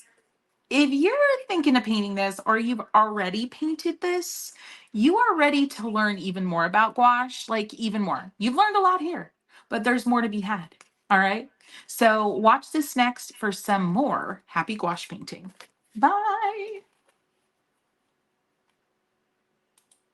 if you're thinking of painting this or you've already painted this, you are ready to learn even more about gouache, like even more. You've learned a lot here, but there's more to be had. All right. So watch this next for some more happy gouache painting. Bye.